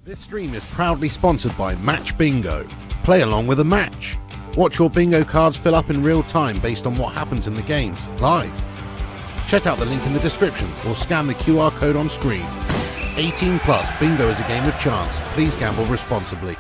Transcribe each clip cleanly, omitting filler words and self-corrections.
This stream is proudly sponsored by Match Bingo. Play along with a match. Watch your bingo cards fill up in real time based on what happens in the games, live. Check out the link in the description or scan the QR code on screen. 18 plus, bingo is a game of chance. Please gamble responsibly.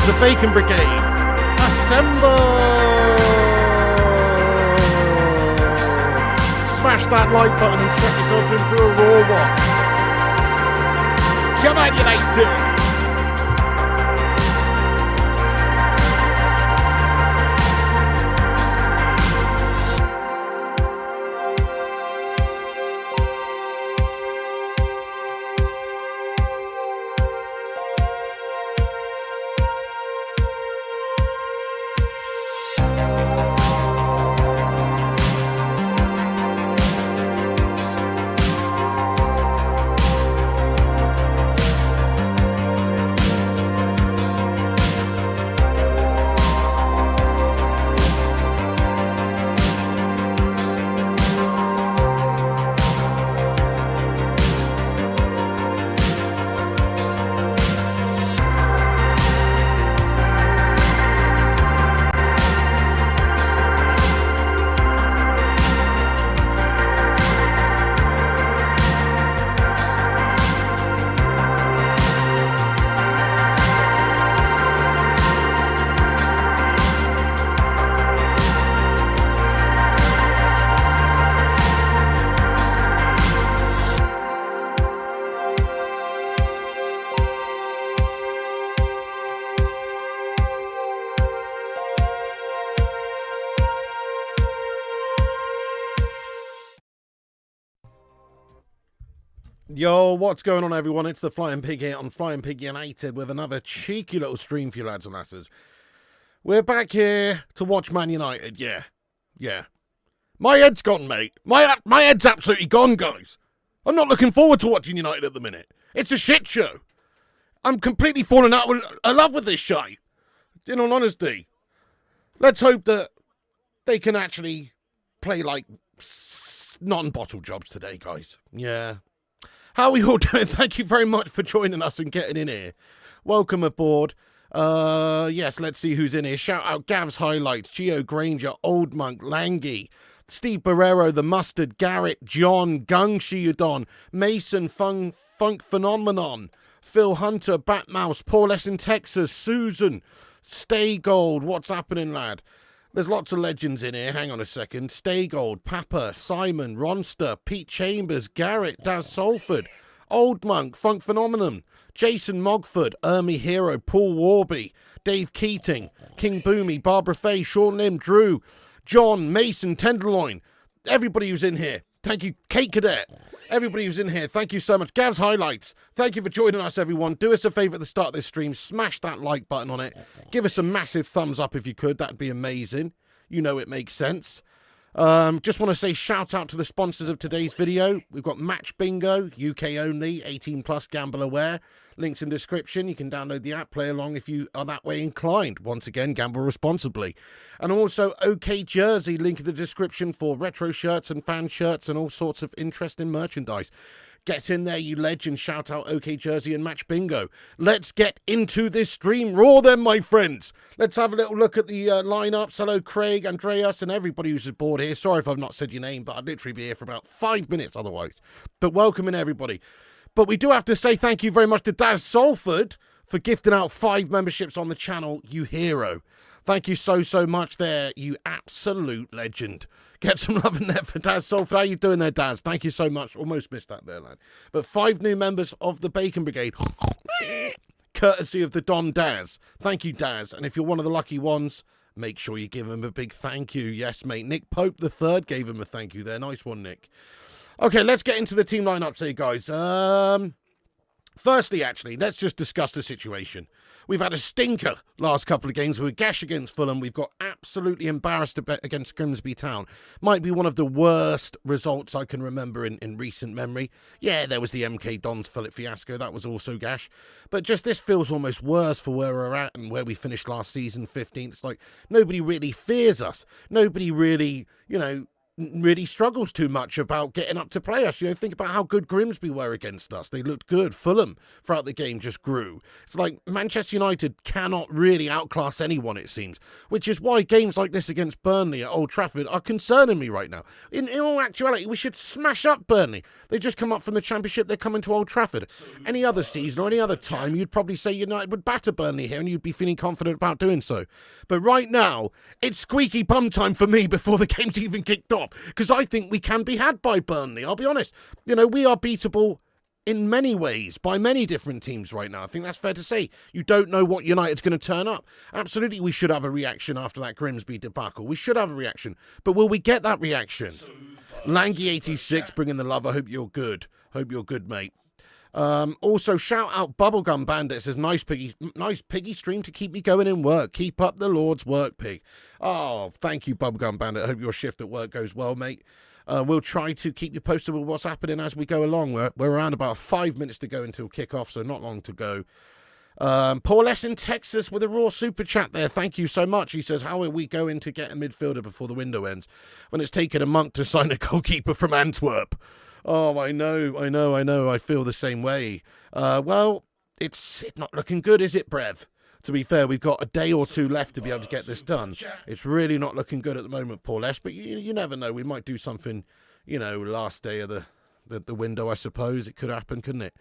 The Bacon Brigade, assemble! Smash that like button and strap yourself in through a raw one. Come on, United! Yo, what's going on, everyone? It's the Flying Pig here on Flying Pig United with another cheeky little stream for you lads and lasses. We're back here to watch Man United, yeah. My head's gone, mate. My head's absolutely gone, guys. I'm not looking forward to watching United at the minute. It's a shit show. I'm completely falling out of love with this shite. In all honesty. Let's hope that they can actually play like non-bottle jobs today, guys. Yeah. How are we all doing? Thank you very much for joining us and getting in here. Welcome aboard. Yes, let's see who's in here. Shout out Gav's Highlights, Gio Granger, Old Monk, Langy, Steve Barrero, The Mustard, Garrett, John, Gung Shiudon, Mason, Funk Phenomenon, Phil Hunter, Batmouse, Paul S in Texas, Susan, Stay Gold. What's happening, lad? There's lots of legends in here. Hang on a second. Stay Gold, Papa, Simon, Ronster, Pete Chambers, Garrett, Daz Salford, Old Monk, Funk Phenomenon, Jason Mogford, Ermy Hero, Paul Warby, Dave Keating, King Boomy, Barbara Fay, Sean Lim, Drew, John, Mason, Tenderloin, everybody who's in here. Thank you, Kate Cadet. Everybody who's in here, thank you so much. Gav's Highlights, thank you for joining us, everyone. Do us a favour at the start of this stream. Smash that like button on it. Give us a massive thumbs up if you could. That'd be amazing. You know it makes sense. Just want to say shout out to the sponsors of today's video. We've got Match Bingo, UK only, 18 plus, gamble aware. Links in description. You can download the app, play along if you are that way inclined. Once again, gamble responsibly. And also OK Jersey, link in the description for retro shirts and fan shirts and all sorts of interesting merchandise. Get in there, you legend. Shout out OK Jersey and Match Bingo. Let's get into this stream raw then, my friends. Let's have a little look at the lineups. Hello, Craig, Andreas, and everybody who's aboard here. Sorry if I've not said your name, but I'd literally be here for about 5 minutes otherwise. But welcome in, everybody. But we do have to say thank you very much to Daz Salford for gifting out 5 memberships on the channel, you hero. Thank you so much there, you absolute legend. Get some love in there for Daz Salford. How you doing there, Daz? Thank you so much. Almost missed that there, lad. But 5 new members of the Bacon Brigade, courtesy of the Don Daz. Thank you, Daz. And if you're one of the lucky ones, make sure you give him a big thank you. Yes, mate. Nick Pope III gave him a thank you there. Nice one, Nick. Okay, let's get into the team lineups here, guys. Firstly, actually, let's just discuss the situation. We've had a stinker last couple of games. We were gash against Fulham. We've got absolutely embarrassed against Grimsby Town. Might be one of the worst results I can remember in recent memory. Yeah, there was the MK Dons fiasco. That was also gash. But just this feels almost worse for where we're at and where we finished last season, 15th. It's like nobody really fears us. Nobody really, really struggles too much about getting up to play us. Think about how good Grimsby were against us. They looked good. Fulham throughout the game just grew. It's like Manchester United cannot really outclass anyone, it seems, which is why games like this against Burnley at Old Trafford are concerning me right now. In all actuality, we should smash up Burnley. They just come up from the Championship. They're coming to Old Trafford. Any other season or any other time, you'd probably say United would batter Burnley here and you'd be feeling confident about doing so. But right now, it's squeaky bum time for me before the game's even kicked off, because I think we can be had by Burnley. I'll be honest. We are beatable in many ways by many different teams right now. I think that's fair to say. You don't know what United's going to turn up. Absolutely, we should have a reaction after that Grimsby debacle. We should have a reaction. But will we get that reaction? Langy86 bringing the love. I hope you're good. Hope you're good, mate. Also, shout out Bubblegum Bandit. It says, nice piggy stream to keep me going in work. Keep up the Lord's work, pig. Oh, thank you, Bubblegum Bandit. I hope your shift at work goes well, mate. We'll try to keep you posted with what's happening as we go along. We're around about 5 minutes to go until kickoff, so not long to go. Paul S. in Texas with a raw super chat there. Thank you so much. He says, how are we going to get a midfielder before the window ends when it's taken a month to sign a goalkeeper from Antwerp? Oh, I know. I feel the same way. Well, it's not looking good, is it, Brev? To be fair, we've got a day or two left to be able to get this done. It's really not looking good at the moment, Paul S. But you never know. We might do something, last day of the window, I suppose. It could happen, couldn't it?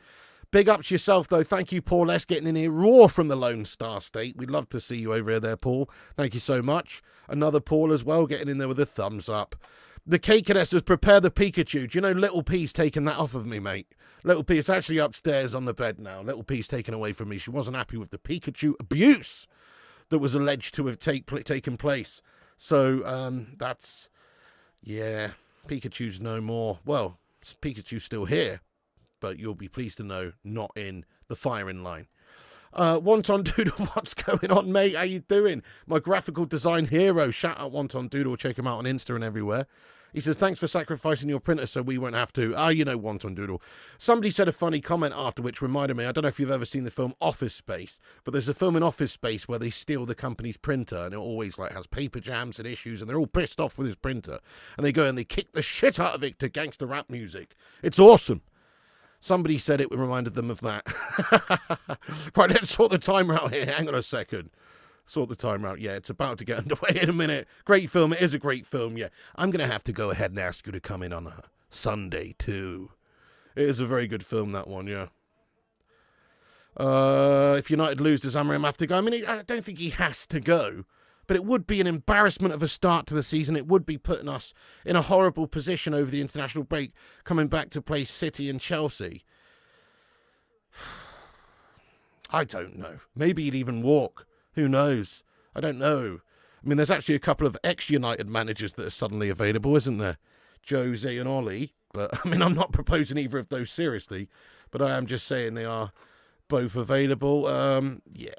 Big ups yourself, though. Thank you, Paul S. Getting in here raw from the Lone Star State. We'd love to see you over there, Paul. Thank you so much. Another Paul as well, getting in there with a thumbs up. The Cakeyness says, prepare the Pikachu. Do you know Little P's taken that off of me, mate? Little P, it's actually upstairs on the bed now. Little P's taken away from me. She wasn't happy with the Pikachu abuse that was alleged to have taken place. So, yeah, Pikachu's no more. Well, Pikachu's still here, but you'll be pleased to know not in the firing line. Wonton Doodle, what's going on, mate? How you doing? My graphical design hero. Shout out Wonton Doodle. Check him out on Insta and everywhere. He says, thanks for sacrificing your printer so we won't have to. Wonton Doodle. Somebody said a funny comment after, which reminded me, I don't know if you've ever seen the film Office Space, but there's a film in Office Space where they steal the company's printer, and it always has paper jams and issues, and they're all pissed off with his printer. And they go and they kick the shit out of it to gangster rap music. It's awesome. Somebody said it reminded them of that. Right, let's sort the timer out here. Hang on a second. Sort the timer out. Yeah, it's about to get underway in a minute. Great film. It is a great film, yeah. I'm going to have to go ahead and ask you to come in on a Sunday, too. It is a very good film, that one, yeah. If United lose, does Amorim have to go? I mean, I don't think he has to go. But it would be an embarrassment of a start to the season. It would be putting us in a horrible position over the international break, coming back to play City and Chelsea. I don't know. Maybe he'd even walk. Who knows? I don't know. I mean, there's actually a couple of ex-United managers that are suddenly available, isn't there? Jose and Ollie. But, I mean, I'm not proposing either of those seriously. But I am just saying they are both available. Yeah.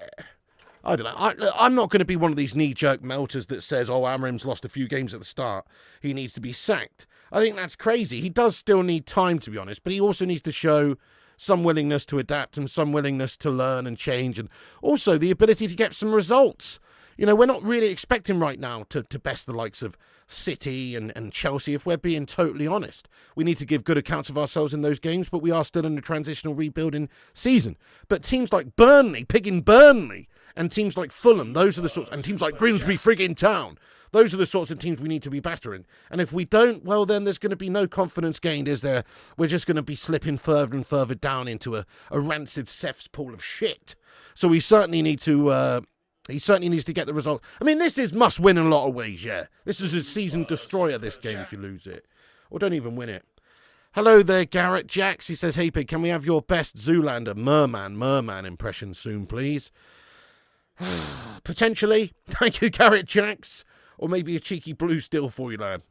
I don't know. I'm not going to be one of these knee-jerk melters that says, oh, Amorim's lost a few games at the start. He needs to be sacked. I think that's crazy. He does still need time, to be honest, but he also needs to show some willingness to adapt and some willingness to learn and change, and also the ability to get some results. We're not really expecting right now to best the likes of City and Chelsea, if we're being totally honest. We need to give good accounts of ourselves in those games, but we are still in a transitional rebuilding season. But teams like Burnley, pigging Burnley, and teams like Fulham, those are the sorts, and teams like Grimsby friggin' Town, those are the sorts of teams we need to be battering. And if we don't, well, then there's going to be no confidence gained, is there? We're just going to be slipping further and further down into a rancid cesspool of shit. So we certainly need to... He certainly needs to get the result. I mean, this is must win in a lot of ways, yeah. This is a season destroyer, this game, if you lose it. Or don't even win it. Hello there, Garrett Jacks. He says, hey, Pig, can we have your best Zoolander merman impression soon, please? Potentially. Thank you, Garrett Jacks. Or maybe a cheeky blue still for you, lad.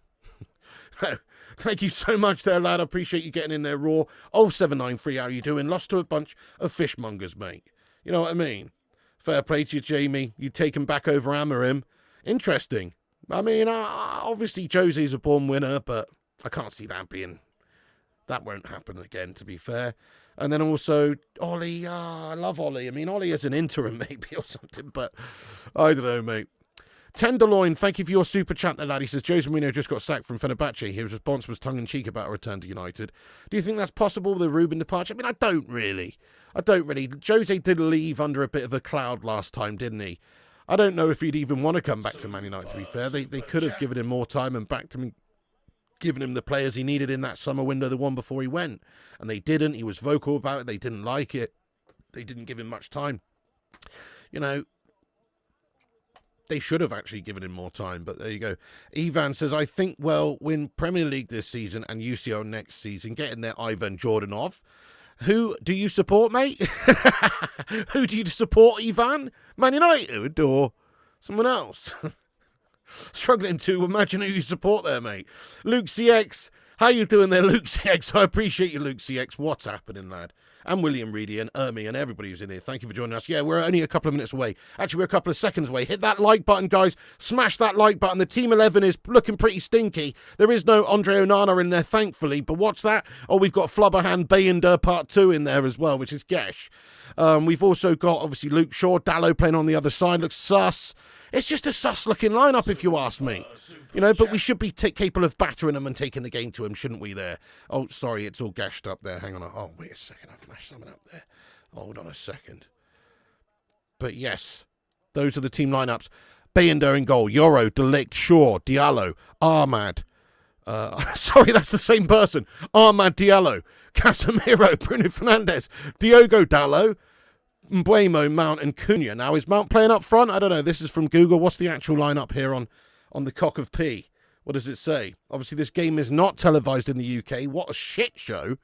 Thank you so much there, lad. I appreciate you getting in there raw. 0793, how you doing? Lost to a bunch of fishmongers, mate. You know what I mean? Fair play to you, Jamie. You take him back over Amorim. Interesting. I mean, obviously Jose's a born winner, but I can't see that being... That won't happen again, to be fair. And then also, Ollie. I love Ollie. I mean, Ollie as an interim maybe or something, but I don't know, mate. Tenderloin, thank you for your super chat there, lad. He says, Jose Mourinho just got sacked from Fenerbahce. His response was tongue-in-cheek about a return to United. Do you think that's possible with the Ruben departure? I mean, I don't really. Jose did leave under a bit of a cloud last time, didn't he? I don't know if he'd even want to come back to Man United, to be fair. They could have given him more time and backed him, given him the players he needed in that summer window, the one before he went. And they didn't. He was vocal about it. They didn't like it. They didn't give him much time. You know, they should have actually given him more time, but there you go. Ivan says, I think we'll win Premier League this season and UCL next season. Getting there, Ivan Jordanov. Who do you support, mate? Who do you support, Ivan? Man United or someone else? Struggling to imagine who you support there, mate. Luke CX. How you doing there, Luke CX? I appreciate you, Luke CX. What's happening, lad? And William Reedy and Ermi and everybody who's in here. Thank you for joining us. Yeah, we're only a couple of minutes away. Actually, we're a couple of seconds away. Hit that like button, guys. Smash that like button. The Team 11 is looking pretty stinky. There is no Andre Onana in there, thankfully. But what's that? Oh, we've got Flubberhand Bayender Part 2 in there as well, which is Gesh. We've also got, obviously, Luke Shaw. Dallo playing on the other side. Looks sus. It's just a sus-looking lineup, if you ask me. You know, but we should be capable of battering them and taking the game to them, shouldn't we, there? Oh, sorry, it's all gashed up there. Hang on. Oh, wait a second. I've mashed something up there. Hold on a second. But, yes, those are the team lineups. Bayender in goal. Yoro, Delict, Shaw, Diallo, Ahmad. Sorry, that's the same person. Ahmad Diallo, Casemiro, Bruno Fernandes, Diogo Dallo, Mbuemo, Mount and Cunha. Now, is Mount playing up front? I don't know. This is from Google. What's the actual lineup here on the Cock of P? What does it say? Obviously, this game is not televised in the UK. What a shit show.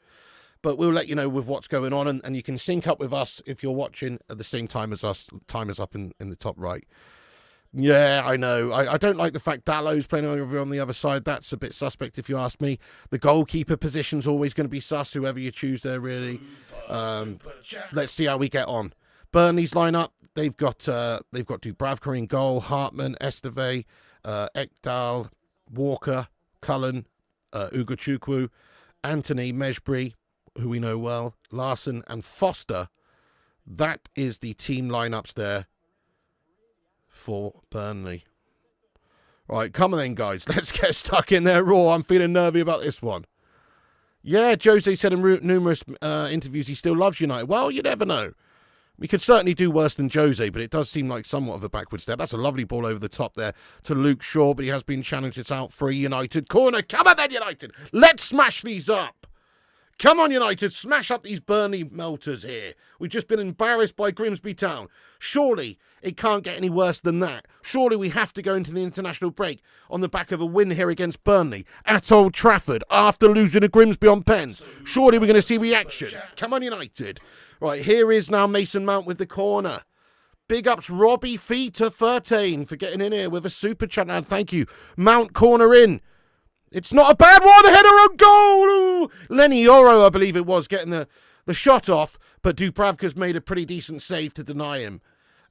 But we'll let you know with what's going on, and you can sync up with us if you're watching at the same time as us. Time is up in the top right. Yeah, I know. I don't like the fact Dallo's playing over on the other side. That's a bit suspect if you ask me. The goalkeeper position's always going to be sus, whoever you choose there, really. Let's see how we get on. Burnley's lineup, they've got Dubravka in goal, Hartman, Esteve, Ekdal, Walker, Cullen, Ugochukwu, Anthony, Mejbri, who we know well, Larson and Foster. That is the team lineups there for Burnley. Right, come on then, guys. Let's get stuck in there raw. I'm feeling nervy about this one. Yeah, Jose said in numerous interviews he still loves United. Well, you never know. We could certainly do worse than Jose, but it does seem like somewhat of a backward step. That's a lovely ball over the top there to Luke Shaw, but he has been challenged. It's out for a United corner. Come on then, United. Let's smash these up. Come on, United, smash up these Burnley melters here. We've just been embarrassed by Grimsby Town. Surely it can't get any worse than that. Surely we have to go into the international break on the back of a win here against Burnley at Old Trafford after losing to Grimsby on pens. Surely we're going to see reaction. Come on, United. Right, here is now Mason Mount with the corner. Big ups Robbie Feeter 13 for getting in here with a super chat. And thank you. Mount corner in. It's not a bad one. Header on goal. Ooh. Lenny Yoro, I believe it was, getting the shot off. But Dubravka's made a pretty decent save to deny him.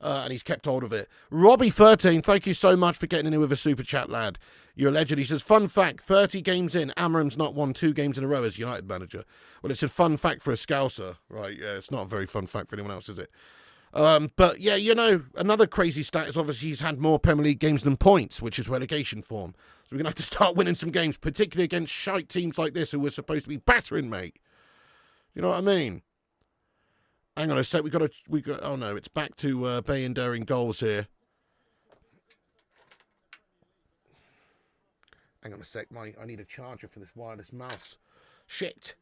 And he's kept hold of it. Robbie 13, thank you so much for getting in here with a super chat, lad. You're a legend. He says, fun fact, 30 games in, Amarim's not won 2 games in a row as United manager. Well, it's a fun fact for a Scouser. Right, yeah, it's not a very fun fact for anyone else, is it? But, yeah, you know, another crazy stat is obviously he's had more Premier League games than points, which is relegation form. So we're going to have to start winning some games, particularly against shite teams like this who we're supposed to be battering, mate. You know what I mean? Hang on a sec, we got, oh no, it's back to Bayender in goals here. Hang on a sec, I need a charger for this wireless mouse. Shit.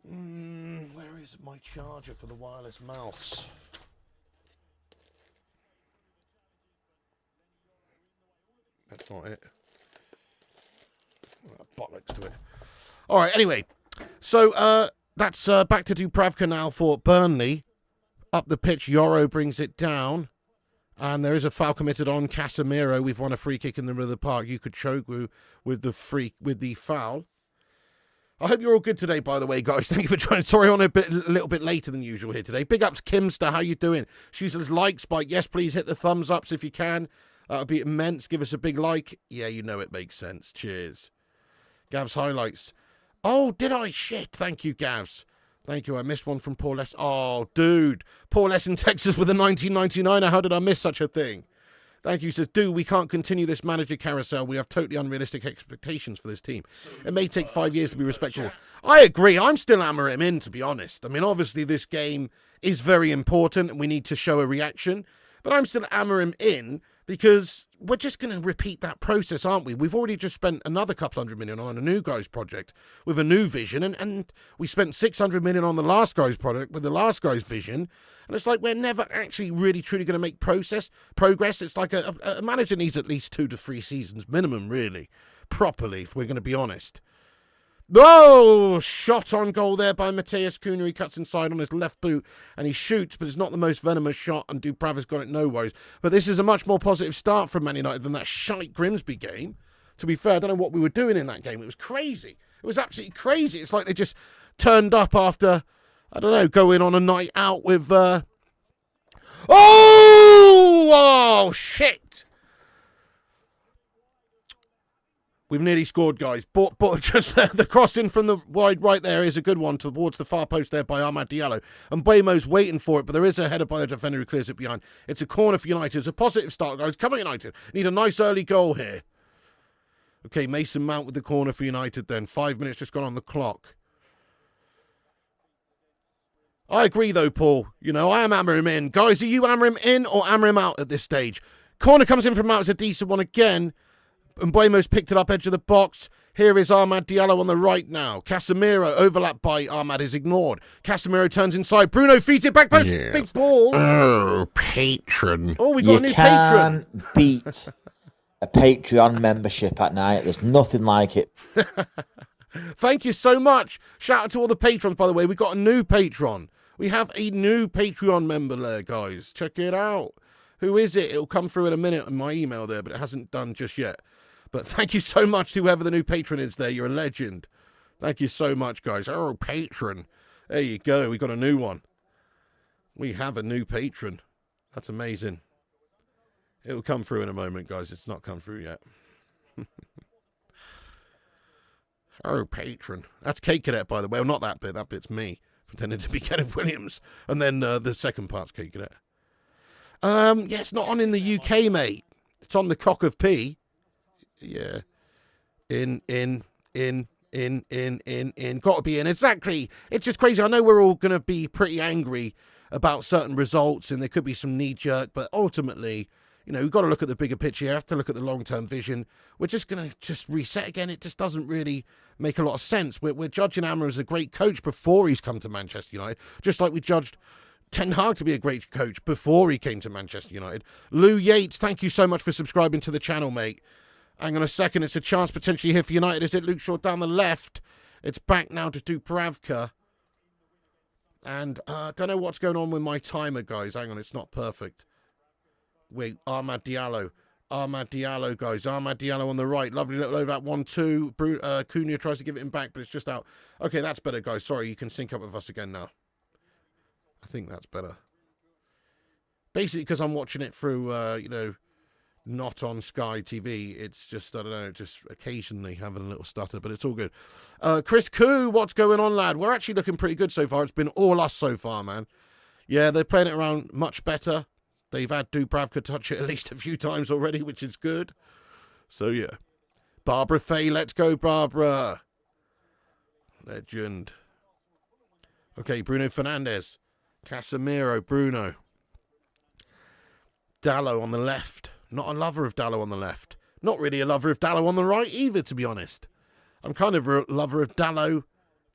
Where is my charger for the wireless mouse? That's not it. Oh, bollocks to it. All right, anyway. So, that's back to Dubravka now for Burnley. Up the pitch, Yoro brings it down. And there is a foul committed on Casemiro. We've won a free kick in the middle of the park. You could choke with the foul. I hope you're all good today, by the way, guys. Thank you for joining. Sorry, on a little bit later than usual here today. Big ups, Kimster. How you doing? She says, like, Spike. Yes, please hit the thumbs ups if you can. That would be immense. Give us a big like. Yeah, you know it makes sense. Cheers. Gav's highlights. Oh, did I? Shit. Thank you, Gavs. Thank you. I missed one from Paul S. Oh, dude. Paul S. in Texas with a 1999. How did I miss such a thing? Thank you. Says, we can't continue this manager carousel. We have totally unrealistic expectations for this team. It may take 5 years to be respectable. I agree. I'm still hammering him in, to be honest. I mean, obviously this game is very important and we need to show a reaction. But I'm still hammering him in because we're just going to repeat that process, aren't we? We've already just spent another couple $100 million on a new guys project with a new vision. And we spent $600 million on the last guys project with the last guys vision. And it's like we're never actually really truly going to make progress. It's like a manager needs at least 2 to 3 seasons minimum, really, properly, if we're going to be honest. Oh, shot on goal there by Mateus Cunha. He cuts inside on his left boot and he shoots, but it's not the most venomous shot, and Dubrava's got it, no worries. But this is a much more positive start from Man United than that shite Grimsby game. To be fair, I don't know what we were doing in that game. It was crazy. It was absolutely crazy. It's like they just turned up after, I don't know, going on a night out with... Oh, shit! We've nearly scored, guys. But just the crossing from the wide right there is a good one towards the far post there by Amad Diallo. And Buemo's waiting for it, but there is a header by the defender who clears it behind. It's a corner for United. It's a positive start, guys. Come on, United. Need a nice early goal here. Okay, Mason Mount with the corner for United then. 5 minutes just gone on the clock. I agree, though, Paul. You know, I am hammering him in. Guys, are you hammering him in or hammering him out at this stage? Corner comes in from Mount. It's a decent one again. And Buemo's picked it up edge of the box. Here is Amad Diallo on the right now. Casemiro, overlapped by Amad, is ignored. Casemiro turns inside. Bruno feeds it back post. Yes. Big ball. Oh, patron. Oh, we got a new patron. You can't beat a Patreon membership at night. There's nothing like it. Thank you so much. Shout out to all the patrons, by the way. We got a new patron. We have a new Patreon member there, guys. Check it out. Who is it? It'll come through in a minute in my email there, but it hasn't done just yet. But thank you so much to whoever the new patron is there. You're a legend. Thank you so much, guys. Oh, patron. There you go. We got a new one. We have a new patron. That's amazing. It'll come through in a moment, guys. It's not come through yet. Oh, patron. That's Kate Cadet, by the way. Well, not that bit. That bit's me pretending to be Kenneth Williams. And then the second part's Kate Cadet. Yeah, it's not on in the UK, mate. It's on the Cock of P. Yeah. In. Gotta be in. Exactly. It's just crazy. I know we're all going to be pretty angry about certain results and there could be some knee-jerk, but ultimately, you know, we've got to look at the bigger picture. You have to look at the long-term vision. We're just going to just reset again. It just doesn't really make a lot of sense. We're judging Ammer as a great coach before he's come to Manchester United, just like we judged Ten Hag to be a great coach before he came to Manchester United. Lou Yates, thank you so much for subscribing to the channel, mate. Hang on a second. It's a chance potentially here for United. Is it Luke Shaw down the left? It's back now to Dubravka. And I don't know what's going on with my timer, guys. Hang on, it's not perfect. Wait, Amad Diallo. Amad Diallo, guys. Amad Diallo on the right. Lovely little over that 1-2. Cunha tries to give it him back, but it's just out. Okay, that's better, guys. Sorry, you can sync up with us again now. I think that's better. Basically, because I'm watching it through, you know, not on Sky TV. It's just, I don't know, just occasionally having a little stutter, but it's all good. Chris Koo, what's going on, lad? We're actually looking pretty good so far. It's been all us so far, man. Yeah, they're playing it around much better. They've had Dubravka touch it at least a few times already, which is good. So, yeah. Barbara Fay, let's go, Barbara. Legend. Okay, Bruno Fernandes. Casemiro, Bruno. Dallo on the left. Not a lover of Dallo on the left. Not really a lover of Dallo on the right either, to be honest. I'm kind of a lover of Dallo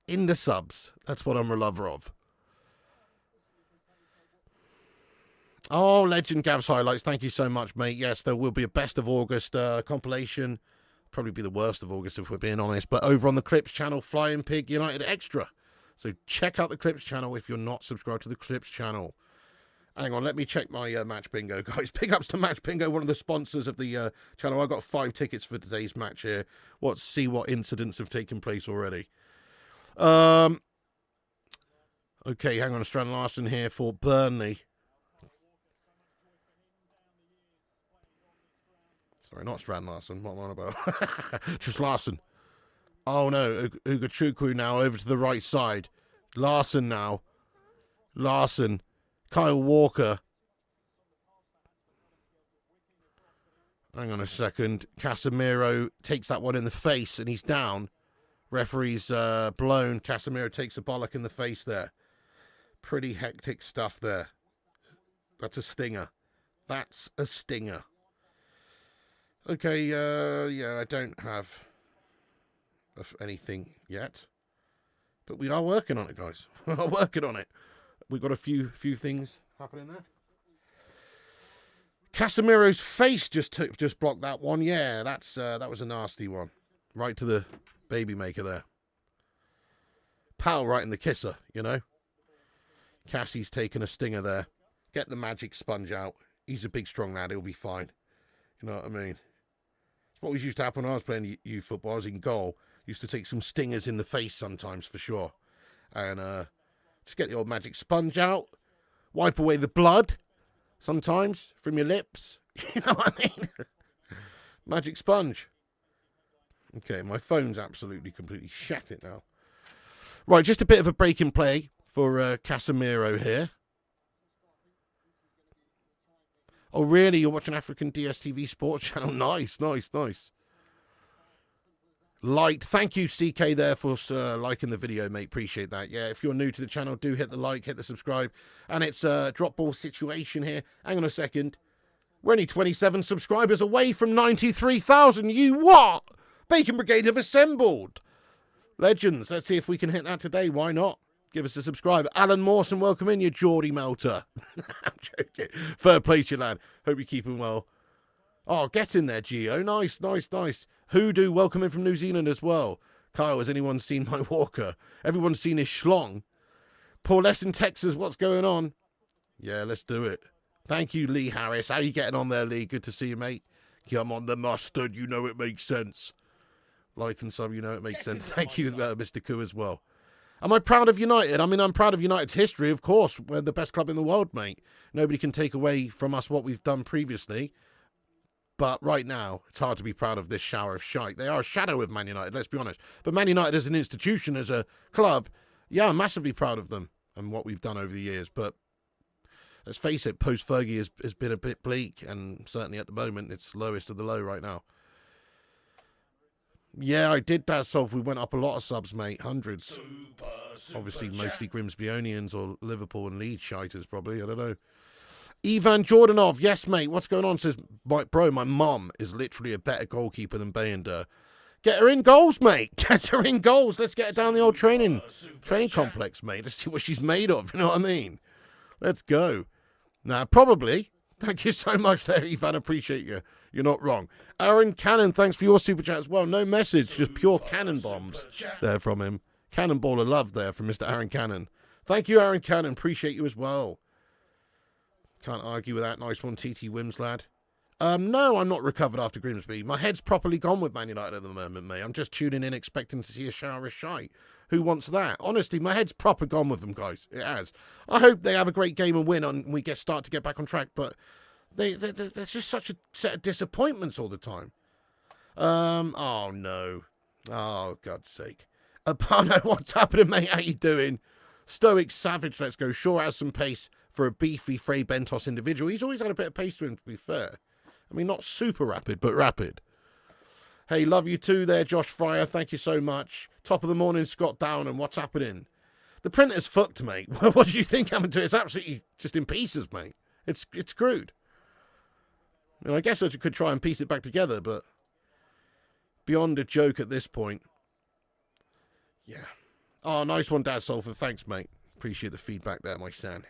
in the subs. That's what I'm a lover of. Oh, Legend Gav's highlights. Thank you so much, mate. Yes, there will be a best of August compilation. Probably be the worst of August if we're being honest. But over on the Clips channel, Flying Pig United Extra. So check out the Clips channel if you're not subscribed to the Clips channel. Hang on, let me check my Match Bingo, guys. Big ups to Match Bingo, one of the sponsors of the channel. I've got 5 tickets for today's match here. Let's see what incidents have taken place already. Okay, hang on. Strand Larson here for Burnley. Sorry, not Strand Larson. What am I on about? Just Larson. Oh, no. Ugachukwu now over to the right side. Larson now. Larson. Kyle Walker. Hang on a second. Casemiro takes that one in the face and he's down. Referee's blown. Casemiro takes a bollock in the face there. Pretty hectic stuff there. That's a stinger. That's a stinger. Okay, yeah, I don't have anything yet. But we are working on it, guys. We are working on it. We've got a few things happening there. Casemiro's face just blocked that one. Yeah, that was a nasty one. Right to the baby maker there. Pow right in the kisser, you know. Cassie's taking a stinger there. Get the magic sponge out. He's a big, strong lad. He'll be fine. You know what I mean? It's what used to happen when I was playing youth football. I was in goal. Used to take some stingers in the face sometimes, for sure. And just get the old magic sponge out. Wipe away the blood. Sometimes from your lips. You know what I mean? Magic sponge. Okay, my phone's absolutely, completely shattered now. Right, just a bit of a break in play for Casemiro here. Oh, really? You're watching African DSTV Sports Channel? Nice, nice, nice. Light. Thank you, CK, there for liking the video, mate. Appreciate that. Yeah, if you're new to the channel, do hit the like, hit the subscribe. And it's a drop ball situation here. Hang on a second. We're only 27 subscribers away from 93,000. You what? Bacon Brigade have assembled. Legends. Let's see if we can hit that today. Why not? Give us a subscribe. Alan Mawson, welcome in, you Geordie melter. I'm joking. Third place, you lad. Hope you're keeping well. Oh, get in there, Gio. Nice, nice, nice. Hoodoo, welcome in from New Zealand as well. Kyle, has anyone seen my walker? Everyone's seen his schlong. Paul S in Texas, what's going on? Yeah, let's do it. Thank you, Lee Harris. How you getting on there, Lee? Good to see you, mate. Come on, the mustard. You know it makes sense. Like and sub, you know it makes sense. Thank you, Mr. Koo, as well. Am I proud of United? I mean, I'm proud of United's history, of course. We're the best club in the world, mate. Nobody can take away from us what we've done previously. But right now, it's hard to be proud of this shower of shite. They are a shadow of Man United, let's be honest. But Man United as an institution, as a club, yeah, I'm massively proud of them and what we've done over the years. But let's face it, post-Fergie has been a bit bleak. And certainly at the moment, it's lowest of the low right now. Yeah, I did that, Solve. We went up a lot of subs, mate. Hundreds. Obviously, mostly Grimsbyonians or Liverpool and Leeds shiters, probably. I don't know. Ivan Jordanov, yes, mate. What's going on? Says, bro, my mum is literally a better goalkeeper than Bayender. Get her in goals, mate. Get her in goals. Let's get her down the old training complex, mate. Let's see what she's made of. You know what I mean? Let's go. Now, probably. Thank you so much there, Ivan. Appreciate you. You're not wrong. Aaron Cannon, thanks for your super chat as well. No message, just pure cannon bombs there from him. Cannonball of love there from Mr. Aaron Cannon. Thank you, Aaron Cannon. Appreciate you as well. Can't argue with that. Nice one, TT Wims, lad. No, I'm not recovered after Grimsby. My head's properly gone with Man United at the moment, mate. I'm just tuning in expecting to see a shower of shite. Who wants that? Honestly, my head's proper gone with them, guys. It has. I hope they have a great game and win and we start to get back on track, but there's just such a set of disappointments all the time. Oh, no. Oh, God's sake. Apano, what's happening, mate? How you doing? Stoic Savage, let's go. Sure has some pace for a beefy Frey Bentos individual. He's always had a bit of pace to him, to be fair. I mean, not super rapid, but rapid. Hey, love you too there, Josh Fryer. Thank you so much. Top of the morning, Scott Down, and what's happening? The printer's fucked, mate. What do you think happened to it? It's absolutely just in pieces, mate. It's screwed. I mean, I guess I could try and piece it back together, but beyond a joke at this point. Yeah. Oh, nice one, Dad Sulfur. Thanks, mate. Appreciate the feedback there, my son.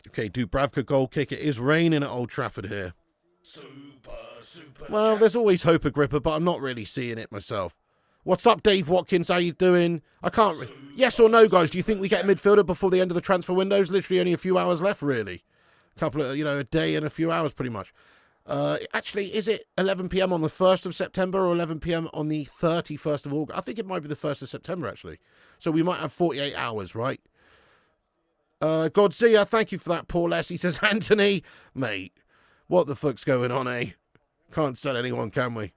Okay, Dubravka goal kick. It is raining at Old Trafford here. Well, there's always hope, Agrippa, but I'm not really seeing it myself. What's up, Dave Watkins? How you doing? I can't... Yes or no, guys? Do you think we get a midfielder before the end of the transfer window? There's literally only a few hours left, really. A couple of, a day and a few hours, pretty much. Actually, is it 11 p.m. on the 1st of September or 11 p.m. on the 31st of August? I think it might be the 1st of September, actually. So we might have 48 hours, right? Godzilla, thank you for that, Paul S. He says, Anthony, mate, what the fuck's going on, eh? Can't sell anyone, can we?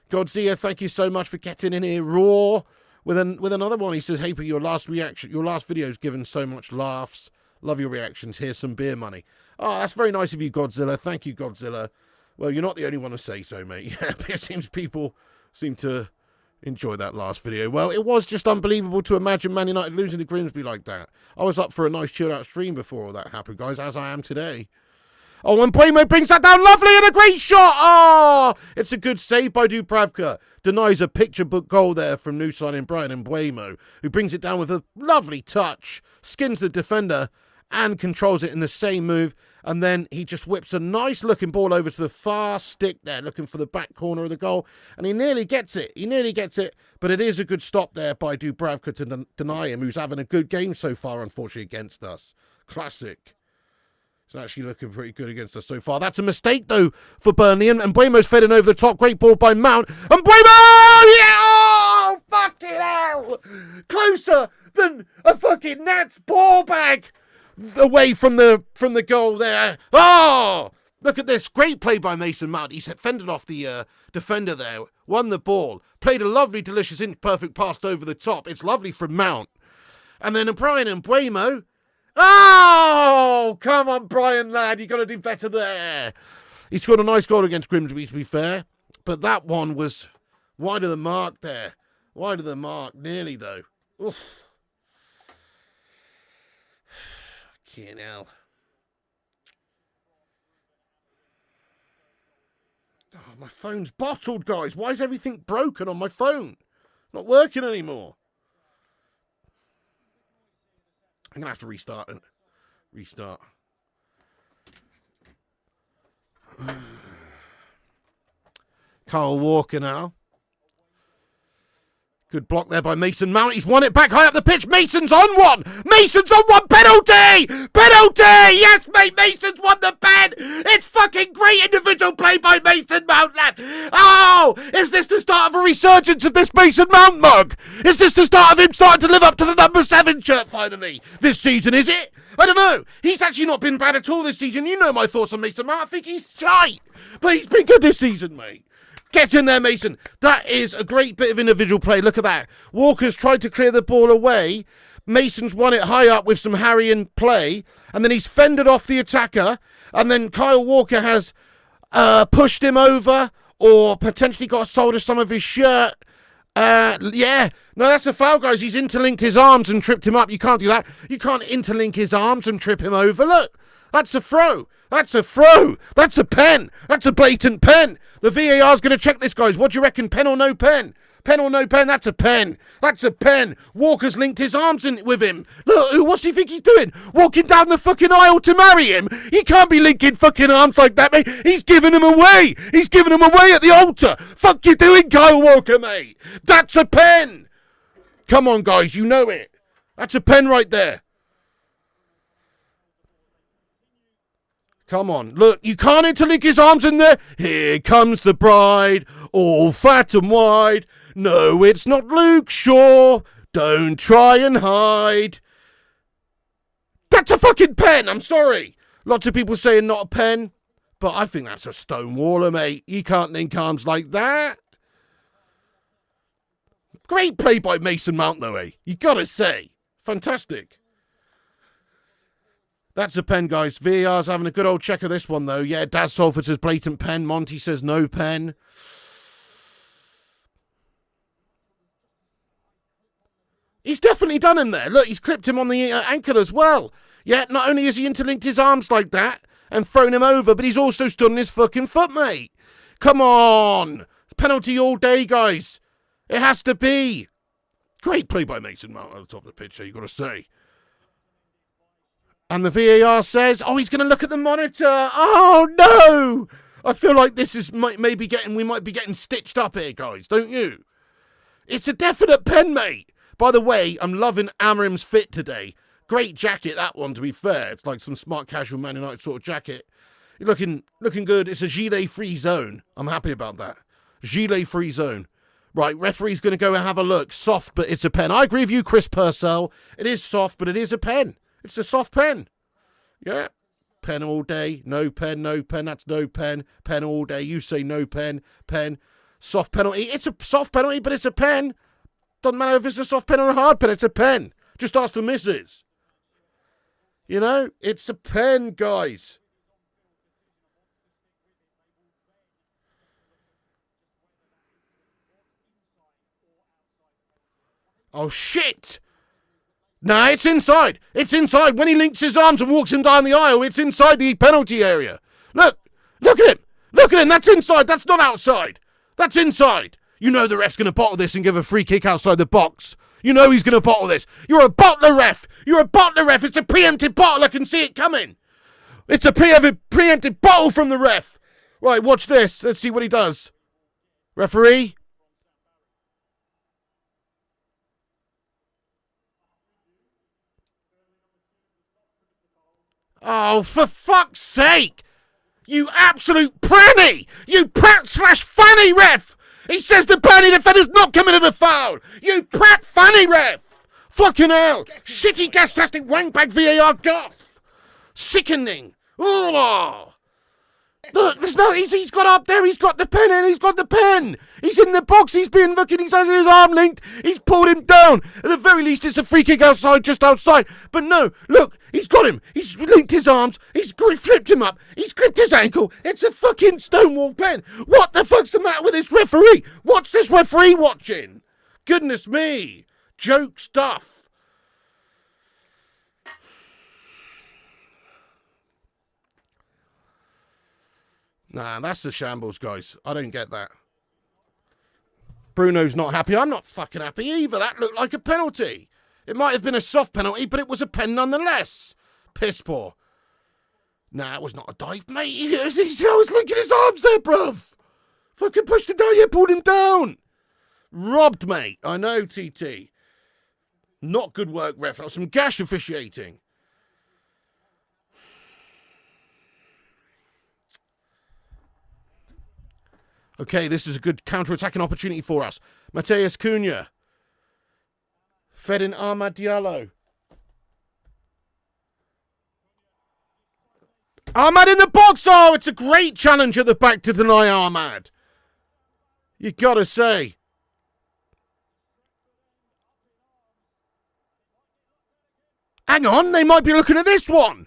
Godzilla, thank you so much for getting in here raw with another one. He says, hey, but your last video's given so much laughs. Love your reactions. Here's some beer money. Oh, that's very nice of you, Godzilla. Thank you, Godzilla. Well, you're not the only one to say so, mate. Yeah, it seems people seem to enjoy that last video. Well, it was just unbelievable to imagine Man United losing to Grimsby like that. I was up for a nice chilled-out stream before all that happened, guys, as I am today. Oh, and Bremo brings that down lovely and a great shot. Oh, it's a good save by Dubravka. Denies a picture book goal there from new signing Brian Mbeumo, who brings it down with a lovely touch, skins the defender and controls it in the same move. And then he just whips a nice looking ball over to the far stick there, looking for the back corner of the goal. And he nearly gets it. But it is a good stop there by Dubravka to deny him, who's having a good game so far, unfortunately, against us. Classic. It's actually looking pretty good against us so far. That's a mistake, though, for Burnley. And Buemo's fed in over the top. Great ball by Mount. And Buemo! Yeah! Oh, fucking hell! Closer than a fucking Nats ball bag away from the goal there. Oh! Look at this. Great play by Mason Mount. He's fended off the defender there. Won the ball. Played a lovely, delicious, imperfect pass over the top. It's lovely from Mount. And then Brian Mbeumo. Oh, come on, Brian, lad. You got to do better there. He scored a nice goal against Grimsby, to be fair. But that one was wide of the mark there. Wide of the mark. Nearly, though. Oof. Fucking hell. Oh, my phone's bottled, guys. Why is everything broken on my phone? Not working anymore. I'm going to have to restart it. Restart. Kyle Walker now. Good block there by Mason Mount. He's won it back high up the pitch. Mason's on one. Mason's on one. Penalty. Penalty. Yes, mate. Mason's won the pen. It's fucking great individual play by Mason Mount, lad. Oh, is this the start of a resurgence of this Mason Mount mug? Is this the start of him starting to live up to the number 7 shirt finally this season, is it? I don't know. He's actually not been bad at all this season. You know my thoughts on Mason Mount. I think he's shite. But he's been good this season, mate. Get in there, Mason. That is a great bit of individual play. Look at that. Walker's tried to clear the ball away. Mason's won it high up with some harrying play. And then he's fended off the attacker. And then Kyle Walker has pushed him over or potentially got a sold of some of his shirt. Yeah. No, that's a foul, guys. He's interlinked his arms and tripped him up. You can't do that. You can't interlink his arms and trip him over. Look. That's a throw. That's a throw. That's a pen. That's a blatant pen. The VAR's going to check this, guys. What do you reckon? Pen or no pen? Pen or no pen? That's a pen. That's a pen. Walker's linked his arms in with him. Look, what's he think he's doing? Walking down the fucking aisle to marry him? He can't be linking fucking arms like that, mate. He's giving him away. He's giving him away at the altar. Fuck you doing, Kyle Walker, mate? That's a pen. Come on, guys. You know it. That's a pen right there. Come on, look, you can't interlink his arms in there. Here comes the bride, all fat and wide. No, it's not Luke Shaw. Don't try and hide. That's a fucking pen, I'm sorry. Lots of people saying not a pen, but I think that's a stonewaller, mate. You can't link arms like that. Great play by Mason Mount, though, eh? You gotta say. Fantastic. That's a pen, guys. VAR's having a good old check of this one, though. Yeah, Daz Salford says blatant pen. Monty says no pen. He's definitely done him there. Look, he's clipped him on the ankle as well. Yeah, not only has he interlinked his arms like that and thrown him over, but he's also stood on his fucking foot, mate. Come on. Penalty all day, guys. It has to be. Great play by Mason Mount at the top of the pitch, you got to say. And the VAR says, oh, he's going to look at the monitor. Oh, no. I feel like this is we might be getting stitched up here, guys, don't you? It's a definite pen, mate. By the way, I'm loving Amarim's fit today. Great jacket, that one, to be fair. It's like some smart casual Man United sort of jacket. You're looking good. It's a gilet-free zone. I'm happy about that. Gilet-free zone. Right, referee's going to go and have a look. Soft, but it's a pen. I agree with you, Chris Purcell. It is soft, but it is a pen. It's a soft pen. Yeah. Pen all day. No pen, no pen. That's no pen. Pen all day. You say no pen. Pen. Soft penalty. It's a soft penalty, but it's a pen. Doesn't matter if it's a soft pen or a hard pen. It's a pen. Just ask the missus. You know, it's a pen, guys. Oh, shit! Nah, it's inside. It's inside. When he links his arms and walks him down the aisle, it's inside the penalty area. Look at him. Look at him. That's inside. That's not outside. That's inside. You know the ref's going to bottle this and give a free kick outside the box. You know he's going to bottle this. You're a bottler ref. You're a bottler ref. It's a preempted bottle. I can see it coming. It's a preempted bottle from the ref. Right, watch this. Let's see what he does. Referee. Oh, for fuck's sake! You absolute pranny! You prat/fanny ref! He says the Burnley defender's not committed a foul! You prat/fanny ref! Fucking hell! Shitty gas-tastic wankbag VAR guff! Sickening! Oh! Look, there's no, he's got up there, he's got the pen in, he's got the pen! He's in the box, he's been looking, he's has his arm linked, he's pulled him down! At the very least, it's a free kick outside, just outside. But no, look, he's got him, he's linked his arms, he's flipped him up, he's clipped his ankle, it's a fucking Stonewall pen! What the fuck's the matter with this referee? What's this referee watching? Goodness me! Joke stuff. Nah, that's the shambles, guys. I don't get that. Bruno's not happy. I'm not fucking happy either. That looked like a penalty. It might have been a soft penalty, but it was a pen nonetheless. Piss poor. Nah, it was not a dive, mate. I was linking his arms there, bruv. Fucking pushed him down. Yeah, pulled him down. Robbed, mate. I know, TT. Not good work, ref. That was some gash officiating. Okay, this is a good counter-attacking opportunity for us. Mateus Cunha. Fed in Ahmad Diallo. Ahmad in the box! Oh, it's a great challenge at the back to deny Ahmad. You gotta say. Hang on, they might be looking at this one.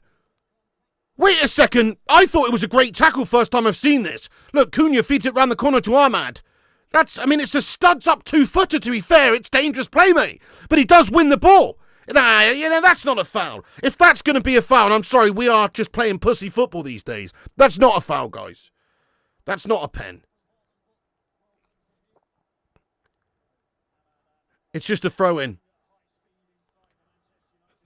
Wait a second, I thought it was a great tackle first time I've seen this. Look, Cunha feeds it round the corner to Ahmad. It's a studs up 2-footer to be fair, it's dangerous play, mate. But he does win the ball. Nah, that's not a foul. If that's going to be a foul, I'm sorry, we are just playing pussy football these days. That's not a foul, guys. That's not a pen. It's just a throw-in.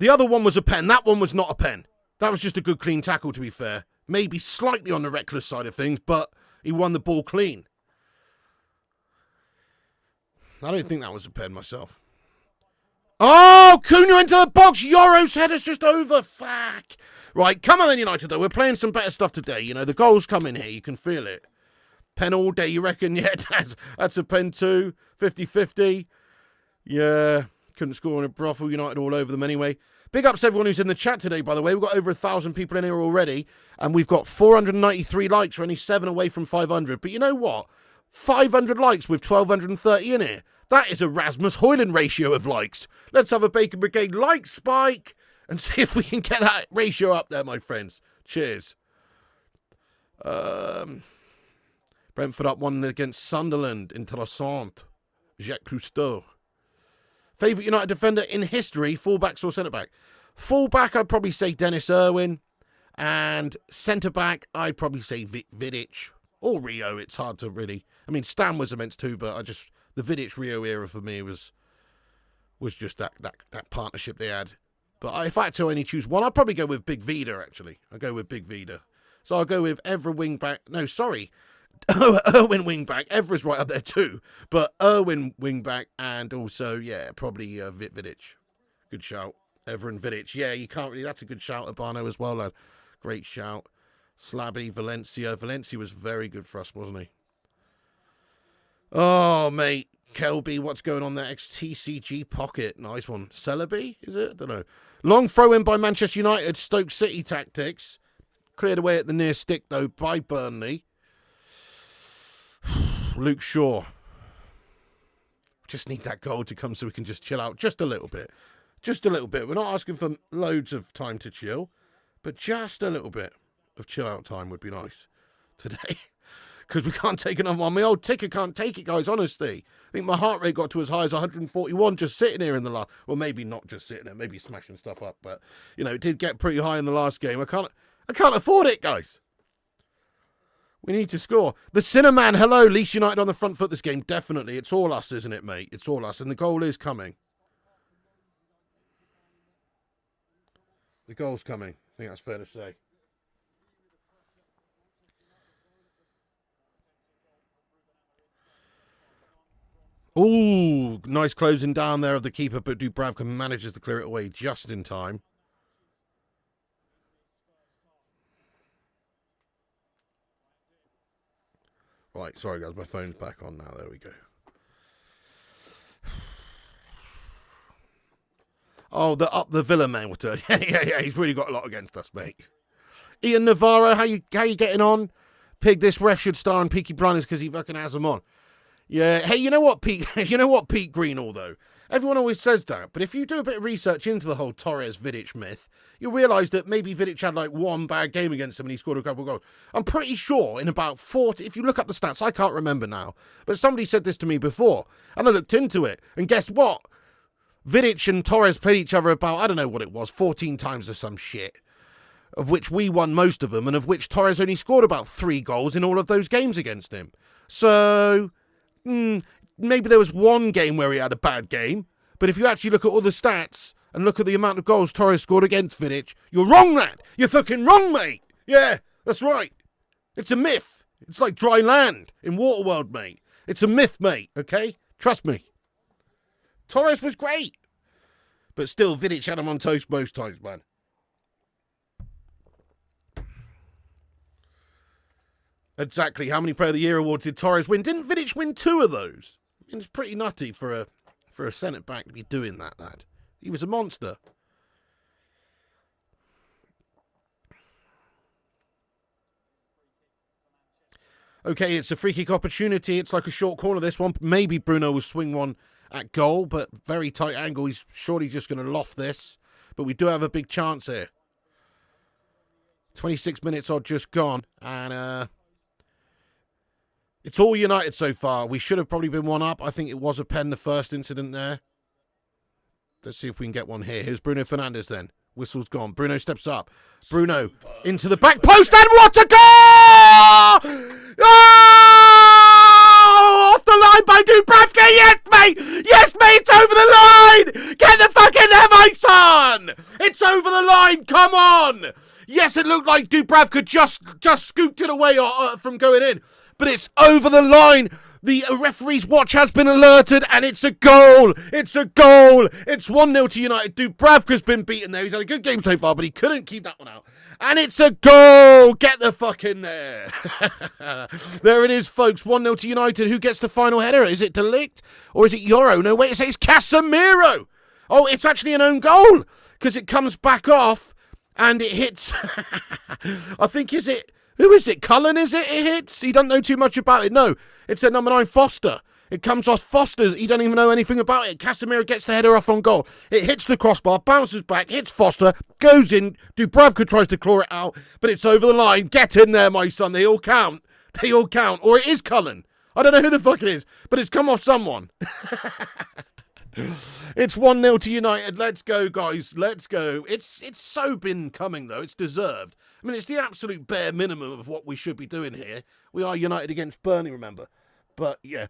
The other one was a pen, that one was not a pen. That was just a good, clean tackle, to be fair. Maybe slightly on the reckless side of things, but he won the ball clean. I don't think that was a pen myself. Oh, Cunha into the box. Yoro's header's just over. Fuck. Right, come on then, United, though. We're playing some better stuff today. You know, the goals come in here. You can feel it. Pen all day, you reckon? Yeah, that's a pen too. 50-50. Yeah, couldn't score on a brothel. United all over them anyway. Big ups everyone who's in the chat today, by the way. We've got over 1,000 people in here already, and we've got 493 likes. We're only 7 away from 500. But you know what? 500 likes with 1,230 in here. That is a Rasmus Hoyland ratio of likes. Let's have a Bacon Brigade like spike and see if we can get that ratio up there, my friends. Cheers. Brentford up 1 against Sunderland. Interessant. Jacques Cousteau. Favourite United defender in history, fullbacks or centre-back? Fullback, I'd probably say Dennis Irwin. And centre-back, I'd probably say Vidic. Or Rio, it's hard to really... I mean, Stan was immense too, but the Vidic-Rio era for me was just that partnership they had. But if I had to only choose one, I'd probably go with Big Vida, actually. I'll go with Big Vida. So I'll go with Evra wing-back... No, sorry. Irwin wing-back. Evra's right up there too. But Irwin wing-back and also, yeah, probably Vidic. Good shout. Evra and Vidic. Yeah, you can't really... That's a good shout, Urbano, as well, lad. Great shout. Slabby, Valencia. Valencia was very good for us, wasn't he? Oh, mate. Kelby, what's going on there? XTCG pocket. Nice one. Celebi, is it? I don't know. Long throw-in by Manchester United. Stoke City tactics. Cleared away at the near stick, though, by Burnley. Luke Shaw. Just need that goal to come so we can just chill out just a little bit. Just a little bit. We're not asking for loads of time to chill, but just a little bit of chill out time would be nice today. because we can't take another one. My old ticker can't take it, guys, honestly. I think my heart rate got to as high as 141 just sitting here in the last... Well, maybe not just sitting there, maybe smashing stuff up. But, you know, it did get pretty high in the last game. I can't afford it, guys. We need to score. The Cinnamon, hello. Leeds United on the front foot this game. Definitely. It's all us, isn't it, mate? It's all us. And the goal is coming. The goal's coming. I think that's fair to say. Ooh, nice closing down there of the keeper, but Dubravka manages to clear it away just in time. Right, sorry guys, my phone's back on now. There we go. Oh, the Villa man. Yeah, he's really got a lot against us, mate. Ian Navarro, how you getting on? Pig, this ref should star in Peaky Blinders because he fucking has them on. Yeah, hey, you know what, Pete? You know what, Pete Greenall, though? Everyone always says that, but if you do a bit of research into the whole Torres-Vidic myth, you'll realise that maybe Vidic had like one bad game against him and he scored a couple of goals. I'm pretty sure in about 40, if you look up the stats, I can't remember now, but somebody said this to me before, and I looked into it, and guess what? Vidic and Torres played each other about, I don't know what it was, 14 times or some shit, of which we won most of them, and of which Torres only scored about 3 goals in all of those games against him. So... maybe there was one game where he had a bad game, but if you actually look at all the stats and look at the amount of goals Torres scored against Vidic, you're wrong, lad. You're fucking wrong, mate. Yeah, that's right. It's a myth. It's like dry land in Waterworld, mate. It's a myth, mate, okay? Trust me. Torres was great, but still, Vidic had him on toast most times, man. Exactly. How many Player of the Year awards did Torres win? Didn't Vidic win 2 of those? It's pretty nutty for a centre back to be doing that, lad. He was a monster. Okay, it's a free kick opportunity. It's like a short corner, this one. Maybe Bruno will swing one at goal, but very tight angle. He's surely just going to loft this. But we do have a big chance here. 26 minutes odd just gone. And, it's all United so far. We should have probably been one up. I think it was a pen, the first incident there. Let's see if we can get one here. Here's Bruno Fernandes then. Whistle's gone. Bruno steps up. Bruno into the back post. And what a goal! Oh! Off the line by Dubravka. Yes, mate! Yes, mate! It's over the line! Get the fuck in there, my son! It's over the line! Come on! Yes, it looked like Dubravka just scooped it away from going in. But it's over the line. The referee's watch has been alerted, and it's a goal. It's a goal. It's 1-0 to United. Dubravka's been beaten there. He's had a good game so far, but he couldn't keep that one out. And it's a goal. Get the fuck in there. There it is, folks. 1-0 to United. Who gets the final header? Is it De Ligt or is it Yoro? No, wait, it's Casemiro. Oh, it's actually an own goal because it comes back off and it hits. I think, is it... Who is it? Cullen, is it? It hits? He doesn't know too much about it. No, it's at number 9, Foster. It comes off Foster. He doesn't even know anything about it. Casemiro gets the header off on goal. It hits the crossbar, bounces back, hits Foster, goes in. Dubravka tries to claw it out, but it's over the line. Get in there, my son. They all count. They all count. Or it is Cullen. I don't know who the fuck it is, but it's come off someone. It's 1-0 to United. Let's go, guys. Let's go. It's so been coming, though. It's deserved. I mean, it's the absolute bare minimum of what we should be doing here. We are United against Burnley, remember. But, yeah.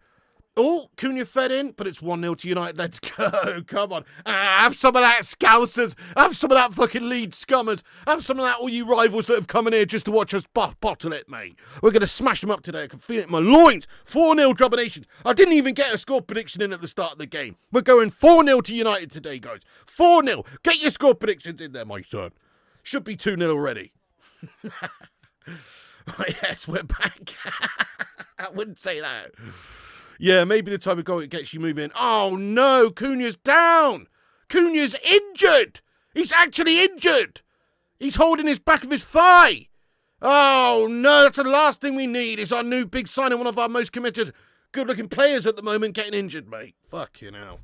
Oh, Cunha fed in, but it's 1-0 to United. Let's go. Come on. Have some of that, Scousers. Have some of that fucking Leeds scummers. Have some of that, all you rivals that have come in here just to watch us bottle it, mate. We're going to smash them up today. I can feel it in my loins. 4-0 Drubbinations. I didn't even get a score prediction in at the start of the game. We're going 4-0 to United today, guys. 4-0. Get your score predictions in there, my son. Should be 2-0 already. Yes, we're back. I wouldn't say that. Yeah, maybe the type of goal it gets you moving. Oh, no, Cunha's down. Cunha's injured. He's actually injured. He's holding his back of his thigh. Oh, no, that's the last thing we need is our new big signing, one of our most committed, good-looking players at the moment getting injured, mate. Fuck you now.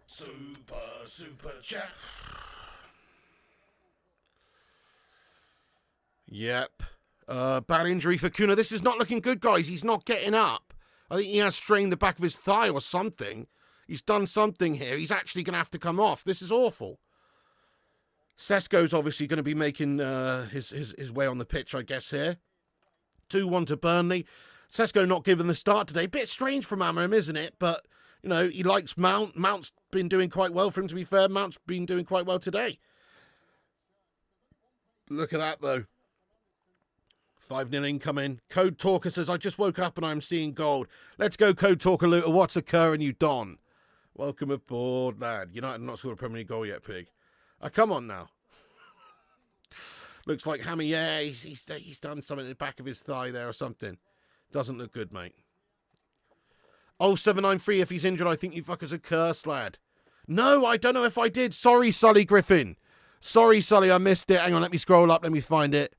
Super chat. Yep. Bad injury for Kuna. This is not looking good, guys. He's not getting up. I think he has strained the back of his thigh or something. He's done something here. He's actually going to have to come off. This is awful. Sesko's obviously going to be making his way on the pitch, I guess, here. 2-1 to Burnley. Sesko not given the start today. Bit strange from Amorim, isn't it? But, you know, he likes Mount. Mount's been doing quite well for him, to be fair. Mount's been doing quite well today. Look at that, though. 5-0 incoming. Code Talker says, I just woke up and I'm seeing gold. Let's go, Code Talker Looter. What's occurring, you Don? Welcome aboard, lad. United not scored a Premier League goal yet, pig. Come on now. Looks like Hammy, yeah, he's done something at the back of his thigh there or something. Doesn't look good, mate. 0793, if he's injured, I think you fuckers are cursed, lad. No, I don't know if I did. Sorry, Sully Griffin. Sorry, Sully, I missed it. Hang on, let me scroll up, let me find it.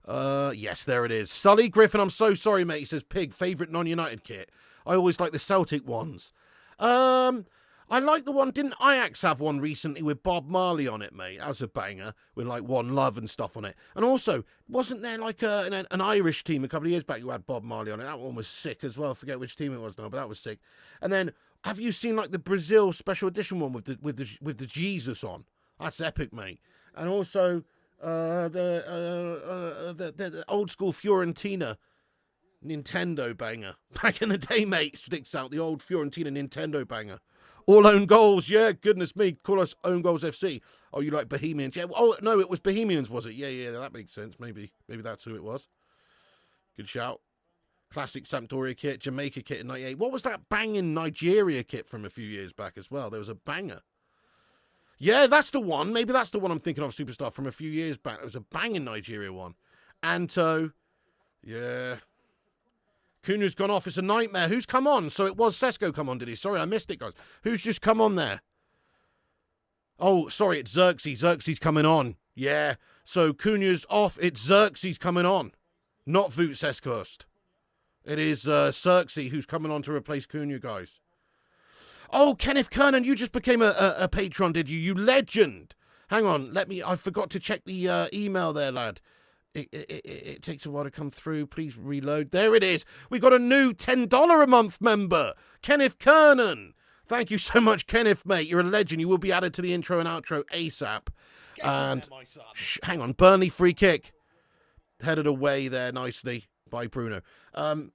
Yes, there it is. Sully Griffin, I'm so sorry, mate. He says, pig, favourite non-United kit. I always like the Celtic ones. I like the one, didn't Ajax have one recently with Bob Marley on it, mate? That was a banger, with like One Love and stuff on it. And also, wasn't there like an Irish team a couple of years back who had Bob Marley on it? That one was sick as well. I forget which team it was now, but that was sick. And then, have you seen like the Brazil special edition one with the Jesus on? That's epic, mate. And also, the old school Fiorentina Nintendo banger. Back in the day, mate, sticks out the old Fiorentina Nintendo banger. All own goals, yeah, goodness me. Call us Own Goals FC. Oh, you like Bohemians? Yeah. Oh, no, it was Bohemians, was it? Yeah, that makes sense. Maybe that's who it was. Good shout. Classic Sampdoria kit, Jamaica kit in 98. What was that banging Nigeria kit from a few years back as well? There was a banger. Yeah, that's the one. Maybe that's the one I'm thinking of, Superstar, from a few years back. It was a banging Nigeria one. Anto. Yeah. Cunha's gone off. It's a nightmare. Who's come on? So it was Sesko come on, did he? Sorry, I missed it, guys. Who's just come on there? Oh, sorry, it's Xerxes. Xerxes coming on. Yeah. So Cunha's off. It's Xerxes coming on. Not Voot Seskust. It is Xerxes who's coming on to replace Cunha, guys. Oh, Kenneth Kernan, you just became a patron, did you? You legend. Hang on, I forgot to check the email there, lad. It takes a while to come through. Please reload. There it is. We got a new $10 a month member, Kenneth Kernan. Thank you so much, Kenneth, mate. You're a legend. You will be added to the intro and outro ASAP. And there, my son. Hang on, Burnley free kick. Headed away there nicely by Bruno.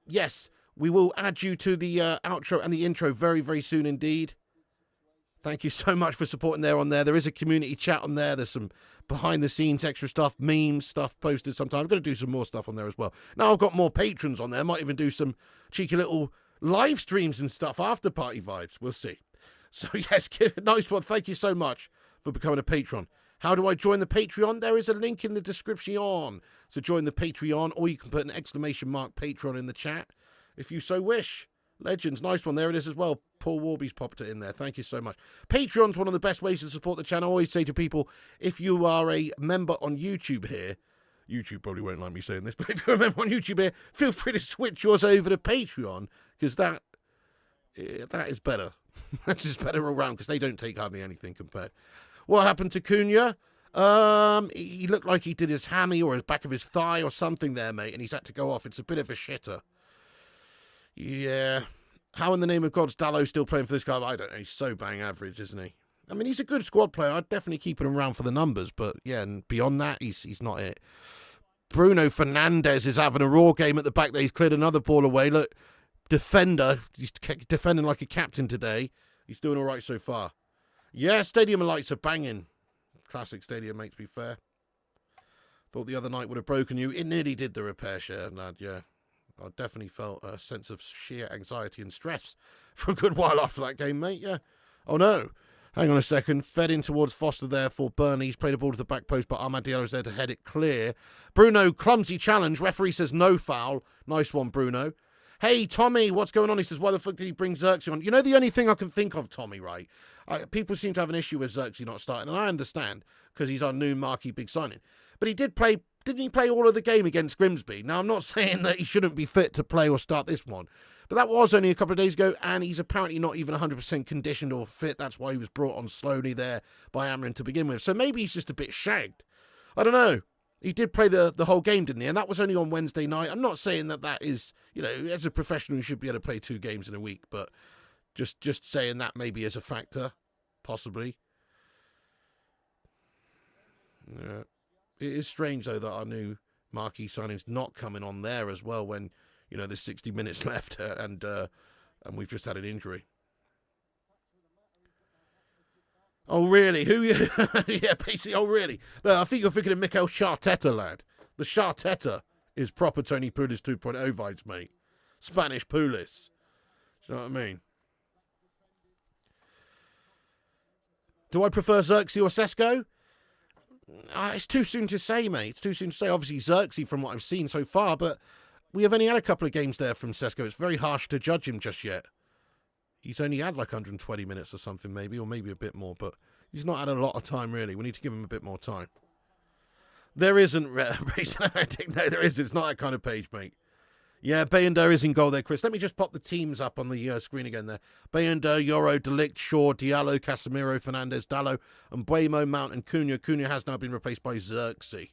Yes, we will add you to the outro and the intro very, very soon indeed. Thank you so much for supporting there on there. There is a community chat on there. There's some behind-the-scenes extra stuff, memes, stuff posted sometimes. I'm going to do some more stuff on there as well. Now I've got more patrons on there. Might even do some cheeky little live streams and stuff, after-party vibes. We'll see. So, yes, nice one. Thank you so much for becoming a patron. How do I join the Patreon? There is a link in the description. So join the Patreon, or you can put an exclamation mark Patreon in the chat if you so wish. Legends, nice one. There it is as well. Paul Warby's popped it in there. Thank you so much. Patreon's one of the best ways to support the channel. I always say to people, if you are a member on YouTube here, YouTube probably won't like me saying this, but if you're a member on YouTube here, feel free to switch yours over to Patreon, because that is better. That's just better all round, because they don't take hardly anything compared. What happened to Cunha? He looked like he did his hammy or his back of his thigh or something there, mate, and he's had to go off. It's a bit of a shitter. Yeah. How in the name of God's Dallo still playing for this guy? I don't know. He's so bang average, isn't he? I mean, he's a good squad player. I'd definitely keep him around for the numbers, but yeah, and beyond that, he's not it. Bruno Fernandes is having a raw game at the back there. He's cleared another ball away. Look, defender. He's defending like a captain today. He's doing all right so far. Yeah, stadium lights are banging. Classic stadium, mate, to be fair. Thought the other night would have broken you. It nearly did, the repair share, lad, yeah. I definitely felt a sense of sheer anxiety and stress for a good while after that game, mate, yeah. Oh, no. Hang on a second. Fed in towards Foster there for Burnley. He's played a ball to the back post, but Ahmad Diallo's there to head it clear. Bruno, clumsy challenge. Referee says no foul. Nice one, Bruno. Hey, Tommy, what's going on? He says, why the fuck did he bring Xerxes on? You know, the only thing I can think of, Tommy, right? People seem to have an issue with Xerxes not starting, and I understand, because he's our new marquee big signing. But he did play, didn't he play all of the game against Grimsby? Now, I'm not saying that he shouldn't be fit to play or start this one, but that was only a couple of days ago, and he's apparently not even 100% conditioned or fit. That's why he was brought on slowly there by Amorim to begin with. So maybe he's just a bit shagged. I don't know. He did play the whole game, didn't he? And that was only on Wednesday night. I'm not saying that is, as a professional, you should be able to play 2 games in a week, but just saying that maybe is a factor, possibly. Yeah. It is strange, though, that our new marquee signing's not coming on there as well when, there's 60 minutes left and we've just had an injury. Oh, really? Who? Yeah, basically, oh, really? No, I think you're thinking of Mikel Arteta, lad. The Arteta is proper Tony Pulis 2.0 vibes, mate. Spanish Pulis. Do you know what I mean? Do I prefer Xerxes or Sesko? It's too soon to say, mate. It's too soon to say. Obviously, Xerxes from what I've seen so far, but we have only had a couple of games there from Sesko. It's very harsh to judge him just yet. He's only had like 120 minutes or something, maybe, or maybe a bit more, but he's not had a lot of time, really. We need to give him a bit more time. There isn't, no, there is. It's not that kind of page, mate. Yeah, Bayender is in goal there, Chris. Let me just pop the teams up on the screen again there. Bayender, Yoro, Delict, Shaw, Diallo, Casemiro, Fernandes, Dallo, and Buemo, Mount, and Cunha. Cunha has now been replaced by Xerxes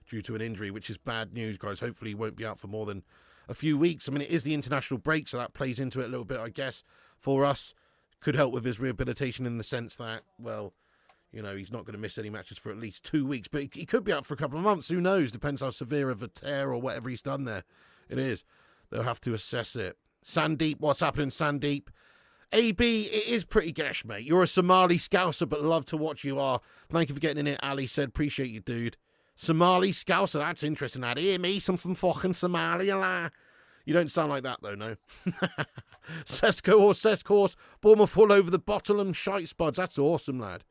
due to an injury, which is bad news, guys. Hopefully he won't be out for more than a few weeks. I mean, it is the international break, so that plays into it a little bit, I guess, for us. Could help with his rehabilitation in the sense that, well, he's not going to miss any matches for at least 2 weeks, but he could be out for a couple of months. Who knows? Depends how severe of a tear or whatever he's done there. It is. They'll have to assess it. Sandeep, what's happening, Sandeep? AB, it is pretty gash, mate. You're a Somali Scouser, but love to watch you are. Thank you for getting in it, Ali said. Appreciate you, dude. Somali Scouser, that's interesting, lad. Hear me, some from fucking Somalia. You don't sound like that, though, no. Sesko or Seskors, Bournemouth fall over the bottom shite spuds. That's awesome, lad.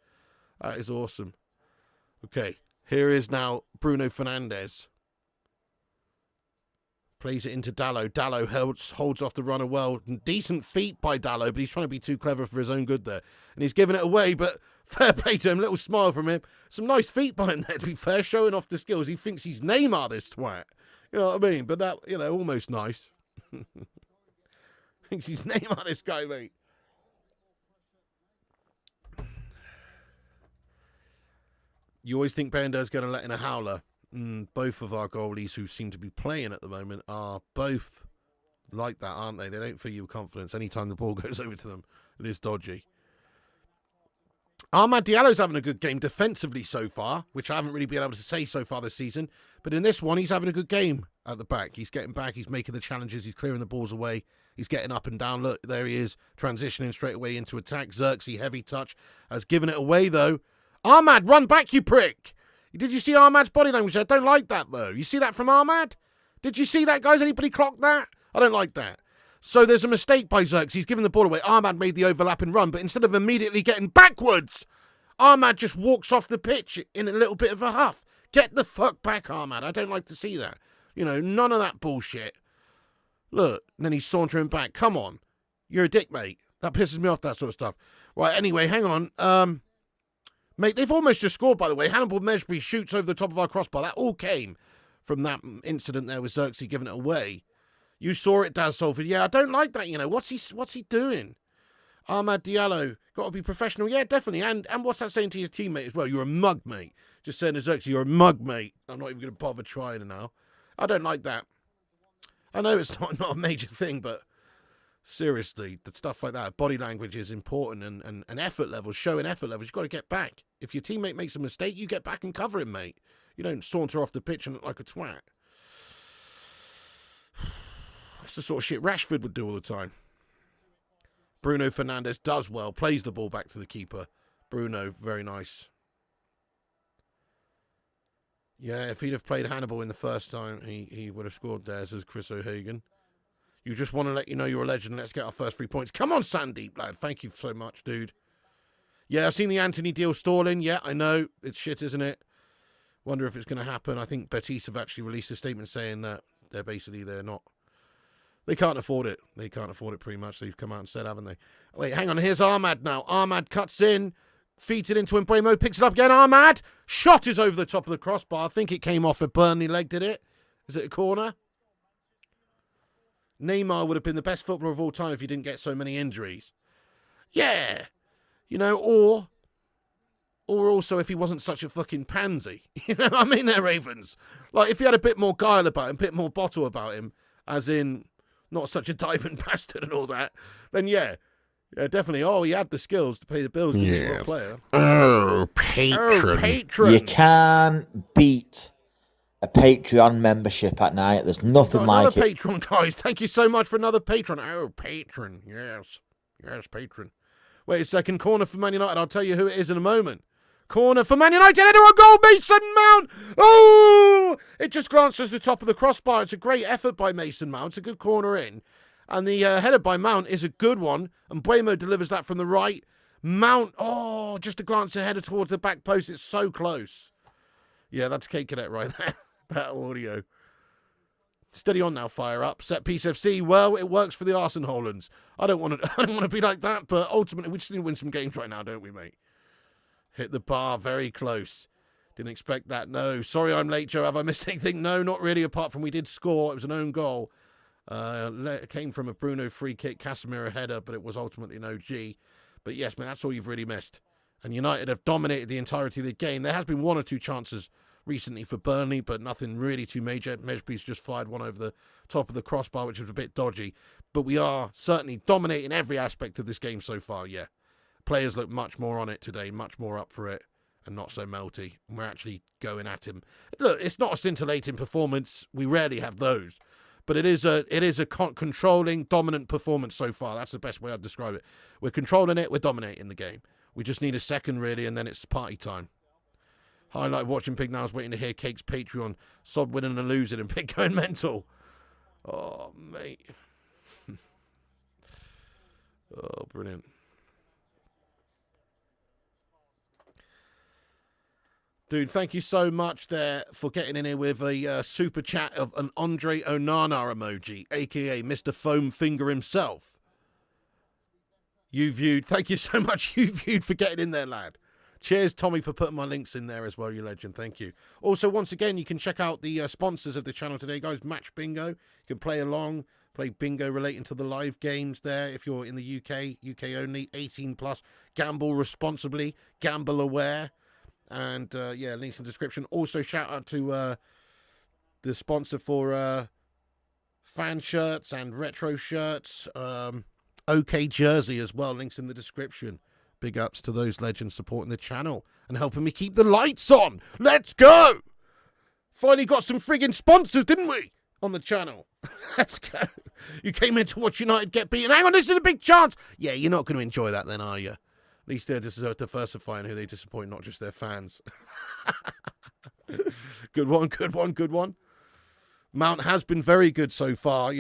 That is awesome. Okay, here is now Bruno Fernandes. Plays it into Dallo. Dallo holds off the runner well. Decent feet by Dallo, but he's trying to be too clever for his own good there. And he's giving it away, but fair play to him. Little smile from him. Some nice feet by him there, to be fair, showing off the skills. He thinks he's Neymar, this twat. You know what I mean? But that, almost nice. Thinks he's Neymar, this guy, mate. You always think Bender's going to let in a howler. Both of our goalies who seem to be playing at the moment are both like that, aren't they? They don't fill you with confidence. Anytime the ball goes over to them, it is dodgy. Amad Diallo's having a good game defensively so far, which I haven't really been able to say so far this season. But in this one, he's having a good game at the back. He's getting back. He's making the challenges. He's clearing the balls away. He's getting up and down. Look, there he is, transitioning straight away into attack. Xerxes, heavy touch, has given it away, though. Ahmad, run back, you prick! Did you see Ahmad's body language? I don't like that, though. You see that from Ahmad? Did you see that, guys? Anybody clock that? I don't like that. So there's a mistake by Xerxes. He's given the ball away. Ahmad made the overlapping run, but instead of immediately getting backwards, Ahmad just walks off the pitch in a little bit of a huff. Get the fuck back, Ahmad. I don't like to see that. None of that bullshit. Look, and then he's sauntering back. Come on. You're a dick, mate. That pisses me off, that sort of stuff. Right, anyway, hang on. Mate, they've almost just scored, by the way. Hannibal Mejbri shoots over the top of our crossbar. That all came from that incident there with Xerxes giving it away. You saw it, Daz Salford. Yeah, I don't like that, What's he doing? Ahmad Diallo, got to be professional. Yeah, definitely. And what's that saying to your teammate as well? You're a mug, mate. Just saying to Xerxes, you're a mug, mate. I'm not even going to bother trying now. I don't like that. I know it's not a major thing, but seriously, that stuff like that, body language is important and effort levels, showing effort levels. You've got to get back. If your teammate makes a mistake, you get back and cover him, mate. You don't saunter off the pitch and look like a twat. That's the sort of shit Rashford would do all the time. Bruno Fernandes does well, plays the ball back to the keeper. Bruno, very nice. Yeah, if he'd have played Hannibal in the first time, he would have scored there, says Chris O'Hagan. You just want to let you know you're a legend. Let's get our first 3 points. Come on, Sandeep, lad. Thank you so much, dude. Yeah, I've seen the Anthony deal stalling. Yeah, I know. It's shit, isn't it? Wonder if it's going to happen. I think Betis have actually released a statement saying that they're not. They can't afford it. They can't afford it pretty much. They've come out and said, haven't they? Wait, hang on. Here's Ahmad now. Ahmad cuts in, feeds it into Mbeumo, picks it up again. Ahmad, shot is over the top of the crossbar. I think it came off a Burnley leg, did it? Is it a corner? Neymar would have been the best footballer of all time if he didn't get so many injuries. Yeah. Or or also if he wasn't such a fucking pansy. You know what I mean there, Ravens? Like, if he had a bit more guile about him, a bit more bottle about him, as in not such a diving bastard and all that, then yeah, definitely. Oh, he had the skills to pay the bills to be a good player. Oh, patron. Oh, patron. You can't beat a Patreon membership at night. There's nothing like another it. patron, guys. Thank you so much for another patron. Oh, patron. Yes. Yes, patron. Wait a second. Corner for Man United. I'll tell you who it is in a moment. Corner for Man United. Into a goal. Mason Mount. Oh! It just glances the top of the crossbar. It's a great effort by Mason Mount. It's a good corner in. And the header by Mount is a good one. And Buemo delivers that from the right. Mount. Oh, just a glance ahead towards the back post. It's so close. Yeah, that's Kate Cadet right there. That audio. Steady on now, fire up. Set piece FC. Well, it works for the Arsenalans. I don't want to be like that, but ultimately we just need to win some games right now, don't we, mate? Hit the bar very close. Didn't expect that. No. Sorry I'm late, Joe. Have I missed anything? No, not really, apart from we did score. It was an own goal. It came from a Bruno free kick, Casemiro header, but it was ultimately no G. But yes, man, that's all you've really missed. And United have dominated the entirety of the game. There has been one or two chances recently for Burnley, but nothing really too major. Mejbri's just fired one over the top of the crossbar, which was a bit dodgy. But we are certainly dominating every aspect of this game so far, yeah. Players look much more on it today, much more up for it, and not so melty. And we're actually going at him. Look, it's not a scintillating performance. We rarely have those. But it is a controlling, dominant performance so far. That's the best way I'd describe it. We're controlling it. We're dominating the game. We just need a second, really, and then it's party time. Highlight of watching Pig now. I was waiting to hear Cake's Patreon. Sob winning and losing and Pig going mental. Oh, mate. Oh, brilliant. Dude, thank you so much there for getting in here with a super chat of an Andre Onana emoji, a.k.a. Mr. Foam Finger himself. Thank you so much, for getting in there, lad. Cheers, Tommy, for putting my links in there as well, you legend. Thank you. Also, once again, you can check out the sponsors of the channel today, guys. Match Bingo. You can play along, play bingo relating to the live games there. If you're in the UK only, 18 plus. Gamble responsibly, gamble aware. And, yeah, links in the description. Also, shout out to the sponsor for fan shirts and retro shirts. OK Jersey as well. Links in the description. Big ups to those legends supporting the channel and helping me keep the lights on. Let's go! Finally got some friggin' sponsors, didn't we? On the channel. Let's go. You came in to watch United get beaten. Hang on, this is a big chance. Yeah, you're not going to enjoy that then, are you? At least they're diversifying who they disappoint, not just their fans. Good one. Mount has been very good so far.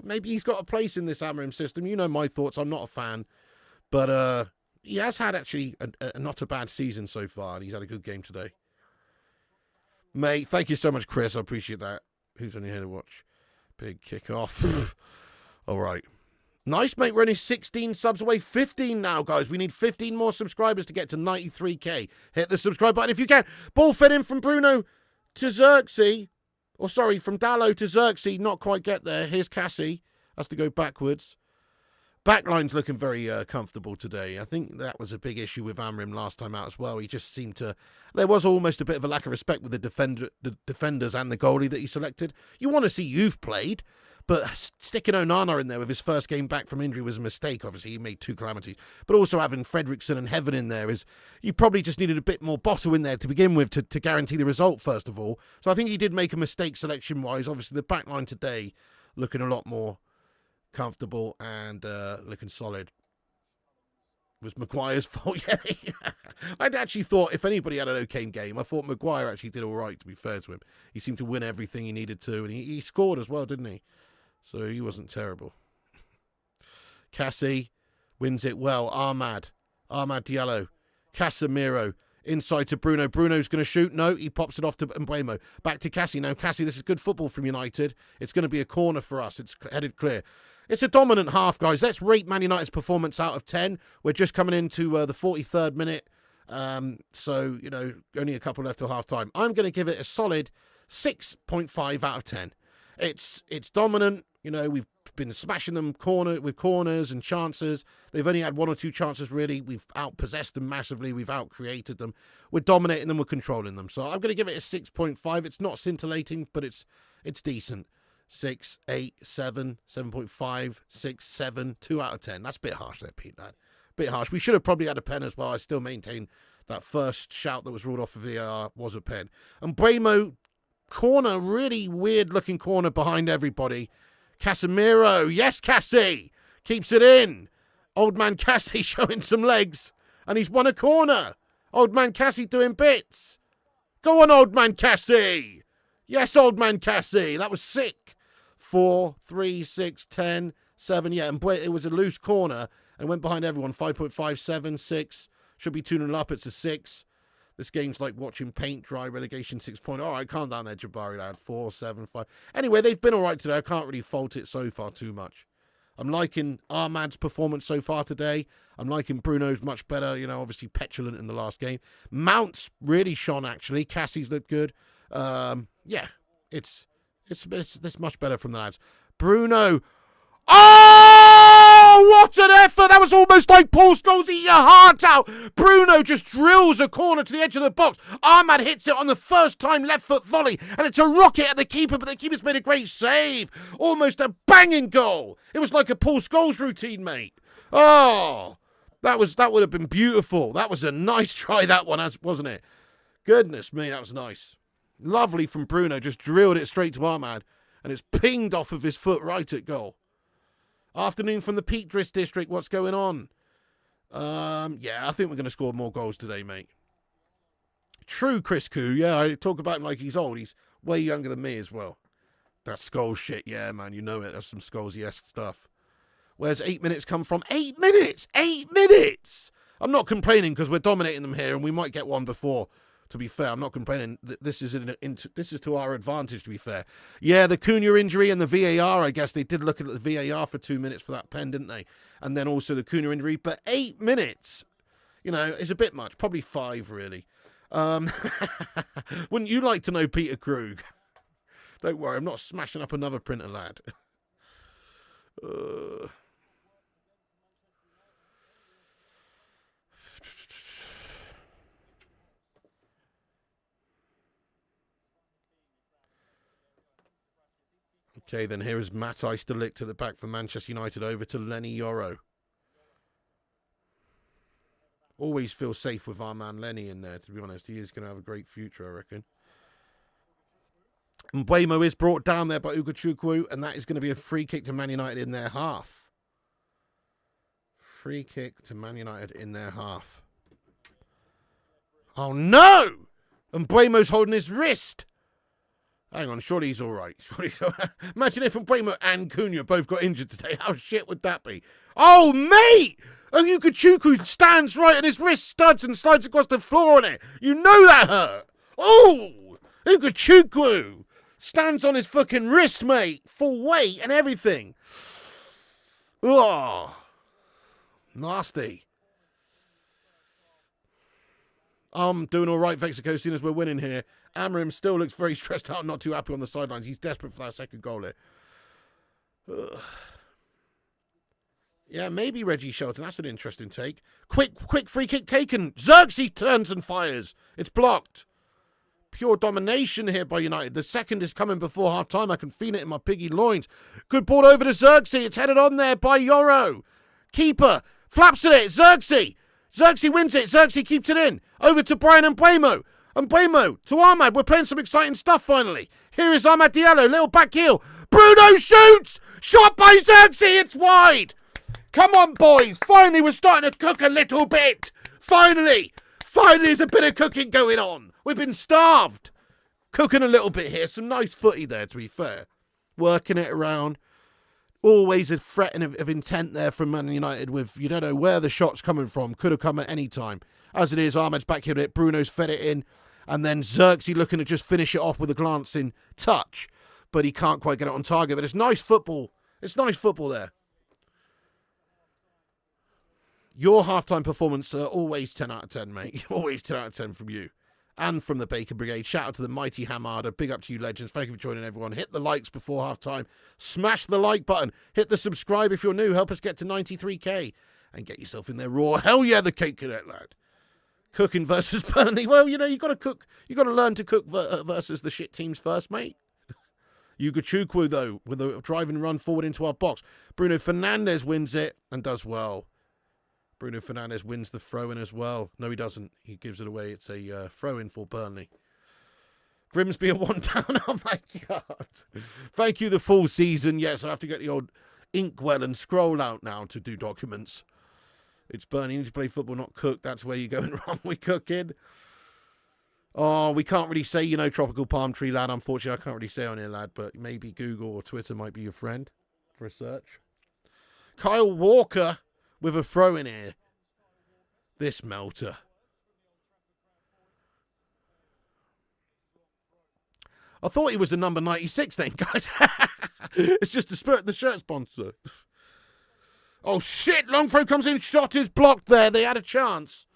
Maybe he's got a place in this Amorim system. You know my thoughts. I'm not a fan. But he has had actually a not a bad season so far. And he's had a good game today. Mate, thank you so much, Chris. I appreciate that. Who's only here to watch? Big kick-off. All right. Nice, mate. We're only 16 subs away. 15 now, guys. We need 15 more subscribers to get to 93k. Hit the subscribe button if you can. Ball fed in from Bruno to Xerxes. Or, sorry, from Dallo to Xerxes. Not quite get there. Here's Cassie. Has to go backwards. Backline's looking very comfortable today. I think that was a big issue with Amorim last time out as well. He just seemed to... There was almost a bit of a lack of respect with the defenders and the goalie that he selected. You want to see youth played, but sticking Onana in there with his first game back from injury was a mistake. Obviously, he made two calamities. But also having Fredrickson and Heaven in there is... You probably just needed a bit more bottle in there to begin with to guarantee the result, first of all. So I think he did make a mistake selection-wise. Obviously, the backline today looking a lot more comfortable and looking solid. Was Maguire's fault? Yeah. I'd actually thought if anybody had an okay game, I thought Maguire actually did all right, to be fair to him. He seemed to win everything he needed to, and he scored as well, didn't he? So he wasn't terrible. Cassie wins it well. Ahmad Diallo. Casemiro. Inside to Bruno. Bruno's going to shoot. No, he pops it off to Mbuemo. Back to Cassie. Now, Cassie, this is good football from United. It's going to be a corner for us. It's headed clear. It's a dominant half, guys. Let's rate Man United's performance out of 10. We're just coming into the 43rd minute. So, only a couple left till half-time. I'm going to give it a solid 6.5 out of 10. It's dominant. You know, we've been smashing them with corners and chances. They've only had 1 or 2 chances, really. We've outpossessed them massively. We've outcreated them. We're dominating them. We're controlling them. So I'm going to give it a 6.5. It's not scintillating, but it's decent. 6, 8, 7, 7.5, 6, 7, 2 out of 10. That's a bit harsh there, Pete. That bit harsh. We should have probably had a pen as well. I still maintain that first shout that was ruled off of VAR was a pen. And Bremo, corner, really weird-looking corner behind everybody. Casemiro, yes, Cassie, keeps it in. Old man Cassie showing some legs, and he's won a corner. Old man Cassie doing bits. Go on, old man Cassie. Yes, old man Cassie. That was sick. 4, 3, 6, 10, 7. Yeah, and it was a loose corner and went behind everyone. 5.5, 7, 6. Should be 2-0 up. It's a 6. This game's like watching paint dry. Relegation 6 point. All right, calm down there, Jabari lad. 4, 7, 5. Anyway, they've been all right today. I can't really fault it so far too much. I'm liking Ahmad's performance so far today. I'm liking Bruno's much better. You know, obviously petulant in the last game. Mount's really shone, actually. Cassie's looked good. Yeah, it's much better from the lads. Bruno. Oh, what an effort! That was almost like Paul Scholes eat your heart out. Bruno just drills a corner to the edge of the box. Ahmad hits it on the first time left foot volley, and it's a rocket at the keeper, but the keeper's made a great save. Almost a banging goal. It was like a Paul Scholes routine, mate. Oh, that would have been beautiful. That was a nice try, that one, wasn't it? Goodness me, that was nice. Lovely from Bruno, just drilled it straight to Ahmad, and it's pinged off of his foot right at goal. Afternoon from the Peak District, what's going on? Yeah, I think we're going to score more goals today, mate. True, Chris Koo. Yeah, I talk about him like he's old. He's way younger than me as well. That Scholes shit, yeah, man, you know it. That's some Scholes-esque stuff. Where's 8 minutes come from? 8 minutes! 8 minutes! I'm not complaining because we're dominating them here and we might get one before. To be fair, I'm not complaining. This is to our advantage, to be fair. Yeah, the Cunha injury and the VAR, I guess they did look at the VAR for 2 minutes for that pen, didn't they? And then also the Cunha injury. But 8 minutes, you know, is a bit much. Probably 5, really. Wouldn't you like to know Peter Krug? Don't worry, I'm not smashing up another printer, lad. Okay, then here is Matt Easterlick to the back for Manchester United over to Lenny Yoro. Always feel safe with our man Lenny in there, to be honest. He is going to have a great future, I reckon. And Mbeumo is brought down there by Ugochukwu, and that is going to be a free kick to Man United in their half. Free kick to Man United in their half. Oh, no! And Mbeumo's holding his wrist. Hang on, surely he's all right. Imagine if Mbeumo and Cunha both got injured today. How shit would that be? Oh, mate! Ugochukwu stands right on his wrist, studs and slides across the floor on it. You know that hurt. Oh! Ugochukwu stands on his fucking wrist, mate. Full weight and everything. Oh. Nasty. I'm doing all right, Vexico, seeing as we're winning here. Amarim still looks very stressed out, not too happy on the sidelines. He's desperate for that second goal here. Ugh. Yeah, maybe Reggie Shelton. That's an interesting take. Quick free kick taken. Xerxes turns and fires. It's blocked. Pure domination here by United. The second is coming before half-time. I can feel it in my piggy loins. Good ball over to Xerxes. It's headed on there by Yoro. Keeper flaps at it. Xerxes. Xerxes wins it. Xerxes keeps it in. Over to Brian and Mbeumo. And Mbeumo to Ahmad. We're playing some exciting stuff finally. Here is Ahmad Diallo. Little back heel. Bruno shoots. Shot by Xerxes. It's wide. Come on, boys. Finally, we're starting to cook a little bit. Finally, there's a bit of cooking going on. We've been starved. Cooking a little bit here. Some nice footy there, to be fair. Working it around. Always a threat of intent there from Man United with, you don't know where the shot's coming from. Could have come at any time. As it is, Ahmed's back here. Bruno's fed it in. And then Xerxes looking to just finish it off with a glancing touch. But he can't quite get it on target. But it's nice football. It's nice football there. Your halftime performance, always 10 out of 10, mate. Always 10 out of 10 from you. and from the Bacon Brigade. Shout out to the mighty Hamada. Big up to you, legends. Thank you for joining, everyone. Hit the likes before half-time. Smash the like button. Hit the subscribe if you're new. Help us get to 93k. And get yourself in there raw. Hell yeah, the Cape Cadet lad. Cooking versus Burnley. Well, you know, you got to cook. You got to learn to cook versus the shit teams first, mate. Yuga Chukwu, though, with a driving run forward into our box. Bruno Fernandes wins it and does well. Bruno Fernandes wins the throw-in as well. No, he doesn't. He gives it away. It's a throw-in for Burnley. Grimsby a 1 down. Oh, my God. Thank you, the full season. Yes, I have to get the old inkwell and scroll out now to do documents. It's Burnley. You need to play football, not cook. That's where you're going wrong with cooking. Oh, we can't really say, you know, tropical palm tree, lad. Unfortunately, I can't really say on here, lad. But maybe Google or Twitter might be your friend for a search. Kyle Walker with a throw in here. This melter. I thought he was the number 96 then, guys. It's just the shirt sponsor. Oh, shit. Long throw comes in. Shot is blocked there. They had a chance.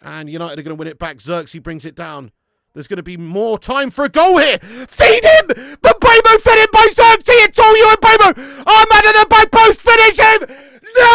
And United are going to win it back. Xerxes brings it down. There's going to be more time for a goal here. Feed him! But Bremo fed him by Xerxes. It's all you and Bremo. Ahmad at the back post. Finish him! No!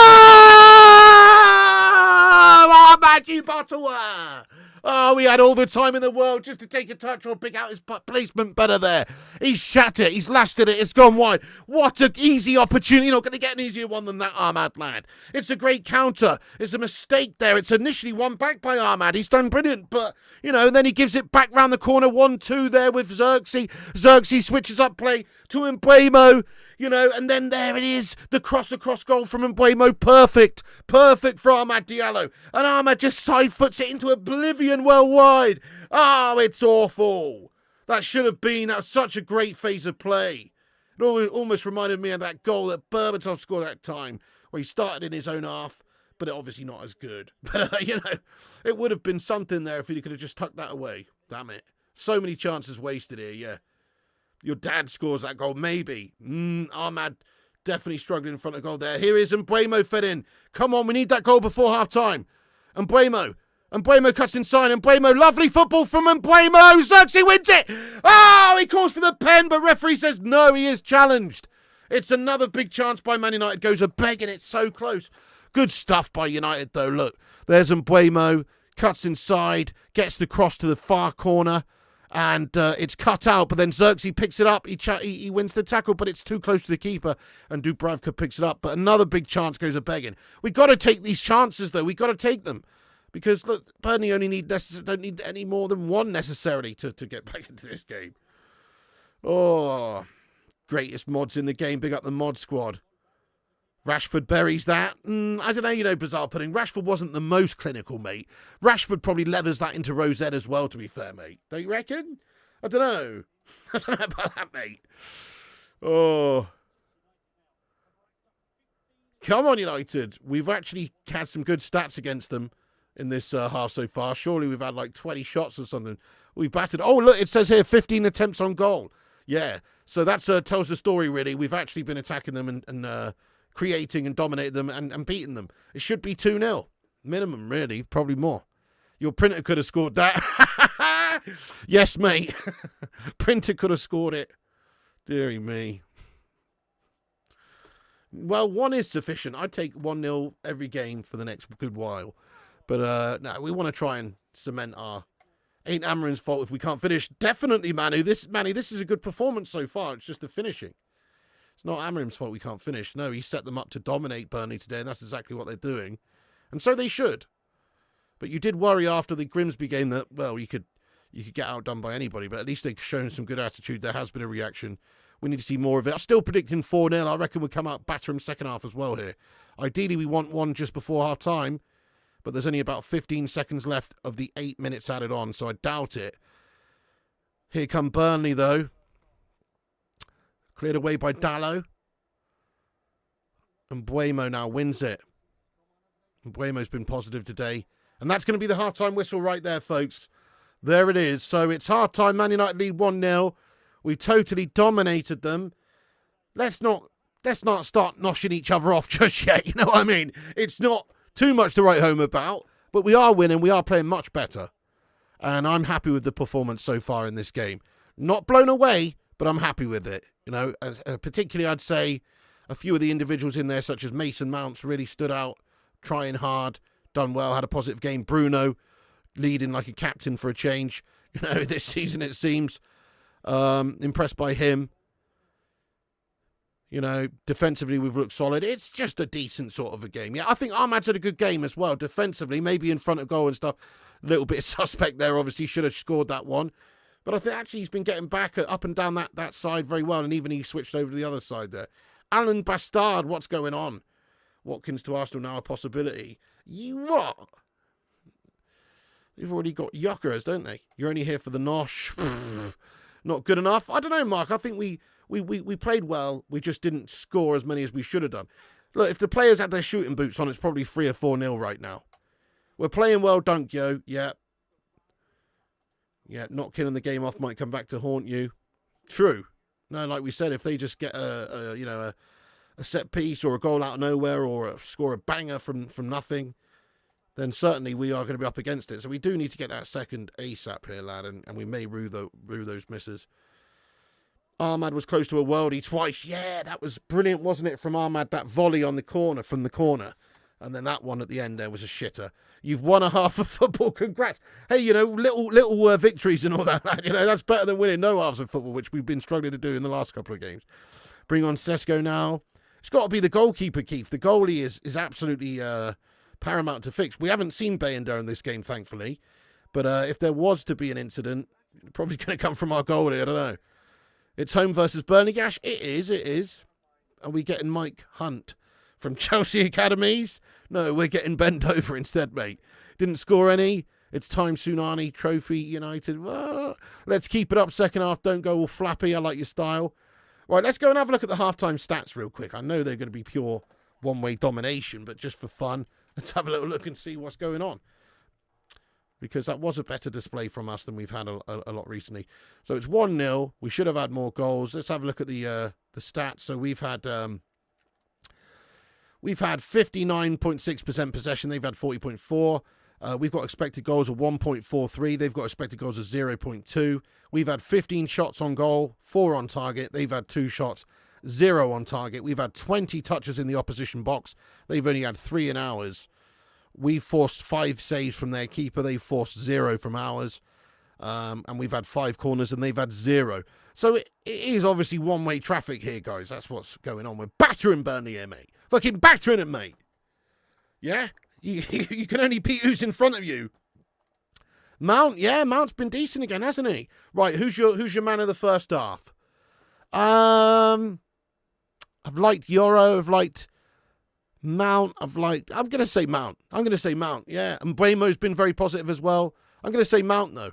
Ahmad, you bottler! Oh, we had all the time in the world just to take a touch or pick out his placement better there. He's shat it. He's lashed it. It's gone wide. What an easy opportunity. You're not going to get an easier one than that, Ahmad, lad. It's a great counter. It's a mistake there. It's initially won back by Ahmad. He's done brilliant, but, and then he gives it back round the corner. 1-2 there with Xerxes. Xerxes switches up play to Mbeumo. And then there it is. The cross-across goal from Mbeumo. Perfect. Perfect for Ahmad Diallo. And Ahmad just side-foots it into oblivion well wide. Oh, it's awful. That was such a great phase of play. It almost reminded me of that goal that Berbatov scored that time, where he started in his own half, but obviously not as good. But, it would have been something there if he could have just tucked that away. Damn it. So many chances wasted here, yeah. Your dad scores that goal, maybe. Ahmad definitely struggling in front of goal there. Here is Mbeumo fed in. Come on, we need that goal before half-time. Mbeumo cuts inside. Mbeumo, lovely football from Mbeumo. Xerxes wins it. Oh, he calls for the pen, but referee says no, he is challenged. It's another big chance by Man United. Goes a begging. It's so close. Good stuff by United, though. Look, there's Mbeumo. Cuts inside. Gets the cross to the far corner. And it's cut out, but then Xerxes picks it up. He wins the tackle, but it's too close to the keeper, and Dubravka picks it up. But another big chance goes a begging. We've got to take these chances, though. We've got to take them. Because, look, Burnley only don't need any more than one necessarily to get back into this game. Oh, greatest mods in the game. Big up the mod squad. Rashford buries that. I don't know, bizarre pudding. Rashford wasn't the most clinical, mate. Rashford probably leathers that into Rosette as well, to be fair, mate. Don't you reckon? I don't know. I don't know about that, mate. Oh. Come on, United. We've actually had some good stats against them in this half so far. Surely we've had like 20 shots or something. We've battered. Oh, look, it says here 15 attempts on goal. Yeah. So that tells the story, really. We've actually been attacking them and creating and dominating them and beating them. It should be 2-0. Minimum, really. Probably more. Your printer could have scored that. Yes, mate. Printer could have scored it. Deary me. Well, 1 is sufficient. I'd take 1-0 every game for the next good while. But, no, we want to try and cement our... Ain't Amarin's fault if we can't finish. Definitely, Manu. This is a good performance so far. It's just the finishing. It's not Amarim's fault we can't finish. No, he set them up to dominate Burnley today, and that's exactly what they're doing. And so they should. But you did worry after the Grimsby game that, well, you could get outdone by anybody, but at least they've shown some good attitude. There has been a reaction. We need to see more of it. I'm still predicting 4-0. I reckon we'll come out batter them second half as well here. Ideally, we want one just before half-time, but there's only about 15 seconds left of the 8 minutes added on, so I doubt it. Here come Burnley, though. Cleared away by Dallo. And Mbeumo now wins it. Mbeumo's been positive today. And that's going to be the half-time whistle right there, folks. There it is. So it's half-time. Man United lead 1-0. We totally dominated them. Let's not start noshing each other off just yet. You know what I mean? It's not too much to write home about. But we are winning. We are playing much better. And I'm happy with the performance so far in this game. Not blown away, but I'm happy with it. You know, particularly I'd say a few of the individuals in there, such as Mason Mounts, really stood out, trying hard, done well, had a positive game. Bruno leading like a captain for a change, you know, this season it seems. Impressed by him. You know, defensively we've looked solid. It's just a decent sort of a game. Yeah, I think Ahmad's had a good game as well. Defensively, maybe in front of goal and stuff. A little bit suspect there, obviously. Should have scored that one. But I think actually he's been getting back up and down that side very well. And even he switched over to the other side there. Alan Bastard, what's going on? Watkins to Arsenal now a possibility. You what? They've already got Yockers, don't they? You're only here for the nosh. Not good enough? I don't know, Mark. I think we played well. We just didn't score as many as we should have done. Look, if the players had their shooting boots on, it's probably 3 or 4-0 right now. We're playing well, Dunkyo. Yeah. Yeah, not killing the game off might come back to haunt you. True. No, like we said, if they just get a set piece or a goal out of nowhere or score a banger from nothing, then certainly we are going to be up against it. So we do need to get that second ASAP here, lad, and we may rue those misses. Ahmad was close to a worldie twice. Yeah, that was brilliant, wasn't it, from Ahmad? That volley on the corner from the corner. And then that one at the end there was a shitter. You've won a half of football. Congrats. Hey, you know, little victories and all that, lad. You know, that's better than winning no halves of football, which we've been struggling to do in the last couple of games. Bring on Sesko now. It's got to be the goalkeeper, Keith. The goalie is absolutely paramount to fix. We haven't seen Bayender in this game, thankfully. But if there was to be an incident, it's probably going to come from our goalie. I don't know. It's home versus Burnley, Gash. It is. Are we getting Mike Hunt from Chelsea Academies? No, we're getting bent over instead, mate. Didn't score any. It's time Tsunami Trophy United. Let's keep it up second half. Don't go all flappy. I like your style. Right, let's go and have a look at the halftime stats real quick. I know they're going to be pure one-way domination, but just for fun, let's have a little look and see what's going on. Because that was a better display from us than we've had a lot recently. So it's 1-0. We should have had more goals. Let's have a look at the stats. So we've had 59.6% possession. They've had 40.4. We've got expected goals of 1.43. They've got expected goals of 0.2. We've had 15 shots on goal, 4 on target. They've had 2 shots, 0 on target. We've had 20 touches in the opposition box. They've only had 3 in ours. We've forced 5 saves from their keeper. They've forced 0 from ours. And we've had 5 corners and they've had 0. So it is obviously one-way traffic here, guys. That's what's going on. We're battering Burnley here, mate. Fucking battering it, mate. Yeah? You can only beat who's in front of you. Mount, yeah, Mount's been decent again, hasn't he? Right, who's your man of the first half? I've liked Euro, I've liked Mount, I'm going to say Mount. Yeah. And Buemo's been very positive as well. I'm going to say Mount, though.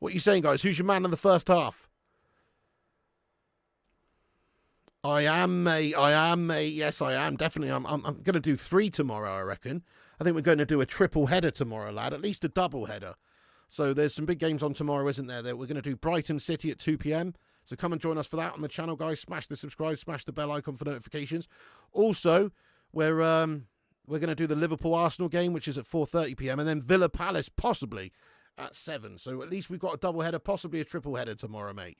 What are you saying, guys? Who's your man in the first half? I am, mate. Yes, I am. Definitely. I'm going to do 3 tomorrow, I reckon. I think we're going to do a triple header tomorrow, lad. At least a double header. So there's some big games on tomorrow, isn't there? We're going to do Brighton City at 2 p.m. So come and join us for that on the channel, guys. Smash the subscribe, smash the bell icon for notifications. Also, we're going to do the Liverpool-Arsenal game, which is at 4:30 p.m. And then Villa Palace, possibly, at 7. So at least we've got a double header, possibly a triple header tomorrow, mate.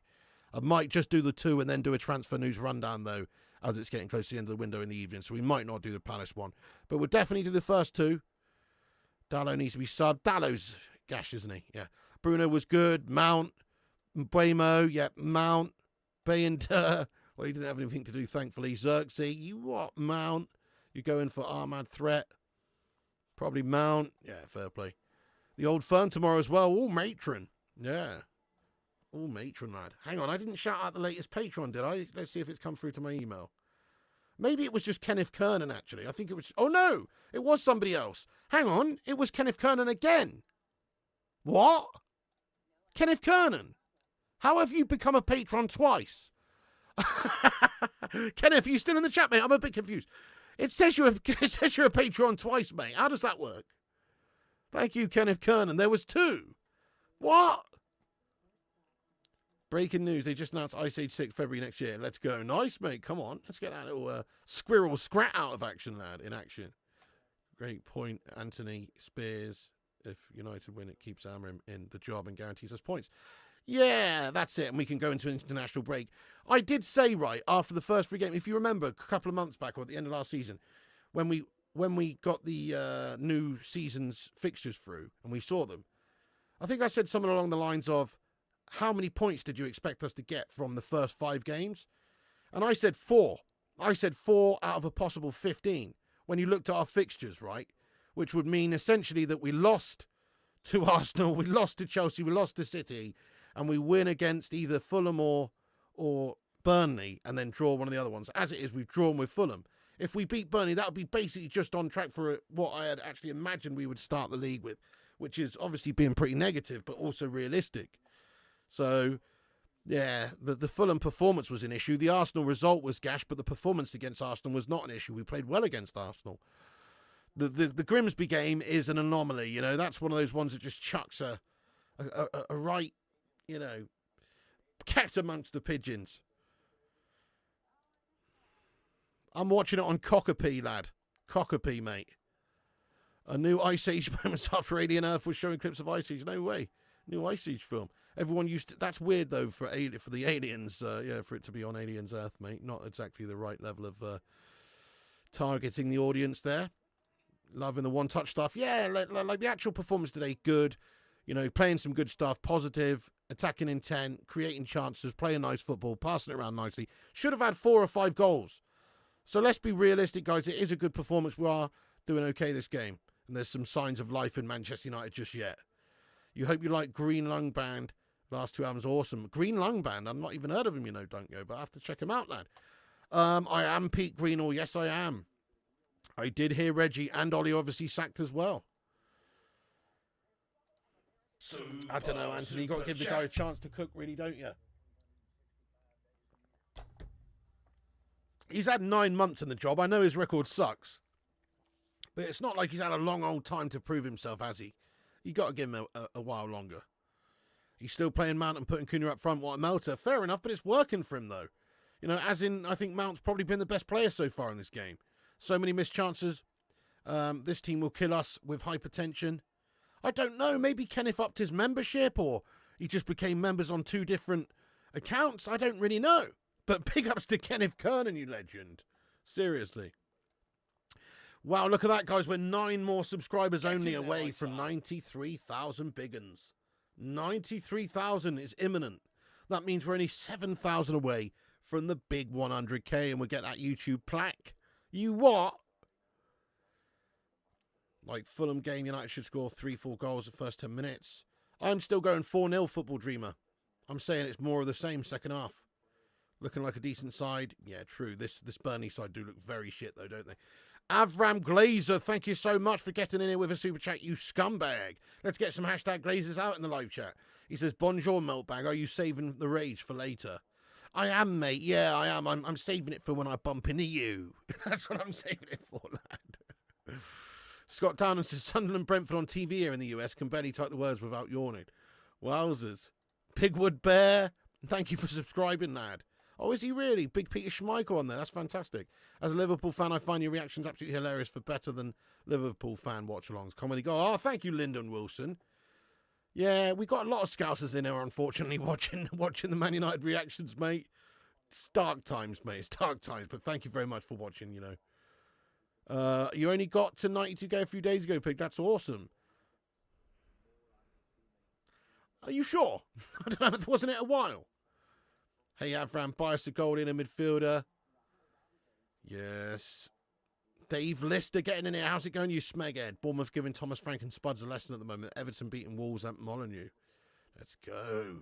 I might just do the 2 and then do a transfer news rundown, though, as it's getting close to the end of the window in the evening. So we might not do the Palace one. But we'll definitely do the first 2. Dallo needs to be subbed. Dallo's gash, isn't he? Yeah. Bruno was good. Mount. Buemo. Yeah. Mount. Bayender. Well, he didn't have anything to do, thankfully. Xerxes. You what? Mount. You're going for Ahmad threat. Probably Mount. Yeah, fair play. The old firm tomorrow as well. All matron. Yeah. All matron, lad. Hang on, I didn't shout out the latest Patreon, did I? Let's see if it's come through to my email. Maybe it was just Kenneth Kernan, actually. I think it was... Oh, no! It was somebody else. Hang on. It was Kenneth Kernan again. What? Kenneth Kernan? How have you become a patron twice? Kenneth, are you still in the chat, mate? I'm a bit confused. It says you're a Patreon twice, mate. How does that work? Thank you, Kenneth Kernan. There was 2. What? Breaking news. They just announced Ice Age 6 February next year. Let's go. Nice, mate. Come on. Let's get that little squirrel scrat out of action, lad. In action. Great point. Anthony Spears. If United win, it keeps Amorim in the job and guarantees us points. Yeah, that's it. And we can go into an international break. I did say, right, after the first 3 games, if you remember a couple of months back or at the end of last season, when we got the new season's fixtures through and we saw them, I think I said something along the lines of, how many points did you expect us to get from the first 5 games? And I said 4. I said 4 out of a possible 15 when you looked at our fixtures, right? Which would mean essentially that we lost to Arsenal, we lost to Chelsea, we lost to City, and we win against either Fulham or Burnley and then draw one of the other ones. As it is, we've drawn with Fulham. If we beat Burnley, that would be basically just on track for what I had actually imagined we would start the league with, which is obviously being pretty negative, but also realistic. So, yeah, the Fulham performance was an issue. The Arsenal result was gash, but the performance against Arsenal was not an issue. We played well against Arsenal. The Grimsby game is an anomaly. You know, that's one of those ones that just chucks a right, you know, cat amongst the pigeons. I'm watching it on Cockapee, lad. Cockapee, mate. A new Ice Age moments after Alien Earth was showing clips of Ice Age. No way. New Ice Age film. Everyone used to... That's weird, though, for the aliens. Yeah, for it to be on Aliens Earth, mate. Not exactly the right level of targeting the audience there. Loving the one-touch stuff. Yeah, like the actual performance today, good. You know, playing some good stuff, positive, attacking intent, creating chances, playing nice football, passing it around nicely. Should have had 4 or 5 goals. So let's be realistic, guys. It is a good performance. We are doing okay this game. And there's some signs of life in Manchester United just yet. You hope you like Green Lung Band. Last 2 albums, awesome. Green Lung Band. I've not even heard of him, you know, don't go. But I have to check him out, lad. I am Pete Greenall. Yes, I am. I did hear Reggie and Ollie obviously sacked as well. I don't know, Anthony. You've got to give the guy a chance to cook, really, don't you? He's had 9 months in the job. I know his record sucks. But it's not like he's had a long old time to prove himself, has he? You got to give him a while longer. He's still playing Mount and putting Cunha up front. What a melter. Fair enough, but it's working for him, though. You know, as in, I think Mount's probably been the best player so far in this game. So many missed chances. This team will kill us with hypertension. I don't know. Maybe Kenneth upped his membership or he just became members on 2 different accounts. I don't really know. But big ups to Kenneth Kernan, you legend. Seriously. Wow, look at that, guys. We're 9 more subscribers only away from 93,000 big uns. 93,000 is imminent. That means we're only 7,000 away from the big 100k and we'll get that YouTube plaque. You what? Like Fulham game, United should score 3-4 goals the first 10 minutes. I'm still going 4-0 Football Dreamer. I'm saying it's more of the same second half. Looking like a decent side. Yeah, true. This Burnley side do look very shit, though, don't they? Avram Glazer, thank you so much for getting in here with a super chat, you scumbag. Let's get some hashtag Glazers out in the live chat. He says, bonjour, Meltbag. Are you saving the rage for later? I am, mate. Yeah, I am. I'm saving it for when I bump into you. That's what I'm saving it for, lad. Scott Downham says, Sunderland Brentford on TV here in the US can barely type the words without yawning. Wowzers. Pigwood Bear, thank you for subscribing, lad. Oh, is he really? Big Peter Schmeichel on there. That's fantastic. As a Liverpool fan, I find your reactions absolutely hilarious for better than Liverpool fan watch-alongs. Comedy go, oh, thank you, Lyndon Wilson. Yeah, we got a lot of Scousers in here, unfortunately, watching the Man United reactions, mate. It's dark times, mate. It's dark times, but thank you very much for watching, you know. You only got to 92k a few days ago, Pig. That's awesome. Are you sure? I don't know. Wasn't it a while? Hey, Avram, buy us a goal in a midfielder. Yes. Dave Lister getting in here. How's it going, you smeghead? Bournemouth giving Thomas Frank and Spuds a lesson at the moment. Everton beating Wolves at Molineux. Let's go.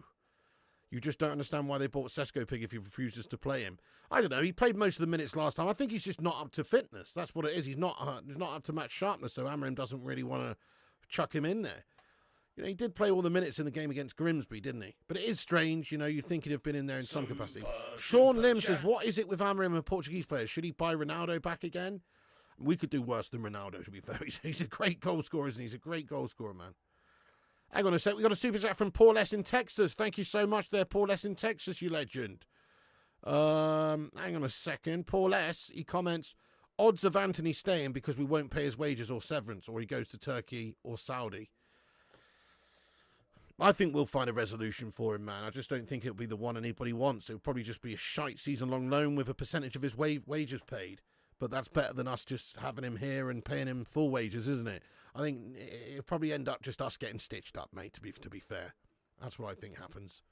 You just don't understand why they bought Sesko, Pig, if he refuses to play him. I don't know. He played most of the minutes last time. I think he's just not up to fitness. That's what it is. He's not up to match sharpness, so Amorim doesn't really want to chuck him in there. You know, he did play all the minutes in the game against Grimsby, didn't he? But it is strange, you know, you'd think he'd have been in there in some capacity. Sean Lim says, what is it with Amorim and Portuguese players? Should he buy Ronaldo back again? We could do worse than Ronaldo, to be fair. He's a great goal scorer, isn't he? He's a great goal scorer, man. Hang on a sec. We got a super chat from Paul S. in Texas. Thank you so much there, Paul S. in Texas, you legend. Hang on a second. Paul S., he comments, odds of Anthony staying because we won't pay his wages or severance, or he goes to Turkey or Saudi. I think we'll find a resolution for him, man. I just don't think it'll be the one anybody wants. It'll probably just be a shite season-long loan with a percentage of his wages paid. But that's better than us just having him here and paying him full wages, isn't it? I think it'll probably end up just us getting stitched up, mate, to be fair. That's what I think happens.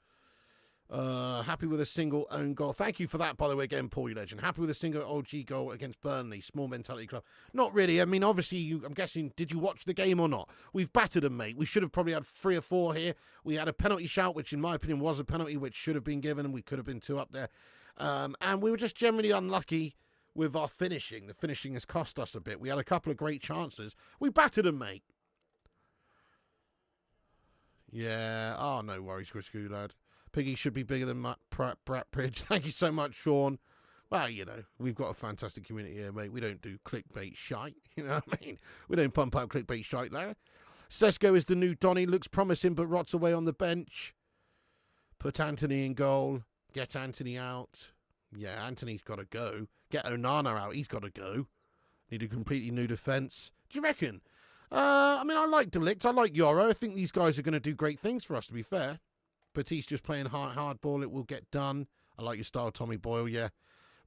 Happy with a single own goal. Thank you for that, by the way, again, Paul, you legend. Happy with a single OG goal against Burnley, small mentality club. Not really. I mean, obviously, I'm guessing, did you watch the game or not? We've battered them, mate. We should have probably had 3 or 4 here. We had a penalty shout, which in my opinion was a penalty, which should have been given, and we could have been 2 up there. And we were just generally unlucky with our finishing. The finishing has cost us a bit. We had a couple of great chances. We battered them, mate. Yeah. Oh, no worries, Griscoo, lad. Piggy should be bigger than Bratbridge. Thank you so much, Sean. Well, you know, we've got a fantastic community here, mate. We don't do clickbait shite. You know what I mean? We don't pump out clickbait shite there. Sesko is the new Donny. Looks promising, but rots away on the bench. Put Anthony in goal. Get Anthony out. Yeah, Anthony's got to go. Get Onana out. He's got to go. Need a completely new defence. Do you reckon? I mean, I like Delict. I like Yoro. I think these guys are going to do great things for us, to be fair. Batiste just playing hard ball. It will get done. I like your style, Tommy Boyle, yeah.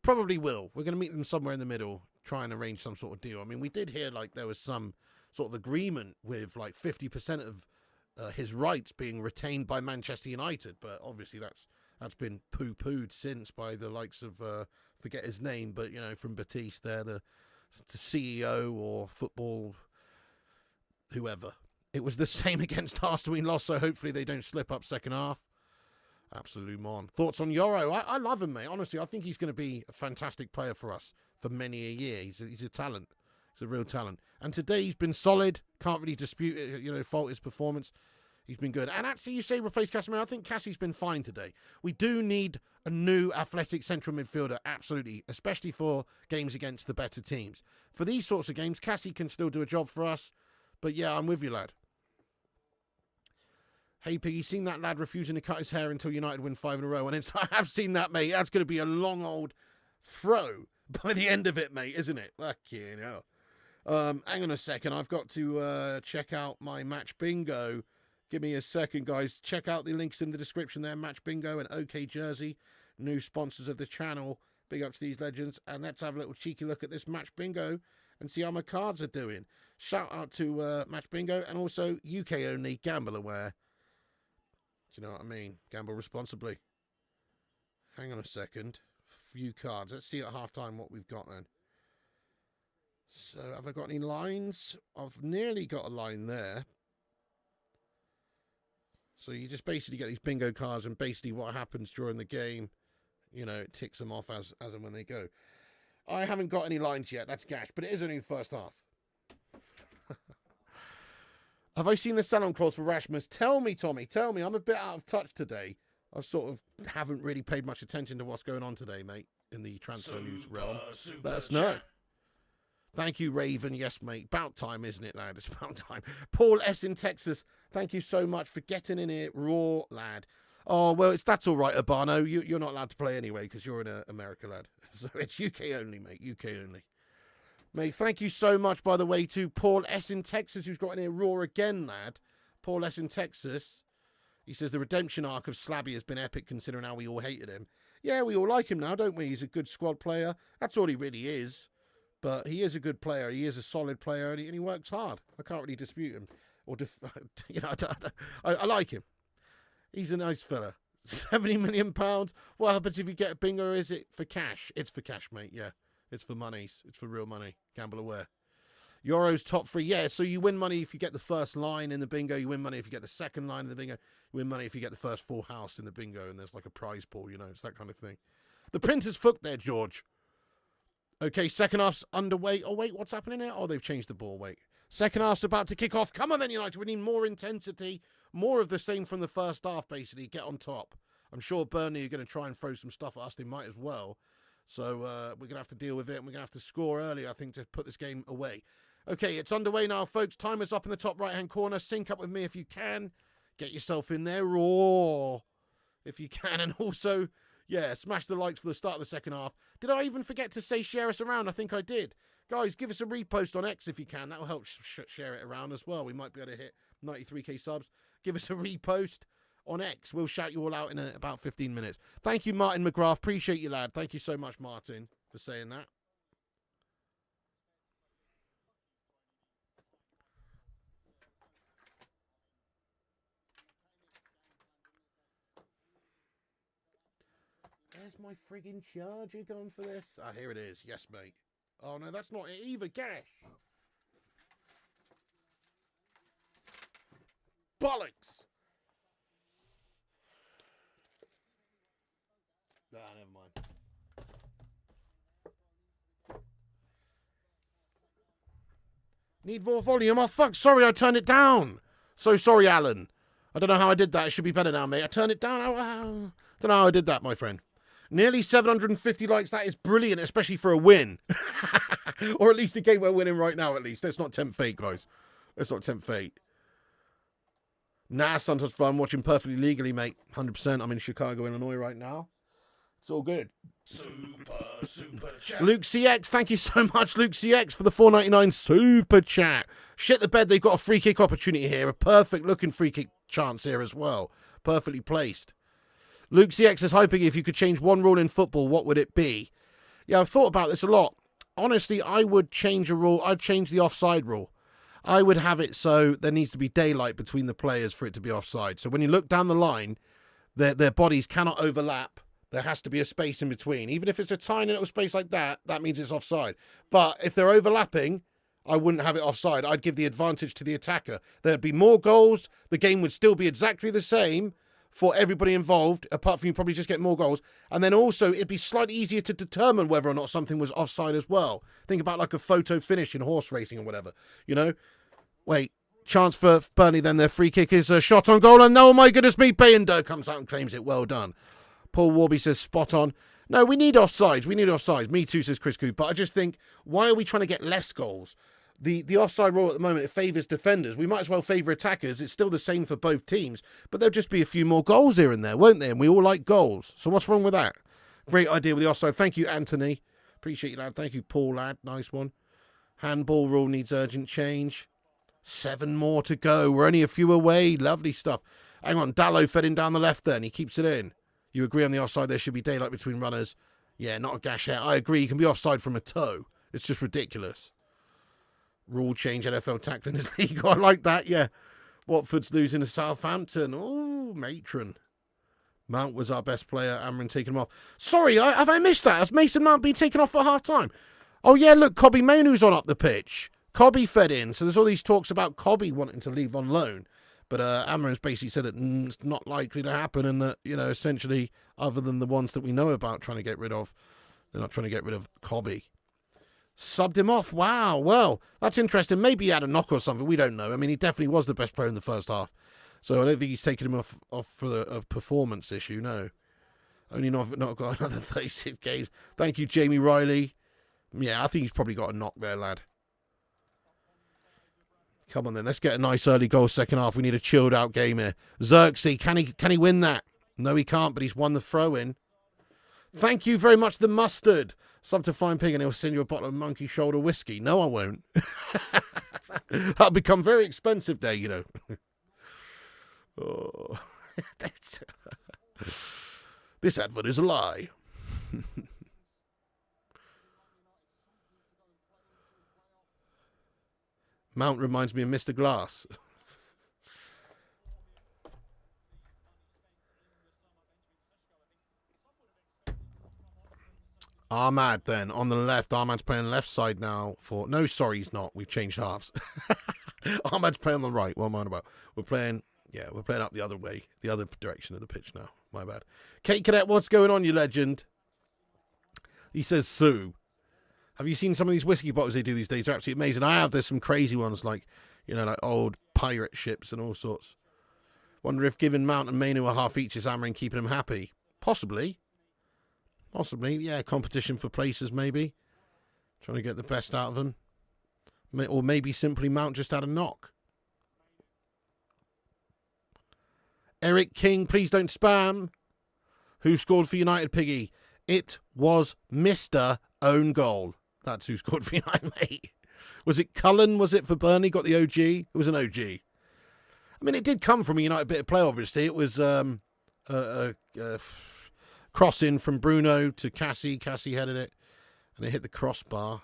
Probably will. We're going to meet them somewhere in the middle, try and arrange some sort of deal. I mean, we did hear like there was some sort of agreement with like 50% of his rights being retained by Manchester United, but obviously that's been poo-pooed since by the likes of, forget his name, but, you know, from Batiste there, the CEO or football, whoever. It was the same against Arsenal. We lost, so hopefully they don't slip up second half. Absolute mon. Thoughts on Yoro? I love him, mate. Honestly, I think he's going to be a fantastic player for us for many a year. He's a talent. He's a real talent. And today he's been solid. Can't really dispute it, you know, fault his performance. He's been good. And actually, you say replace Casemiro. I think Cassie's been fine today. We do need a new athletic central midfielder, absolutely, especially for games against the better teams. For these sorts of games, Cassie can still do a job for us. But yeah, I'm with you, lad. Hey, Piggy, seen that lad refusing to cut his hair until United win 5 in a row? And I have seen that, mate. That's going to be a long old throw by the end of it, mate, isn't it? Fucking hell. Hang on a second. I've got to check out my match bingo. Give me a second, guys. Check out the links in the description there. Match bingo and OK Jersey, new sponsors of the channel. Big up to these legends. And let's have a little cheeky look at this match bingo and see how my cards are doing. Shout out to match bingo and also UK only, gamble aware. Do you know what I mean? Gamble responsibly. Hang on a second. Few cards. Let's see at half-time what we've got then. So, have I got any lines? I've nearly got a line there. So, you just basically get these bingo cards and basically what happens during the game, you know, it ticks them off as and when they go. I haven't got any lines yet. That's gash, but it is only the first half. Have I seen the sell-on clause for Rasmus? Tell me, Tommy. Tell me. I'm a bit out of touch today. I sort of haven't really paid much attention to what's going on today, mate, in the transfer news realm. Let us know. Thank you, Raven. Yes, mate. About time, isn't it, lad? It's about time. Paul S. in Texas. Thank you so much for getting in here, raw, lad. Oh, well, that's all right, Urbano. You're not allowed to play anyway because you're in America, lad. So it's UK only, mate. UK only. Mate, thank you so much, by the way, to Paul S. in Texas, who's got in here raw again, lad. Paul S. in Texas. He says the redemption arc of Slabby has been epic considering how we all hated him. Yeah, we all like him now, don't we? He's a good squad player. That's all he really is. But he is a good player. He is a solid player, and he works hard. I can't really dispute him. You know, I like him. He's a nice fella. £70 million. What happens if you get a bingo? Is it for cash? It's for cash, mate, yeah. It's for monies. It's for real money. Gamble aware. Euro's top 3. Yeah, so you win money if you get the first line in the bingo. You win money if you get the second line in the bingo. You win money if you get the first full house in the bingo. And there's like a prize pool, you know. It's that kind of thing. The printer's fucked there, George. Okay, second half's underway. Oh, wait, what's happening here? Oh, they've changed the ball. Wait. Second half's about to kick off. Come on then, United. We need more intensity. More of the same from the first half, basically. Get on top. I'm sure Burnley are going to try and throw some stuff at us. They might as well. So we're going to have to deal with it, and we're going to have to score early, I think, to put this game away. Okay, it's underway now, folks. Timer's up in the top right-hand corner. Sync up with me if you can. Get yourself in there, raw, if you can. And also, yeah, smash the likes for the start of the second half. Did I even forget to say share us around? I think I did. Guys, give us a repost on X if you can. That will help share it around as well. We might be able to hit 93k subs. Give us a repost on X. We'll shout you all out in about 15 minutes. Thank you, Martin McGrath. Appreciate you, lad. Thank you so much, Martin, for saying that. Where's my friggin' charger gone for this? Ah, here it is. Yes, mate. Oh, no, that's not it either. Gash. Bollocks. Ah, never mind. Need more volume? Oh, fuck. Sorry, I turned it down. So sorry, Alan. I don't know how I did that. It should be better now, mate. I turned it down. I don't know how I did that, my friend. Nearly 750 likes. That is brilliant, especially for a win. Or at least a game we're winning right now, at least. Let's not tempt fate, guys. Let's not tempt fate. Nah, sometimes fun watching perfectly legally, mate. 100%. I'm in Chicago, Illinois right now. It's all good. Super chat. Luke CX, thank you so much, Luke CX, for the $4.99 super chat. Shit the bed, they've got a free kick opportunity here. A perfect looking free kick chance here as well. Perfectly placed. Luke CX is hyping, if you could change one rule in football, what would it be? Yeah, I've thought about this a lot. Honestly, I would change a rule. I'd change the offside rule. I would have it so there needs to be daylight between the players for it to be offside. So when you look down the line, their bodies cannot overlap. There has to be a space in between. Even if it's a tiny little space like that, that means it's offside. But if they're overlapping, I wouldn't have it offside. I'd give the advantage to the attacker. There'd be more goals. The game would still be exactly the same for everybody involved, apart from you probably just get more goals. And then also, it'd be slightly easier to determine whether or not something was offside as well. Think about like a photo finish in horse racing or whatever, you know? Wait, chance for Burnley then. Their free kick is a shot on goal. And oh my goodness me, Bayender comes out and claims it. Well done. Paul Warby says spot on. No, we need offsides. We need offsides. Me too, says Chris Coop. But I just think, why are we trying to get less goals? The offside rule at the moment, it favours defenders. We might as well favour attackers. It's still the same for both teams. But there'll just be a few more goals here and there, won't there? And we all like goals. So what's wrong with that? Great idea with the offside. Thank you, Anthony. Appreciate you, lad. Thank you, Paul, lad. Nice one. Handball rule needs urgent change. 7 more to go. We're only a few away. Lovely stuff. Hang on. Dallo fed in down the left then. He keeps it in. You agree on the offside? There should be daylight between runners. Yeah, not a gash out. I agree. You can be offside from a toe. It's just ridiculous. Rule change, NFL tackling is legal. I like that, yeah. Watford's losing to Southampton. Oh, matron. Mount was our best player. Amrin taking him off. Sorry, have I missed that? Has Mason Mount been taken off at half-time? Oh, yeah, look, Cobby Mainoo's on up the pitch. Cobby fed in. So there's all these talks about Cobby wanting to leave on loan. But Amrin's basically said that it's not likely to happen and that, you know, essentially, other than the ones that we know about trying to get rid of, they're not trying to get rid of Cobby. Subbed him off. Wow. Well, that's interesting. Maybe he had a knock or something. We don't know. I mean, he definitely was the best player in the first half. So I don't think he's taken him off for a performance issue. No. Only not got another 36 games. Thank you, Jamie Riley. Yeah, I think he's probably got a knock there, lad. Come on then, let's get a nice early goal second half. We need a chilled out game here. Xerxes, can he win that? No, he can't, but he's won the throw-in. Thank you very much, the mustard. Sub to Flying Pig and he'll send you a bottle of monkey shoulder whiskey. No, I won't. That'll become very expensive there, you know. Oh, this advert is a lie. Mount reminds me of Mr. Glass. Ahmad then, on the left. Ahmad's playing left side now for... No, sorry, he's not. We've changed halves. Ahmad's playing on the right. What am I on about? We're playing up the other way. The other direction of the pitch now. My bad. Kate Cadet, what's going on, you legend? He says, Sue. Have you seen some of these whiskey bottles they do these days? They're absolutely amazing. I have. There's some crazy ones like, you know, like old pirate ships and all sorts. Wonder if giving Mount and Mainu a half each is Amarin keeping them happy. Possibly. Possibly. Yeah, competition for places maybe. Trying to get the best out of them. Or maybe simply Mount just had a knock. Eric King, please don't spam. Who scored for United, Piggy? It was Mr. Own Goal. That's who scored for United, mate. Was it Cullen? Was it for Burnley? Got the OG? It was an OG. I mean, it did come from a United bit of play, obviously. It was cross in from Bruno to Cassie. Cassie headed it, and it hit the crossbar.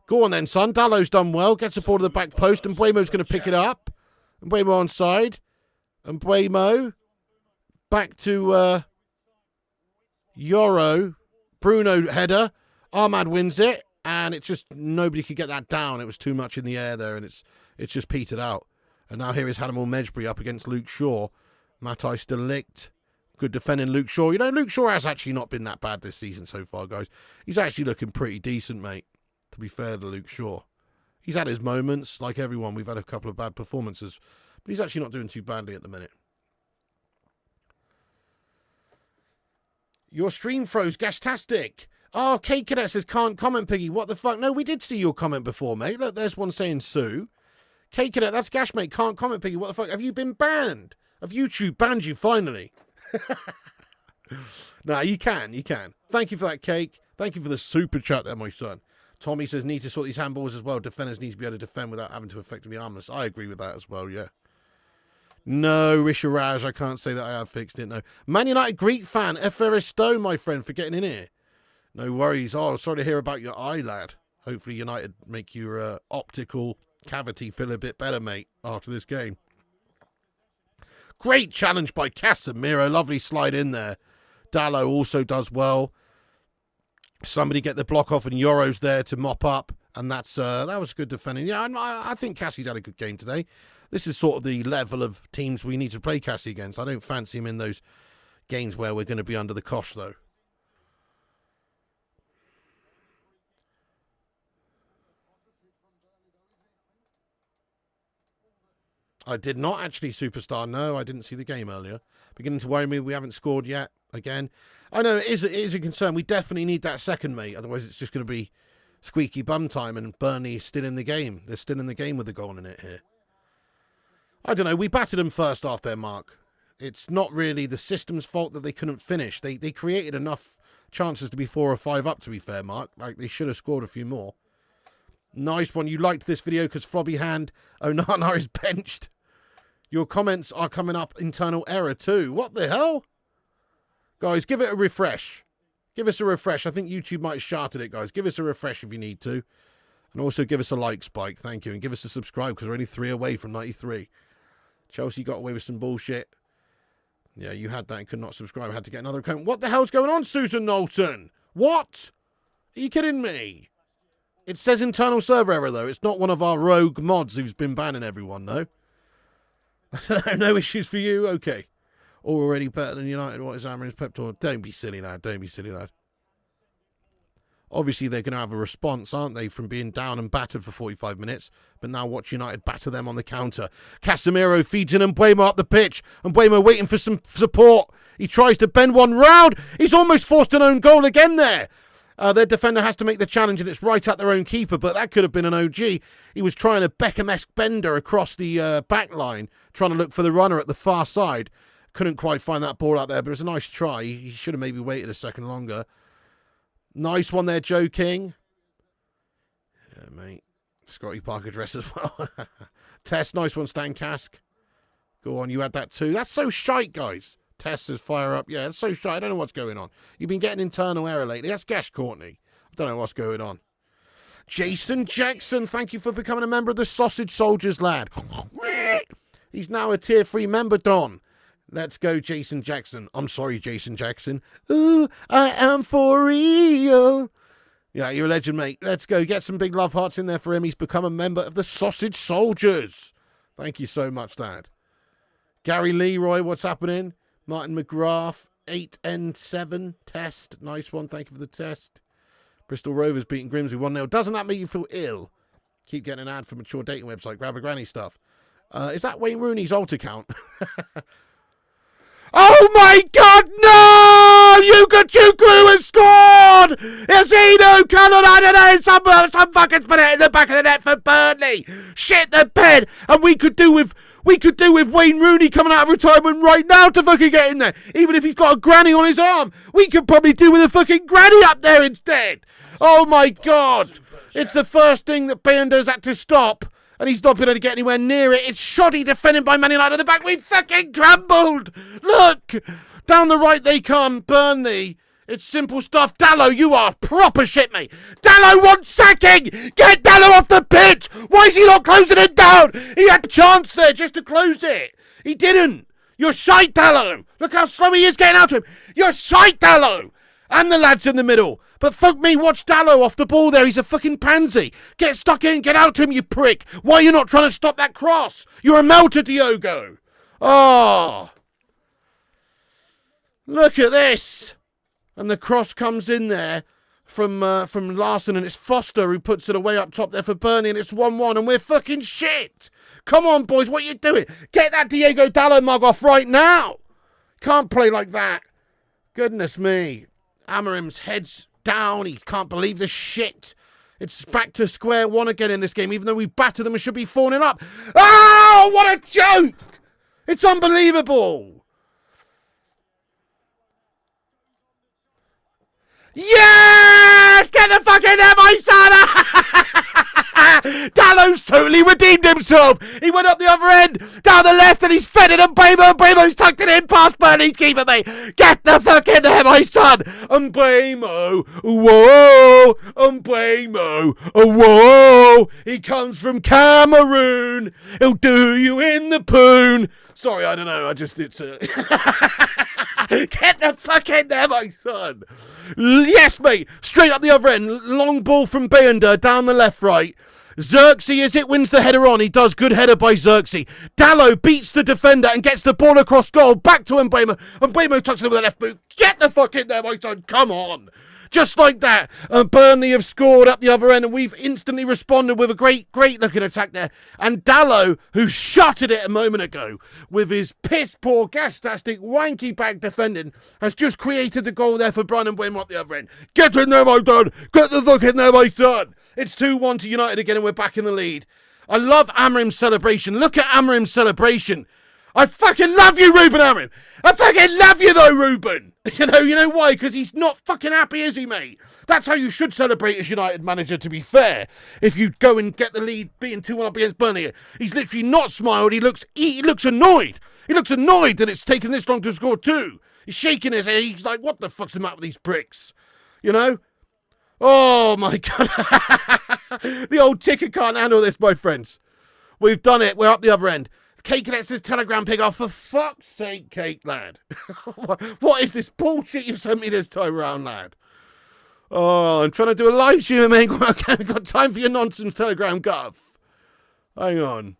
Go on then, son. Dallow's done well. Gets the ball to the back post, and Mbuemo's going to pick it up. Mbuemo onside. And Mbuemo back to Yoro. Bruno header. Ahmad wins it, and it's just nobody could get that down. It was too much in the air there, and it's just petered out. And now here is Hannibal Mejbri up against Luke Shaw. Matthijs de Ligt. Good defending Luke Shaw. You know, Luke Shaw has actually not been that bad this season so far, guys. He's actually looking pretty decent, mate, to be fair to Luke Shaw. He's had his moments, like everyone. We've had a couple of bad performances, but he's actually not doing too badly at the minute. Your stream froze. Gastastic. Oh, Kate Cadet says, can't comment, Piggy. What the fuck? No, we did see your comment before, mate. Look, there's one saying Sue. Kate Cadet, that's Gash, mate. Can't comment, Piggy. What the fuck? Have you been banned? Have YouTube banned you finally? Nah, you can. Thank you for that, Cake. Thank you for the super chat there, my son. Tommy says, need to sort these handballs as well. Defenders need to be able to defend without having to effectively armless. I agree with that as well, yeah. No, Risharaj, I can't say that I have fixed it, no. Man United Greek fan, Eferisto, my friend, for getting in here. No worries. Oh, sorry to hear about your eye, lad. Hopefully United make your optical cavity feel a bit better, mate, after this game. Great challenge by Casemiro. Lovely slide in there. Dallo also does well. Somebody get the block off, and Yoro's there to mop up. And that was good defending. Yeah, I think Cassie's had a good game today. This is sort of the level of teams we need to play Cassie against. I don't fancy him in those games where we're going to be under the cosh, though. I did not actually, Superstar. No, I didn't see the game earlier. Beginning to worry me we haven't scored yet again. I know it is a concern. We definitely need that second, mate. Otherwise, it's just going to be squeaky bum time, and Burnley is still in the game. They're still in the game with the goal in it here. I don't know. We battered them first half there, Mark. It's not really the system's fault that they couldn't finish. They created enough chances to be 4 or 5 up, to be fair, Mark. Like, they should have scored a few more. Nice one. You liked this video because Flobby Hand Onana is benched. Your comments are coming up internal error too. What the hell? Guys, give it a refresh. Give us a refresh. I think YouTube might have sharted it, guys. Give us a refresh if you need to. And also give us a like, Spike. Thank you. And give us a subscribe because we're only 3 away from 93. Chelsea got away with some bullshit. Yeah, you had that and could not subscribe. Had to get another account. What the hell's going on, Susan Knowlton? What? Are you kidding me? It says internal server error, though. It's not one of our rogue mods who's been banning everyone, though. No issues for you? Okay. Already better than United. What is Amarin's pep talk? Don't be silly, lad. Don't be silly, lad. Obviously, they're going to have a response, aren't they, from being down and battered for 45 minutes. But now watch United batter them on the counter. Casemiro feeds in Mbuemo up the pitch. Mbuemo waiting for some support. He tries to bend one round. He's almost forced an own goal again there. Their defender has to make the challenge, and it's right at their own keeper, but that could have been an OG. He was trying a Beckham-esque bender across the back line, trying to look for the runner at the far side. Couldn't quite find that ball out there, but it was a nice try. He should have maybe waited a second longer. Nice one there, Joe King. Yeah, mate. Scotty Parker dress as well. Test, nice one, Stan Kask. Go on, you had that too. That's so shite, guys. Test says fire up. Yeah, it's so shite. I don't know what's going on. You've been getting internal error lately. That's Gash Courtney. I don't know what's going on. Jason Jackson, thank you for becoming a member of the Sausage Soldiers, lad. He's now a tier 3 member, Don. Let's go, Jason Jackson. I'm sorry, Jason Jackson. Ooh, I am for real. Yeah, you're a legend, mate. Let's go. Get some big love hearts in there for him. He's become a member of the Sausage Soldiers. Thank you so much, lad. Gary Leroy, what's happening? Martin McGrath, 8N7 test. Nice one. Thank you for the test. Bristol Rovers beating Grimsby 1-0. Doesn't that make you feel ill? Keep getting an ad for mature dating website. Grab a granny stuff. Is that Wayne Rooney's alt account? Oh my God, no! Yuka has scored! Yazino, Cullen, I don't know, some fuckers put it in the back of the net for Burnley. Shit the bed, and we could do with Wayne Rooney coming out of retirement right now to fucking get in there. Even if he's got a granny on his arm, we could probably do with a fucking granny up there instead. Oh my God. It's the first thing that Bando's had to stop, And he's not been able to get anywhere near it. It's shoddy defending by Man United at the back. We fucking crumbled. Look. Down the right they come. Burnley. It's simple stuff. Dallo, you are proper shit, mate. Dallo wants sacking. Get Dallo off the pitch. Why is he not closing it down? He had a chance there just to close it. He didn't. You're shite, Dallo. Look how slow he is getting out to him. You're shite, Dallo. And the lads in the middle. But fuck me, watch Dallo off the ball there. He's a fucking pansy. Get stuck in. Get out to him, you prick. Why are you not trying to stop that cross? You're a melter, Diogo. Oh. Look at this. And the cross comes in there from Larson, and it's Foster who puts it away up top there for Burnley, and it's 1-1, and we're fucking shit. Come on, boys, what are you doing? Get that Diego Dallo mug off right now. Can't play like that. Goodness me. Amarim's head's down. He can't believe the shit. It's back to square one again in this game, even though we battered them and should be 4-0 up. Oh, what a joke! It's unbelievable. Yes! Get the fuck in there, my son! Dallo's totally redeemed himself. He went up the other end, down the left, and he's fed it, and Mbeumo's tucked it in past Burnley's keeper, mate. Get the fuck in there, my son. Mbeumo, whoa. Mbeumo, whoa. He comes from Cameroon. He'll do you in the poon. Sorry, I don't know. Get the fuck in there, my son. Yes, mate. Straight up the other end. Long ball from Beyender down the left, right. Xerxes, is it, wins the header on. He does. Good header by Xerxes. Dallo beats the defender and gets the ball across goal. Back to Mbeumo. Mbeumo tucks it with the left boot. Get the fuck in there, my son. Come on. Just like that. Burnley have scored up the other end, and we've instantly responded with a great looking attack there. And Dallo, who shuttered it a moment ago with his piss poor, gas-tastic, wanky bag defending, has just created the goal there for Brian Mbeumo up the other end. Get in there, my son. Get the fuck in there, my son. It's 2-1 to United again, and we're back in the lead. I love Amarim's celebration. Look at Amarim's celebration. I fucking love you, Ruben Amorim. I fucking love you, though, Ruben. You know why? Because he's not fucking happy, is he, mate? That's how you should celebrate as United manager, to be fair. If you go and get the lead being 2-1 up against Burnley. He's literally not smiled. He looks annoyed. He looks annoyed that it's taken this long to score two. He's shaking his head. He's like, what the fuck's the matter with these pricks? You know? Oh, my God. The old ticker can't handle this, my friends. We've done it. We're up the other end. Cake lets his telegram pig off. For fuck's sake, Cake, lad. What is this bullshit you've sent me this time around, lad? Oh, I'm trying to do a live stream, mate. I haven't got time for your nonsense telegram guff. Hang on.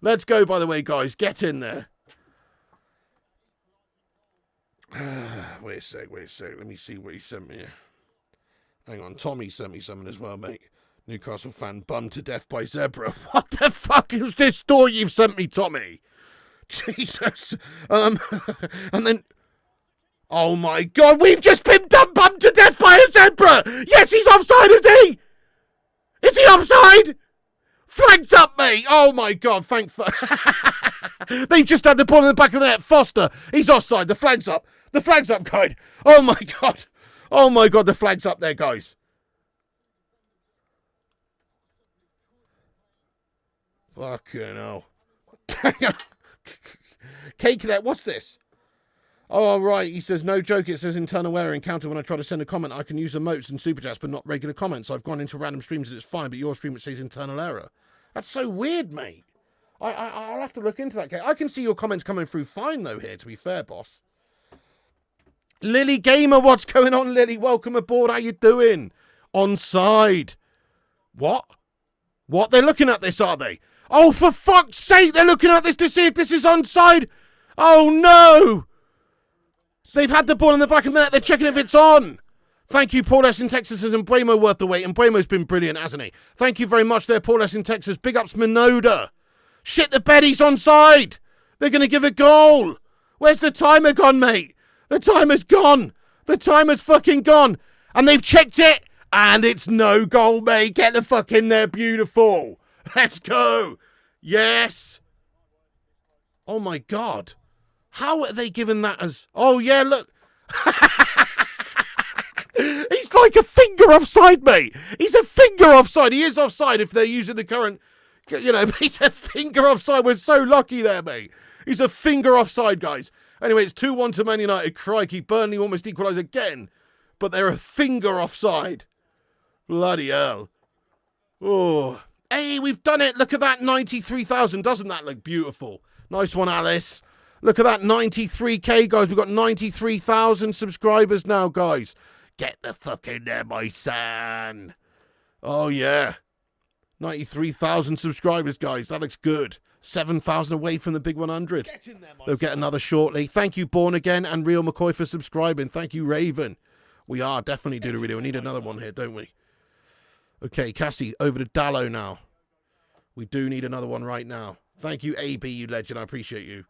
Let's go, by the way, guys. Get in there. Wait a sec. Let me see what he sent me. Hang on. Tommy sent me something as well, mate. Newcastle fan bummed to death by zebra. What the fuck is this story you've sent me, Tommy? Jesus. And then... Oh my God, we've just been bummed to death by a zebra! Yes, he's offside, is he? Is he offside? Flags up, mate! Oh my God, thank fuck. They've just had the ball in the back of the net. Foster, he's offside. The flag's up. The flag's up, guys. Oh my God. Oh my God, the flag's up there, guys. Fucking hell. Cake that, what's this? Oh, right, he says, no joke, it says internal error encounter when I try to send a comment. I can use emotes and super chats, but not regular comments. I've gone into random streams and it's fine, but your stream, it says internal error. That's so weird, mate. I'll have to look into that. I can see your comments coming through fine, though, here, to be fair, boss. Lily Gamer, what's going on, Lily? Welcome aboard, how you doing? Onside. What? What? They're looking at this, are they? Oh, for fuck's sake, they're looking at this to see if this is onside. Oh, no. They've had the ball in the back of the net. They're checking if it's on. Thank you, Paul S. in Texas. And Mbeumo worth the wait. And Mbeumo's been brilliant, hasn't he? Thank you very much there, Paul S. in Texas. Big ups, Minoda. Shit the bed, he's onside. They're going to give a goal. Where's the timer gone, mate? The timer's gone. The timer's fucking gone. And they've checked it. And it's no goal, mate. Get the fuck in there. Beautiful. Let's go. Yes. Oh, my God. How are they given that as... Oh, yeah, look. He's like a finger offside, mate. He's a finger offside. He is offside if they're using the current You know, he's a finger offside. We're so lucky there, mate. He's a finger offside, guys. Anyway, it's 2-1 to Man United. Crikey, Burnley almost equalised again. But they're a finger offside. Bloody hell. Oh. Hey, we've done it. Look at that 93,000. Doesn't that look beautiful? Nice one, Alice. Look at that 93k, guys. We've got 93,000 subscribers now, guys. Get the fuck in there, my son. Oh, yeah. 93,000 subscribers, guys. That looks good. 7,000 away from the big 100. Get in there, They'll get another shortly. Thank you, Born Again and Real McCoy, for subscribing. Thank you, Raven. We are definitely doing a video. We need another one here, don't we? Okay, Cassie, over to Dallo now. We do need another one right now. Thank you, AB, you legend. I appreciate you.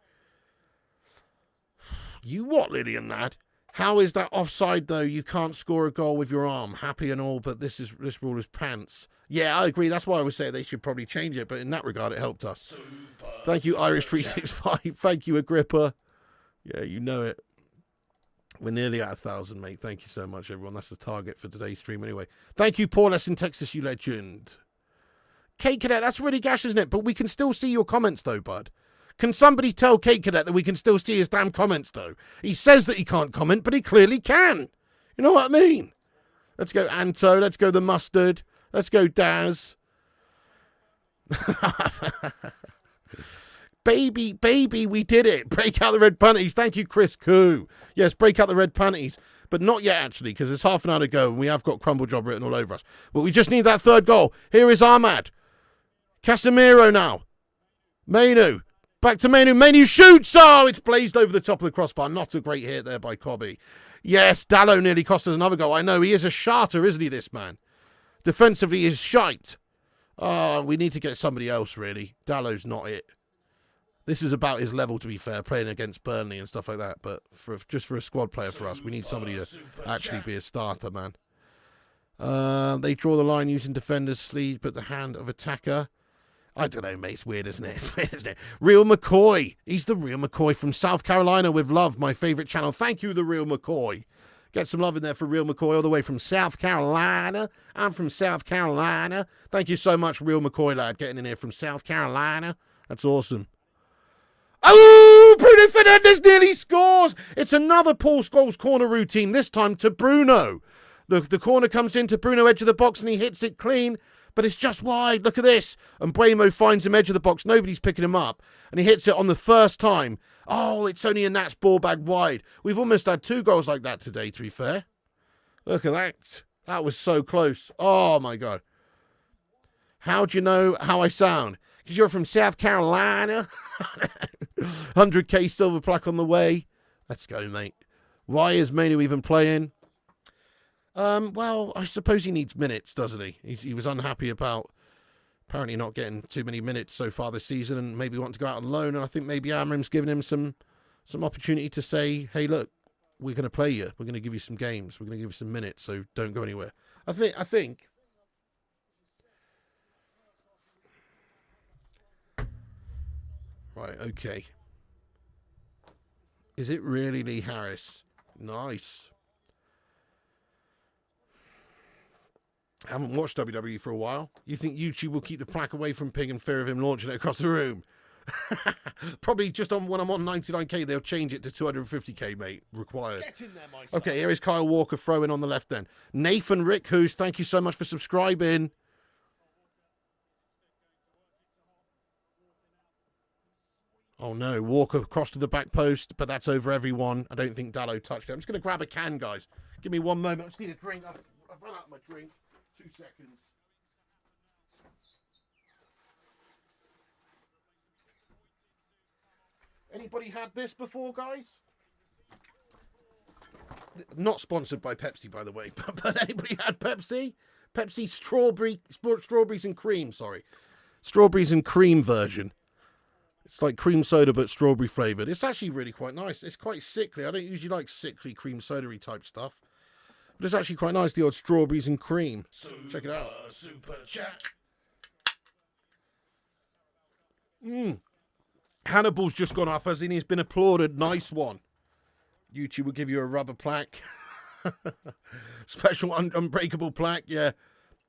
You what, Lillian, lad? How is that offside, though? You can't score a goal with your arm. Happy and all, but this rule is pants. Yeah, I agree. That's why I would say they should probably change it, but in that regard, it helped us. Thank you, Irish365. Thank you, Agrippa. Yeah, you know it. We're nearly at 1,000, mate. Thank you so much, everyone. That's the target for today's stream anyway. Thank you, Paul S. in Texas, you legend. Kate Cadet, that's really gash, isn't it? But we can still see your comments, though, bud. Can somebody tell Kate Cadet that we can still see his damn comments, though? He says that he can't comment, but he clearly can. You know what I mean? Let's go Anto. Let's go the Mustard. Let's go Daz. Baby, we did it. Break out the red panties. Thank you, Chris Koo. Yes, break out the red panties. But not yet, actually, because it's half an hour to go, and we have got Crumble Job written all over us. But we just need that third goal. Here is Ahmad. Casemiro now. Mainu. Back to Mainu. Mainu shoots. Oh, it's blazed over the top of the crossbar. Not a great hit there by Cobby. Yes, Dallo nearly cost us another goal. I know, he is a shatter, isn't he, this man? Defensively, he's shite. Oh, we need to get somebody else, really. Dallo's not it. This is about his level, to be fair, playing against Burnley and stuff like that. But just for a squad player for us, we need somebody to actually be a starter, man. They draw the line using defender's sleeve, but the hand of attacker. I don't know, mate. It's weird, isn't it? It's weird, isn't it? Real McCoy. He's the Real McCoy from South Carolina with love, my favourite channel. Thank you, the Real McCoy. Get some love in there for Real McCoy all the way from South Carolina. I'm from South Carolina. Thank you so much, Real McCoy, lad, getting in here from South Carolina. That's awesome. Oh, Bruno Fernandes nearly scores. It's another Paul Scholes corner routine, this time to Bruno. The corner comes into Bruno, edge of the box, and he hits it clean, but it's just wide. Look at this. And Bremo finds him edge of the box. Nobody's picking him up, and he hits it on the first time. Oh, it's only a Nats ball bag wide. We've almost had 2 goals like that today, to be fair. Look at that. That was so close. Oh, my God. How do you know how I sound? Because you're from South Carolina. 100k silver plaque on the way. Let's go, mate. Why is Mainu even playing? Well, I suppose he needs minutes, doesn't he? He was unhappy about apparently not getting too many minutes so far this season, and maybe want to go out on loan. And I think maybe Amrim's given him some opportunity to say, hey, look, we're going to play you. We're going to give you some games. We're going to give you some minutes, so don't go anywhere. I think. Right, okay. Is it really Lee Harris? Nice. I haven't watched WWE for a while. You think YouTube will keep the plaque away from Pig in fear of him launching it across the room? Probably just on when I'm on 99k, they'll change it to 250k, mate. Required. Get in there, my son. Okay, here is Kyle Walker throwing on the left then. Nathan Rick, who's thank you so much for subscribing. Oh no, Walker crossed to the back post, but that's over everyone. I don't think Dallo touched it. I'm just going to grab a can, guys. Give me one moment. I just need a drink. I've run out of my drink. 2 seconds. Anybody had this before, guys? Not sponsored by Pepsi, by the way, but anybody had Pepsi? Pepsi strawberries and cream, sorry. Strawberries and cream version. It's like cream soda, but strawberry flavoured. It's actually really quite nice. It's quite sickly. I don't usually like sickly cream soda-y type stuff. But it's actually quite nice, the old strawberries and cream. Check it out. Super chat. Hannibal's just gone off, as in he's been applauded. Nice one. YouTube will give you a rubber plaque. Special unbreakable plaque. Yeah.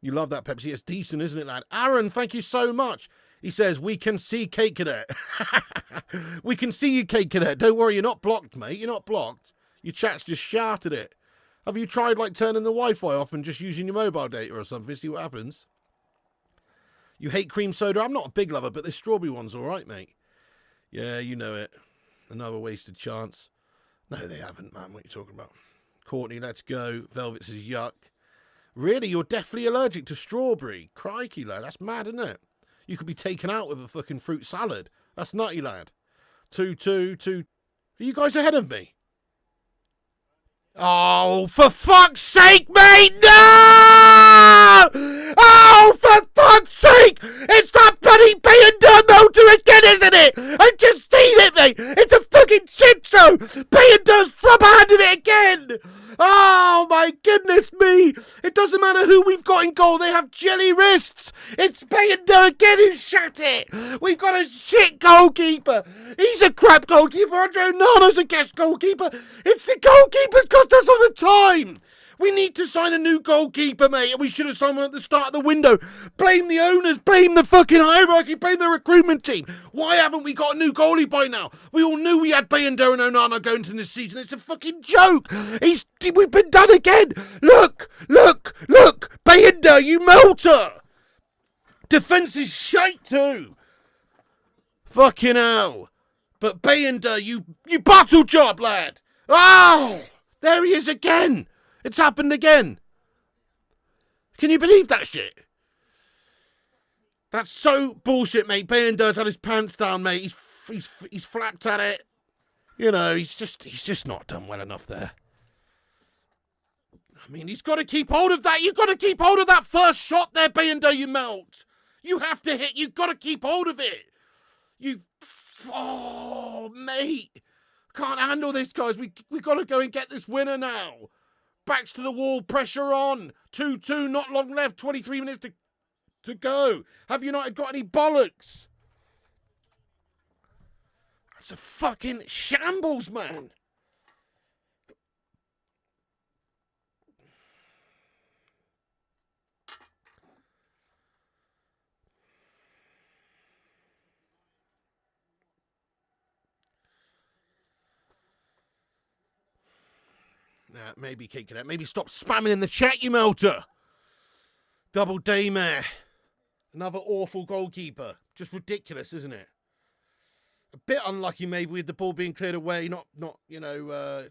You love that Pepsi. It's decent, isn't it, lad? Aaron, thank you so much. He says, we can see Kate Cadet. We can see you, Kate Cadet. Don't worry, you're not blocked, mate. You're not blocked. Your chat's just shouted it. Have you tried, like, turning the Wi-Fi off and just using your mobile data or something? See what happens. You hate cream soda? I'm not a big lover, but this strawberry one's all right, mate. Yeah, you know it. Another wasted chance. No, they haven't, man. What are you talking about? Courtney, let's go. Velvet says, yuck. Really? You're definitely allergic to strawberry? Crikey, lad. That's mad, isn't it? You could be taken out with a fucking fruit salad. That's nutty, lad. 2-2-2. Are you guys ahead of me? Oh, for fuck's sake, mate! No! Oh, for fuck's sake! It's that bloody Bayern motor again, isn't it? I've just seen it, mate! It's a fucking shit show! Bayern flub-handed it again! Oh, my goodness me! It doesn't matter who we've got in goal, they have jelly wrists! It's Bayern again who shut it! We've got a shit goalkeeper! He's a crap goalkeeper! Andre Onana's a guest goalkeeper! It's the goalkeepers cost us all the time! We need to sign a new goalkeeper, mate, and we should have signed one at the start of the window. Blame the owners, blame the fucking hierarchy, blame the recruitment team. Why haven't we got a new goalie by now? We all knew we had Bayando and Onana going into this season. It's a fucking joke. We've been done again. Look, Bayando, you melter. Defence is shite too. Fucking hell. But Bayando, you bottle job, lad. Oh, there he is again. It's happened again. Can you believe that shit? That's so bullshit, mate. Bayon's had his pants down, mate. He's flapped at it. You know, he's just not done well enough there. I mean, he's got to keep hold of that. You've got to keep hold of that first shot there, Bayando, you melt. You have to hit. You've got to keep hold of it. Oh, mate. Can't handle this, guys. We got to go and get this winner now. Backs to the wall, pressure on. 2-2, not long left, 23 minutes to go. Have United got any bollocks? That's a fucking shambles, man. Maybe kicking it. Maybe stop spamming in the chat, you melter. Double daymare. Another awful goalkeeper. Just ridiculous, isn't it? A bit unlucky maybe with the ball being cleared away, not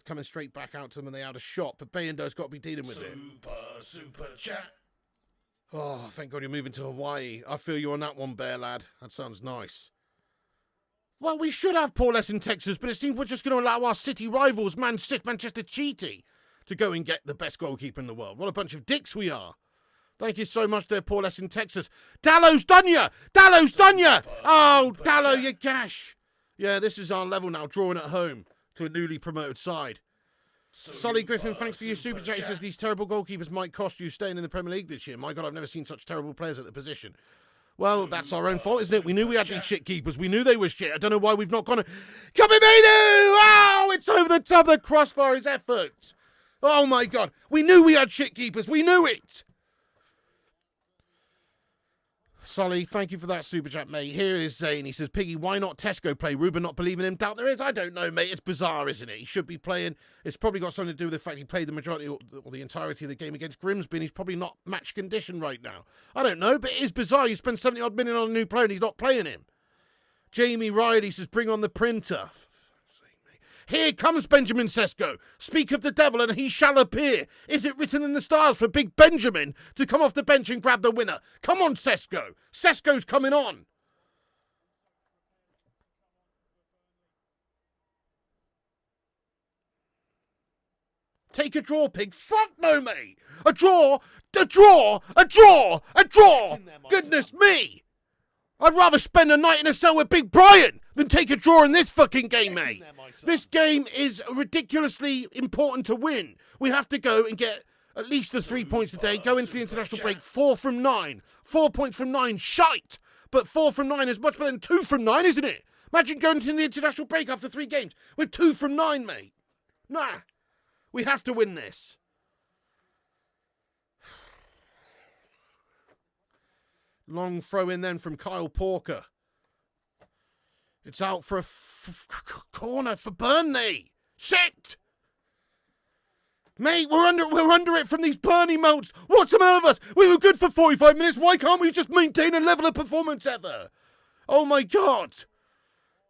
coming straight back out to them and they had a shot. But Bayendo's got to be dealing with it. Super chat. Oh, thank God you're moving to Hawaii. I feel you on that one, Bear lad. That sounds nice. Well, we should have Paul S in Texas, but it seems we're just going to allow our city rivals, Manchester Cheaty, to go and get the best goalkeeper in the world. What a bunch of dicks we are. Thank you so much there, Paul S in Texas. Dallo's done ya! Dallo's done ya! Oh, Dallo, you gash. Yeah, this is our level now, drawing at home to a newly promoted side. Sully Griffin, thanks for your super chat. He says these terrible goalkeepers might cost you staying in the Premier League this year. My God, I've never seen such terrible players at the position. Well, that's our own fault, isn't it? We knew we had these shit keepers. We knew they were shit. I don't know why we've not gone. Come in, Manu! Oh, it's over the top of the crossbar, his efforts. Oh, my God. We knew we had shit keepers. We knew it. Solly, thank you for that super chat, mate. Here is Zane. He says, Piggy, why not Tesco play? Ruben not believing him. Doubt there is. I don't know, mate. It's bizarre, isn't it? He should be playing. It's probably got something to do with the fact he played the majority or the entirety of the game against Grimsby, and he's probably not match condition right now. I don't know, but it is bizarre. You spend 70-odd million on a new player and he's not playing him. Jamie Riley says, bring on the printer. Here comes Benjamin Sesko. Speak of the devil and he shall appear. Is it written in the stars for Big Benjamin to come off the bench and grab the winner? Come on, Sesko. Sesko's coming on. Take a draw, Pig. Fuck no, mate. A draw. Goodness me. I'd rather spend a night in a cell with Big Brian than take a draw in this fucking game, mate. This game is ridiculously important to win. We have to go and get at least the 3 points today, go into the international break 4 from 9. 4 points from 9, shite. But 4 from 9 is much better than 2 from 9, isn't it? Imagine going into the international break after 3 games with 2 from 9, mate. Nah, we have to win this. Long throw in then from Kyle Porker. It's out for a corner for Burnley. Shit! Mate, we're under it from these Burnley melts. What's the matter with us? We were good for 45 minutes. Why can't we just maintain a level of performance ever? Oh my God.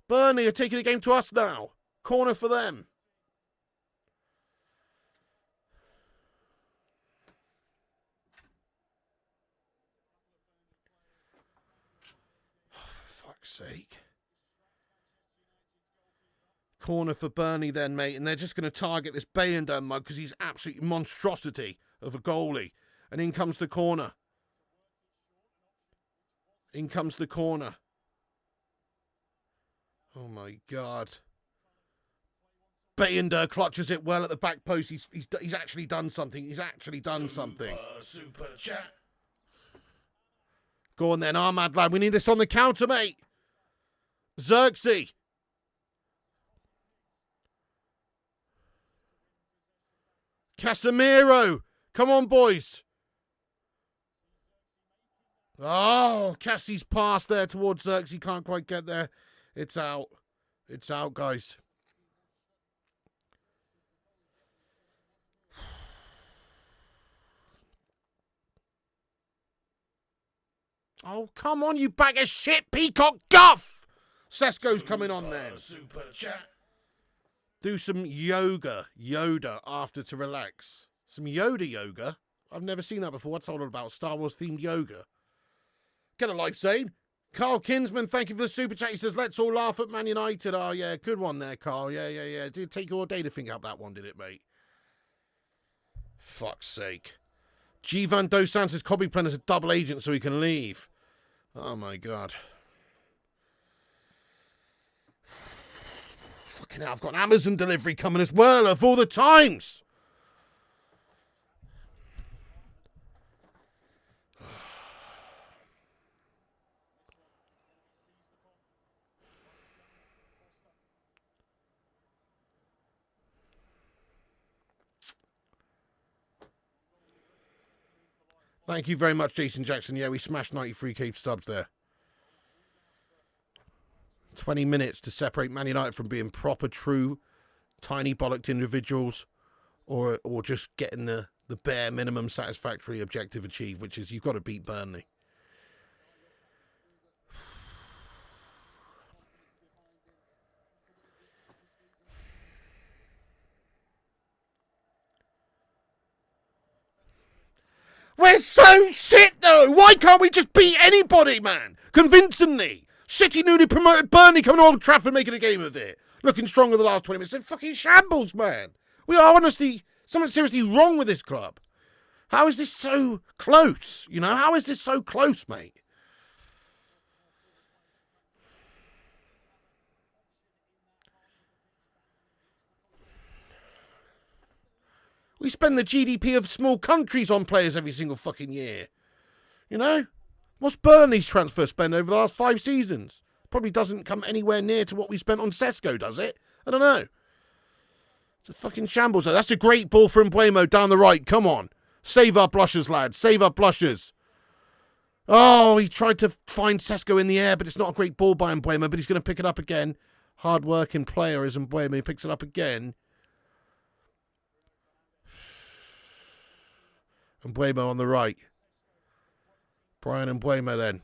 Burnley are taking the game to us now. Corner for them. Oh, for fuck's sake. Corner for Burnley then, mate, and they're just going to target this Bayender mug because he's absolutely monstrosity of a goalie. And in comes the corner. In comes the corner. Oh my God. Bayender clutches it well at the back post. He's actually done something. He's actually done something. Super chat. Go on then, Ahmad lad. We need this on the counter, mate. Xerxes. Casemiro. Come on, boys. Oh, Cassie's pass there towards Xerxes. He can't quite get there. It's out. It's out, guys. Oh, come on, you bag of shit, Peacock Guff! Sesko's coming on then. Super chat. Do some yoga after to relax. Some yoga? I've never seen that before. What's all about? Star Wars themed yoga. Get a life, Zane. Carl Kinsman, thank you for the super chat. He says, let's all laugh at Man United. Oh, yeah, good one there, Carl. Yeah. Did it take you all day to think up that one, did it, mate? Fuck's sake. G. Van Dos Santos' copy plan is a double agent so he can leave. Oh, my God. Fucking hell, I've got an Amazon delivery coming as well of all the times. Thank you very much, Jason Jackson. Yeah, we smashed 93 Cape subs there. 20 minutes to separate Man United from being proper, true, tiny bollocked individuals or just getting the bare minimum satisfactory objective achieved, which is you've got to beat Burnley. We're so shit, though. Why can't we just beat anybody, man? Convincingly. City newly promoted Burnley coming to Old Trafford making a game of it. Looking stronger the last 20 minutes. They're fucking shambles, man. We are honestly, something seriously wrong with this club. How is this so close? You know, how is this so close, mate? We spend the GDP of small countries on players every single fucking year. You know? What's Burnley's transfer spend over the last 5 seasons? Probably doesn't come anywhere near to what we spent on Sesko, does it? I don't know. It's a fucking shambles. That's a great ball for Mbuemo down the right. Come on. Save our blushers, lads. Save our blushers. Oh, he tried to find Sesko in the air, but it's not a great ball by Mbuemo, but he's going to pick it up again. Hard-working player is Mbuemo. He picks it up again. Mbuemo on the right. Brian Mbuemo then.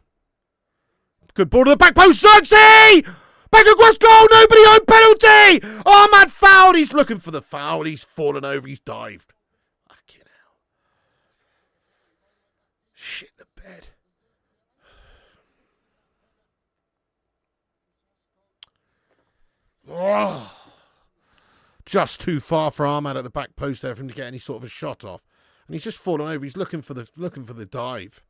Good ball to the back post. Xerxes! Back across goal. Nobody on penalty. Oh, man, fouled. He's looking for the foul. He's fallen over. He's dived. Fucking hell. Shit the bed. Oh. Just too far for Ahmad at the back post there for him to get any sort of a shot off. And he's just fallen over. He's looking for the dive.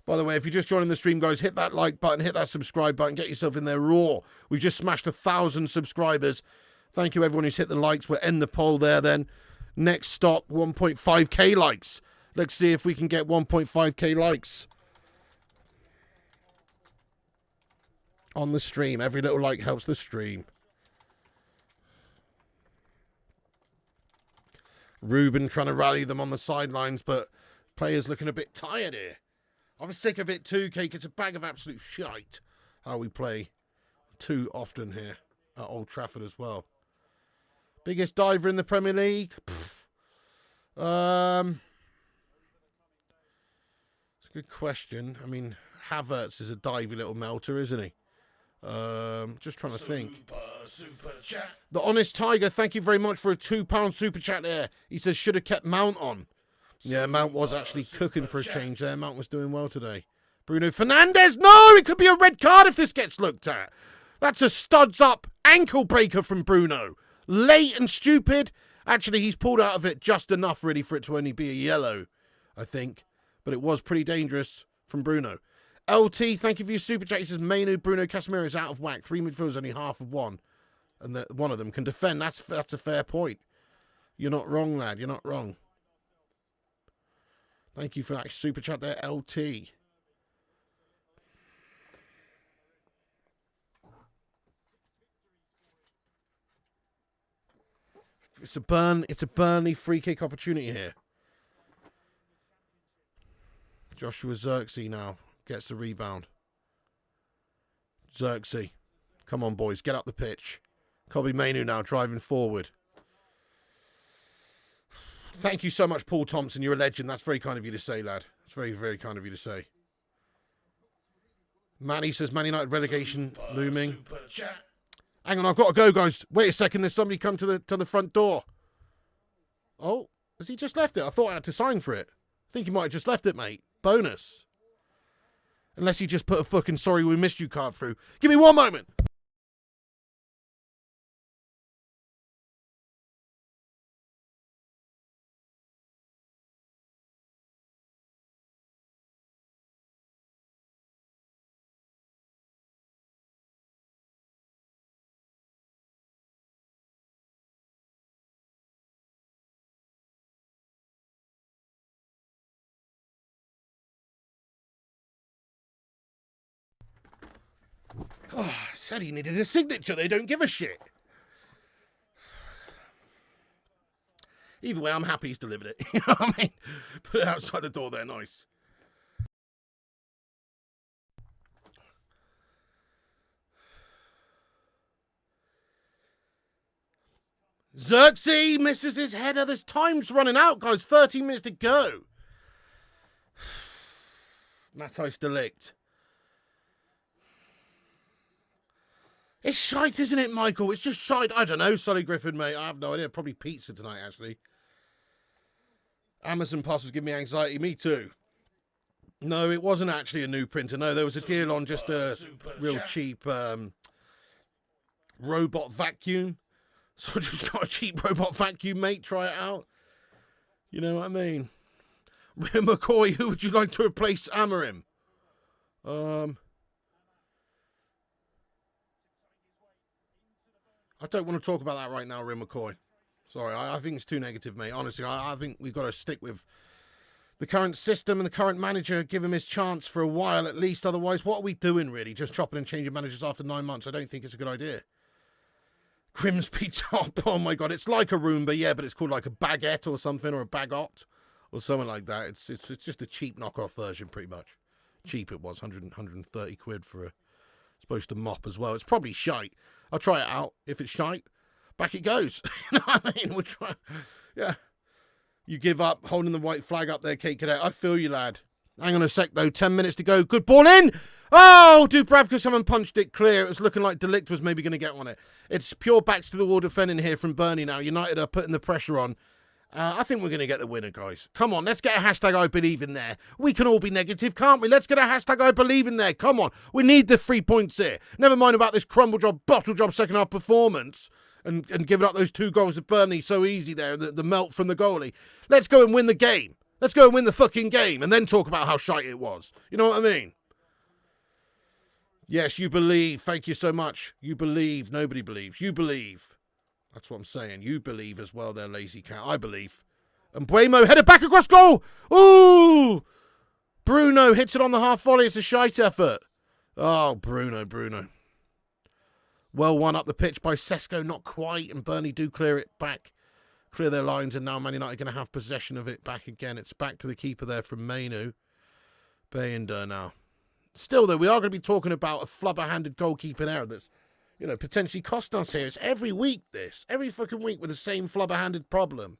By the way, if you're just joining the stream, guys, hit that like button, hit that subscribe button, get yourself in there raw. We've just smashed 1,000 subscribers. Thank you, everyone who's hit the likes. We'll end the poll there then. Next stop, 1.5k likes. Let's see if we can get 1.5k likes on the stream. Every little like helps the stream. Ruben trying to rally them on the sidelines, but players looking a bit tired here. I'm sick of it too, Cake. It's a bag of absolute shite how we play too often here at Old Trafford as well. Biggest diver in the Premier League? It's a good question. I mean, Havertz is a divey little melter, isn't he? Just trying to think. Super chat. The Honest Tiger, thank you very much for a £2 super chat there. He says, should have kept Mount on. Yeah, Mount was actually cooking for a change there. Mount was doing well today. Bruno Fernandes, no! It could be a red card if this gets looked at. That's a studs up ankle breaker from Bruno. Late and stupid. Actually, he's pulled out of it just enough, really, for it to only be a yellow, I think. But it was pretty dangerous from Bruno. LT, thank you for your super chat. He says, Mainu, Bruno, Casemiro is out of whack. 3 midfielders, only half of one. And one of them can defend. That's a fair point. You're not wrong, lad. You're not wrong. Thank you for that super chat there, LT. It's a Burnley free kick opportunity here. Joshua Zirkzee now gets the rebound. Zirkzee. Come on, boys. Get up the pitch. Kobe Mainu now driving forward. Thank you so much, Paul Thompson. You're a legend. That's very kind of you to say, lad. That's very, very kind of you to say. Manny says, Man United relegation looming. Hang on, I've got to go, guys. Wait a second. There's somebody come to the front door. Oh, has he just left it? I thought I had to sign for it. I think he might have just left it, mate. Bonus. Unless he just put a fucking sorry we missed you card through. Give me 1 moment. Oh, said he needed a signature. They don't give a shit. Either way, I'm happy he's delivered it. You know what I mean? Put it outside the door there. Nice. Zirkzee misses his header. This time's running out, guys. 13 minutes to go. Matthijs de Ligt. It's shite, isn't it, Michael? It's just shite. I don't know, Solly Griffin, mate. I have no idea. Probably pizza tonight, actually. Amazon parcels give me anxiety. Me too. No, it wasn't actually a new printer. No, there was a deal on just a real cheap robot vacuum. So I just got a cheap robot vacuum, mate. Try it out. You know what I mean? Rim McCoy, who would you like to replace Amorim? I don't want to talk about that right now, Rim McCoy. Sorry, I think it's too negative, mate. Honestly, I think we've got to stick with the current system and the current manager, give him his chance for a while at least. Otherwise, what are we doing, really? Just chopping and changing managers after 9 months? I don't think it's a good idea. Grimsby top. Oh, my God. It's like a Roomba, yeah, but it's called like a baguette or something, or a bagot or something like that. It's just a cheap knockoff version, pretty much. Cheap it was, 130 quid for a... Supposed to mop as well. It's probably shite. I'll try it out. If it's shite, back it goes. You know what I mean? We'll try. Yeah. You give up, holding the white flag up there, Kate Cadet. I feel you, lad. Hang on a sec, though. 10 minutes to go. Good ball in. Oh, Dubravka, someone punched it clear. It was looking like De Ligt was maybe going to get on it. It's pure backs to the wall defending here from Burnley now. United are putting the pressure on. I think we're going to get the winner, guys. Come on, let's get a hashtag I believe in there. We can all be negative, can't we? Let's get a hashtag I believe in there. Come on. We need the 3 points here. Never mind about this crumble job, bottle job second half performance and giving up those 2 goals to Burnley so easy there, the melt from the goalie. Let's go and win the game. Let's go and win the fucking game and then talk about how shite it was. You know what I mean? Yes, you believe. Thank you so much. You believe. Nobody believes. You believe. That's what I'm saying. You believe as well there, lazy cat. I believe. And Buemo headed back across goal. Ooh! Bruno hits it on the half volley. It's a shite effort. Oh, Bruno. Well won up the pitch by Sesko. Not quite. And Burnley do clear it back clear their lines, and now Man United are going to have possession of it back again. It's back to the keeper there from Mainu. Bayender now. Still, though, we are going to be talking about a flubber-handed goalkeeping error that's, you know, potentially cost us here. It's every week, this. Every fucking week with the same flubber-handed problem.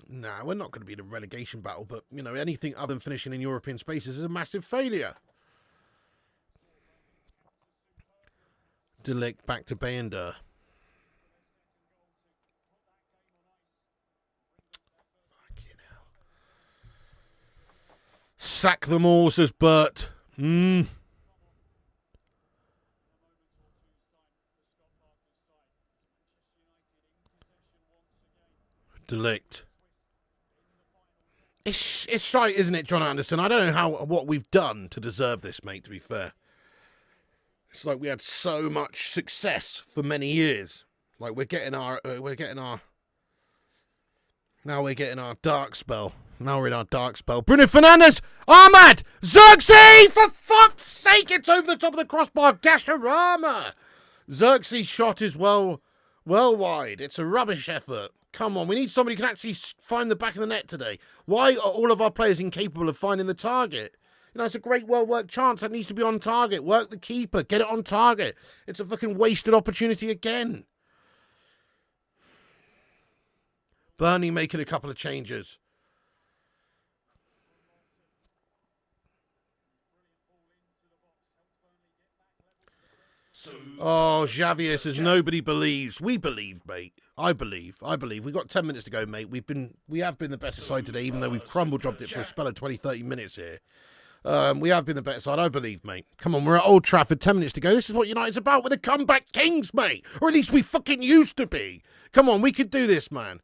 Nah, we're not going to be in a relegation battle, but, you know, anything other than finishing in European spaces is a massive failure. De Ligt back to Bayender. Sack them all, says Bert. De Ligt. It's shite, isn't it, John Anderson? I don't know what we've done to deserve this, mate, to be fair. It's like we had so much success for many years. Like we're getting our dark spell. Now we're in our dark spell. Bruno Fernandes! Ahmad! Xerxes! For fuck's sake, it's over the top of the crossbar. Gasharama! Xerxes' shot is well wide. It's a rubbish effort. Come on, we need somebody who can actually find the back of the net today. Why are all of our players incapable of finding the target? You know, it's a great well-worked chance that needs to be on target. Work the keeper. Get it on target. It's a fucking wasted opportunity again. Burnley making a couple of changes. Oh, Xavier says nobody believes. We believe, mate. I believe. We've got 10 minutes to go, mate. We have been the better side today, even though we've dropped it for a spell of 20, 30 minutes here. We have been the better side, I believe, mate. Come on, we're at Old Trafford, 10 minutes to go. This is what United's about. We're the comeback kings, mate. Or at least we fucking used to be. Come on, we could do this, man.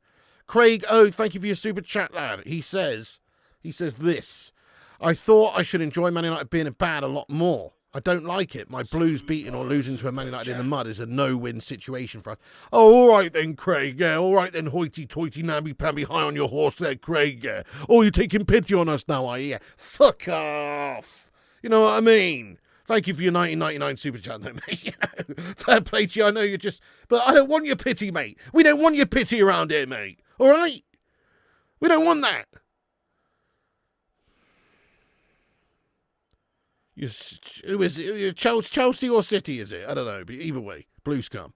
Craig, thank you for your super chat, lad. He says this. I thought I should enjoy Man United being bad a lot more. I don't like it. My Blues beating or losing to a Man United in the mud is a no-win situation for us. Oh, all right then, Craig. Yeah, all right then, hoity-toity, namby-pamby, high on your horse there, Craig. Yeah. Oh, you're taking pity on us now, are you? Yeah. Fuck off. You know what I mean? Thank you for your 1999 super chat, though, mate. You know, fair play to you. I know you're just... But I don't want your pity, mate. We don't want your pity around here, mate. All right? We don't want that. Who is it? Chelsea or City, is it? I don't know, but either way, Blues come.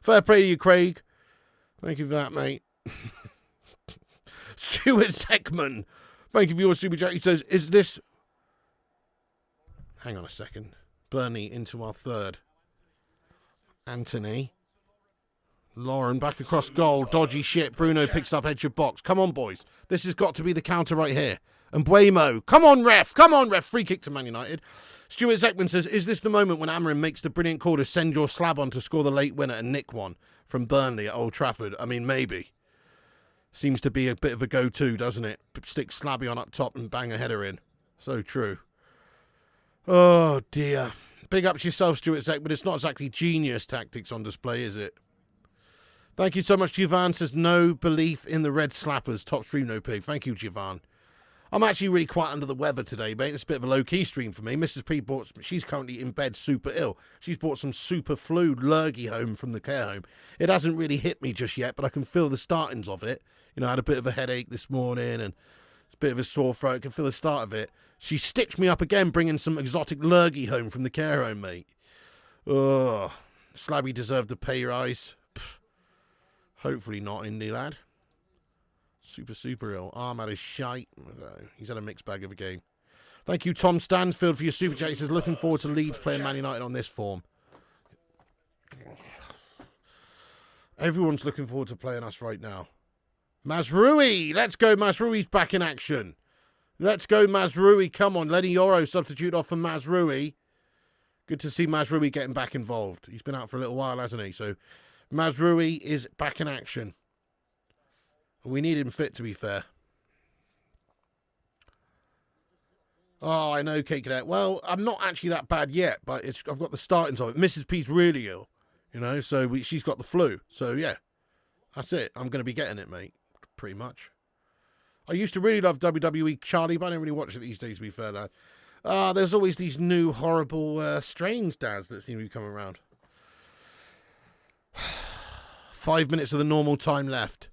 Fair play to you, Craig. Thank you for that, mate. Stuart Zeckman. Thank you for your super chat. He says, is this... Hang on a second. Burnley into our third. Anthony. Lauren back across goal. Dodgy shit. Bruno picks up edge of box. Come on, boys. This has got to be the counter right here. And Buemo. Come on, ref. Come on, ref. Free kick to Man United. Stuart Zeckman says, is this the moment when Amarim makes the brilliant call to send your slab on to score the late winner and nick one from Burnley at Old Trafford? I mean, maybe. Seems to be a bit of a go-to, doesn't it? Stick Slabby on up top and bang a header in. So true. Oh, dear. Big up to yourself, Stuart Zeckman. It's not exactly genius tactics on display, is it? Thank you so much, Jivan. Says, no belief in the red slappers. Top stream, no pig. Thank you, Jivan. I'm actually really quite under the weather today, mate. It's a bit of a low-key stream for me. Mrs. P she's currently in bed super ill. She's brought some super flu lurgy home from the care home. It hasn't really hit me just yet, but I can feel the startings of it. You know, I had a bit of a headache this morning and it's a bit of a sore throat. I can feel the start of it. She stitched me up again, bringing some exotic lurgy home from the care home, mate. Ugh. Slabby deserved a pay rise. Pfft. Hopefully not, indie lad. Super ill. Ahmad is shite. He's had a mixed bag of a game. Thank you, Tom Stansfield, for your super chat. He says, looking forward to Leeds playing Man United on this form. Everyone's looking forward to playing us right now. Mazrui! Let's go. Mazrui's back in action. Let's go, Mazrui. Come on. Lenny Yoro substitute off for Mazrui. Good to see Mazrui getting back involved. He's been out for a little while, hasn't he? So Mazrui is back in action. We need him fit, to be fair. Oh, I know, Kate Cadet. Well, I'm not actually that bad yet, but I've got the startings of it. Mrs. P's really ill, you know, so she's got the flu. So, yeah, that's it. I'm going to be getting it, mate, pretty much. I used to really love WWE Charlie, but I don't really watch it these days, to be fair, lad. There's always these new horrible strange dads that seem to be coming around. 5 minutes of the normal time left.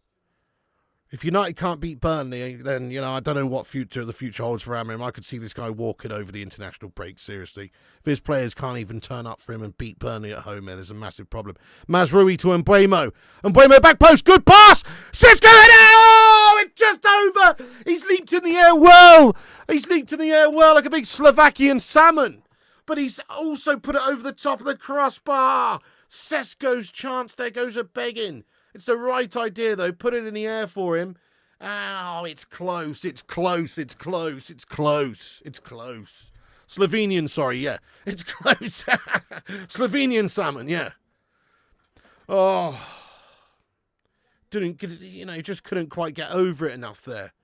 If United can't beat Burnley, then, I don't know what the future holds for Amorim. I could see this guy walking over the international break, seriously. If his players can't even turn up for him and beat Burnley at home, there's a massive problem. Mazraoui to Mbeumo. Mbeumo back post, good pass! Cisco in it! Oh, it's just over! He's leaped in the air well! He's leaped in the air well like a big Slovakian salmon. But he's also put it over the top of the crossbar. Sesko's chance there goes a begging. It's the right idea, though. Put it in the air for him. Oh, it's close. It's close. It's close. It's close. It's close. Slovenian, sorry, yeah. It's close. Slovenian salmon, yeah. Oh. Didn't get it, just couldn't quite get over it enough there.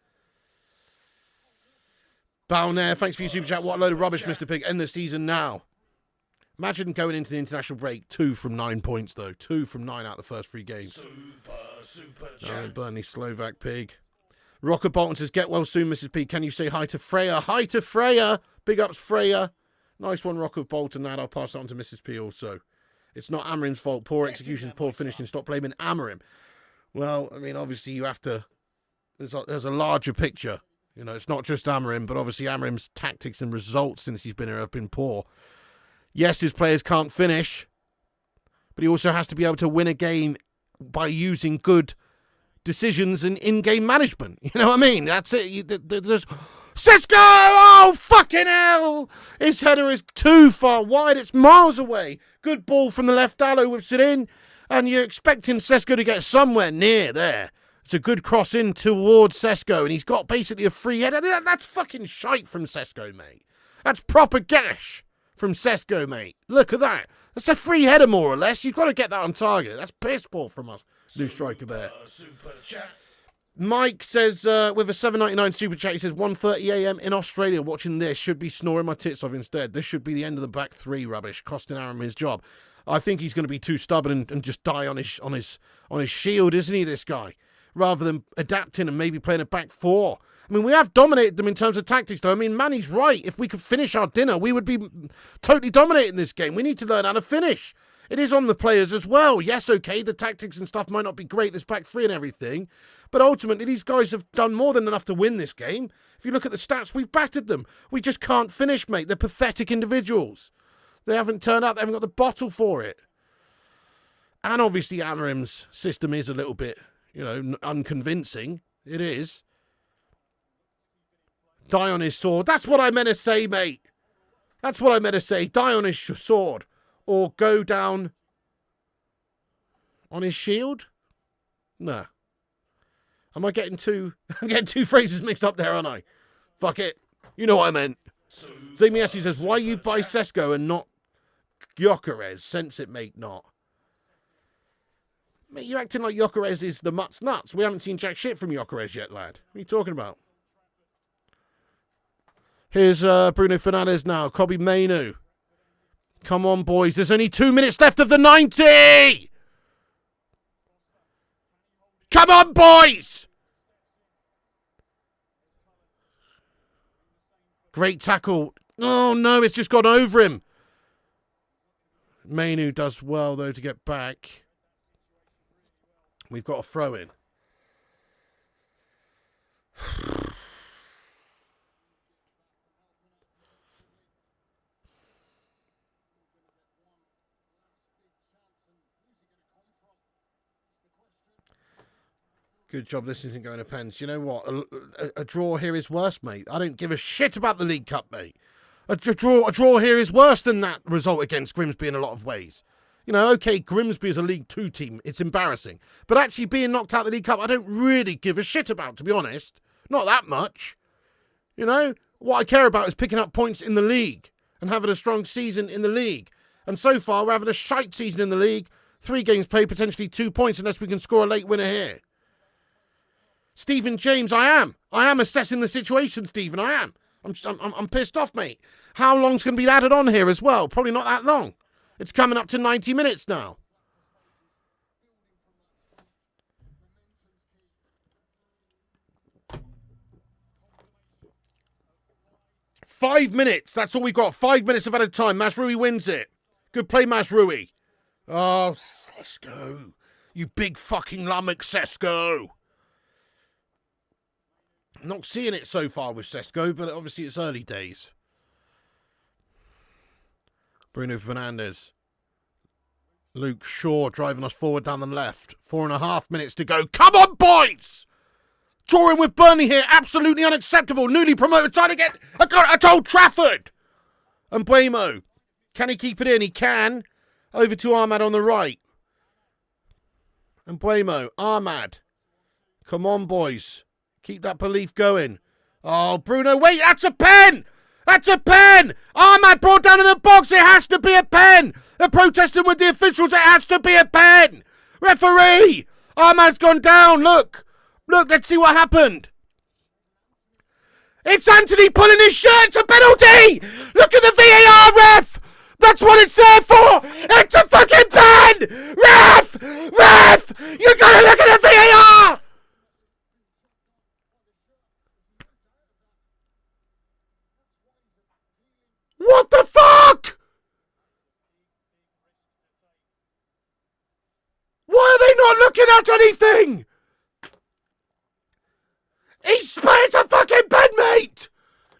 Balnair, thanks for your super chat. What a load of rubbish, Mr. Pig. End the season now. Imagine going into the international break 2 from 9 points, though. 2 from 9 out of the first 3 games. Super Burnley Slovak Pig. Rocker Bolton says, get well soon, Mrs. P. Can you say hi to Freya? Hi to Freya. Big ups, Freya. Nice one, Rocker Bolton. That I'll pass it on to Mrs. P also. It's not Amorim's fault. Poor execution, poor finishing. Stop blaming Amorim. Well, I mean, obviously you have to... There's a larger picture. It's not just Amorim, but obviously Amorim's tactics and results since he's been here have been poor. Yes, his players can't finish, but he also has to be able to win a game by using good decisions and in-game management. You know what I mean? That's it. There's Cisco! Oh, fucking hell! His header is too far wide. It's miles away. Good ball from the left. Dallo whips it in, and you're expecting Cisco to get somewhere near there. It's a good cross in towards Cisco, and he's got basically a free header. That's fucking shite from Cisco, mate. That's proper gash from Cisco, mate. Look at that. That's a free header, more or less. You've got to get that on target. That's piss poor from us. New striker there. Mike says, with a $7.99 super chat, he says, 1:30 a.m. in Australia watching this. Should be snoring my tits off instead. This should be the end of the back three rubbish, costing Aram his job. I think he's going to be too stubborn and just die on his shield, isn't he, this guy? Rather than adapting and maybe playing a back four. I mean, we have dominated them in terms of tactics, though. I mean, Manny's right. If we could finish our dinner, we would be totally dominating this game. We need to learn how to finish. It is on the players as well. Yes, okay, the tactics and stuff might not be great, this back three and everything. But ultimately, these guys have done more than enough to win this game. If you look at the stats, we've battered them. We just can't finish, mate. They're pathetic individuals. They haven't turned up. They haven't got the bottle for it. And obviously, Amorim's system is a little bit, unconvincing. It is. Die on his sword. That's what I meant to say, mate. That's what I meant to say. Die on his sword. Or go down on his shield? No. I'm getting two phrases mixed up there, aren't I? Fuck it. You know what I meant. Zemiasi says, why you buy Sesko and not Gyökeres? Sense it, mate, not. Mate, you're acting like Gyökeres is the mutt's nuts. We haven't seen jack shit from Gyökeres yet, lad. What are you talking about? Here's Bruno Fernandes now. Kobe Mainu. Come on, boys. There's only 2 minutes left of the 90! Come on, boys! Great tackle. Oh, no, it's just gone over him. Mainu does well, though, to get back. We've got a throw in. Good job listening and going to pens. You know what? A draw here is worse, mate. I don't give a shit about the League Cup, mate. A draw here is worse than that result against Grimsby in a lot of ways. Okay, Grimsby is a League 2 team. It's embarrassing. But actually being knocked out of the League Cup, I don't really give a shit about, to be honest. Not that much. What I care about is picking up points in the league and having a strong season in the league. And so far, we're having a shite season in the league. 3 games played, potentially 2 points, unless we can score a late winner here. Stephen James, I am assessing the situation, Stephen. I am. I'm pissed off, mate. How long's going to be added on here as well? Probably not that long. It's coming up to 90 minutes now. 5 minutes. That's all we got. 5 minutes of added time. Mazraoui wins it. Good play, Mazraoui. Oh, Sesko. You big fucking lummox, Sesko. Not seeing it so far with Sesko, but obviously it's early days. Bruno Fernandes. Luke Shaw driving us forward down the left. 4.5 minutes to go. Come on, boys! Drawing with Burnley here. Absolutely unacceptable. Newly promoted. Trying to get a Old Trafford. And Mbeumo. Can he keep it in? He can. Over to Ahmad on the right. And Mbeumo. Ahmad. Come on, boys. Keep that belief going. Oh, Bruno, wait. That's a pen. That's a pen! Ahmad brought down in the box. It has to be a pen! They're protesting with the officials. It has to be a pen! Referee! Ahmad's gone down. Look! Look, let's see what happened. It's Anthony pulling his shirt. It's a penalty! Look at the VAR, ref! That's what it's there for! It's a fucking pen! Ref! Ref! You gotta look at the VAR! What the fuck? Why are they not looking at anything? It's a fucking pen, mate!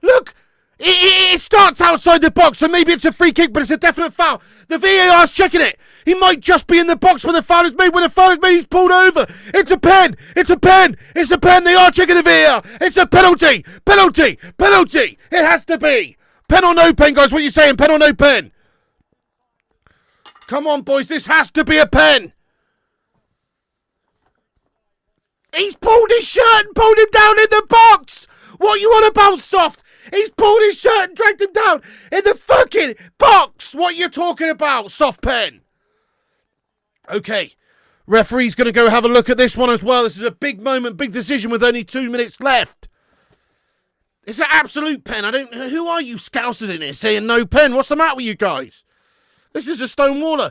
Look, it starts outside the box, so maybe it's a free kick, but it's a definite foul. The VAR's checking it. He might just be in the box when the foul is made. When the foul is made, he's pulled over. It's a pen. It's a pen. It's a pen. They are checking the VAR. It's a penalty. Penalty. Penalty. It has to be. Pen or no pen, guys? What are you saying? Pen or no pen? Come on, boys. This has to be a pen. He's pulled his shirt and pulled him down in the box. What you on about, Soft? He's pulled his shirt and dragged him down in the fucking box. What you talking about, Soft Pen? Okay. Referee's going to go have a look at this one as well. This is a big moment, big decision with only 2 minutes left. It's an absolute pen. Who are you scousers in here saying no pen? What's the matter with you guys? This is a stonewaller.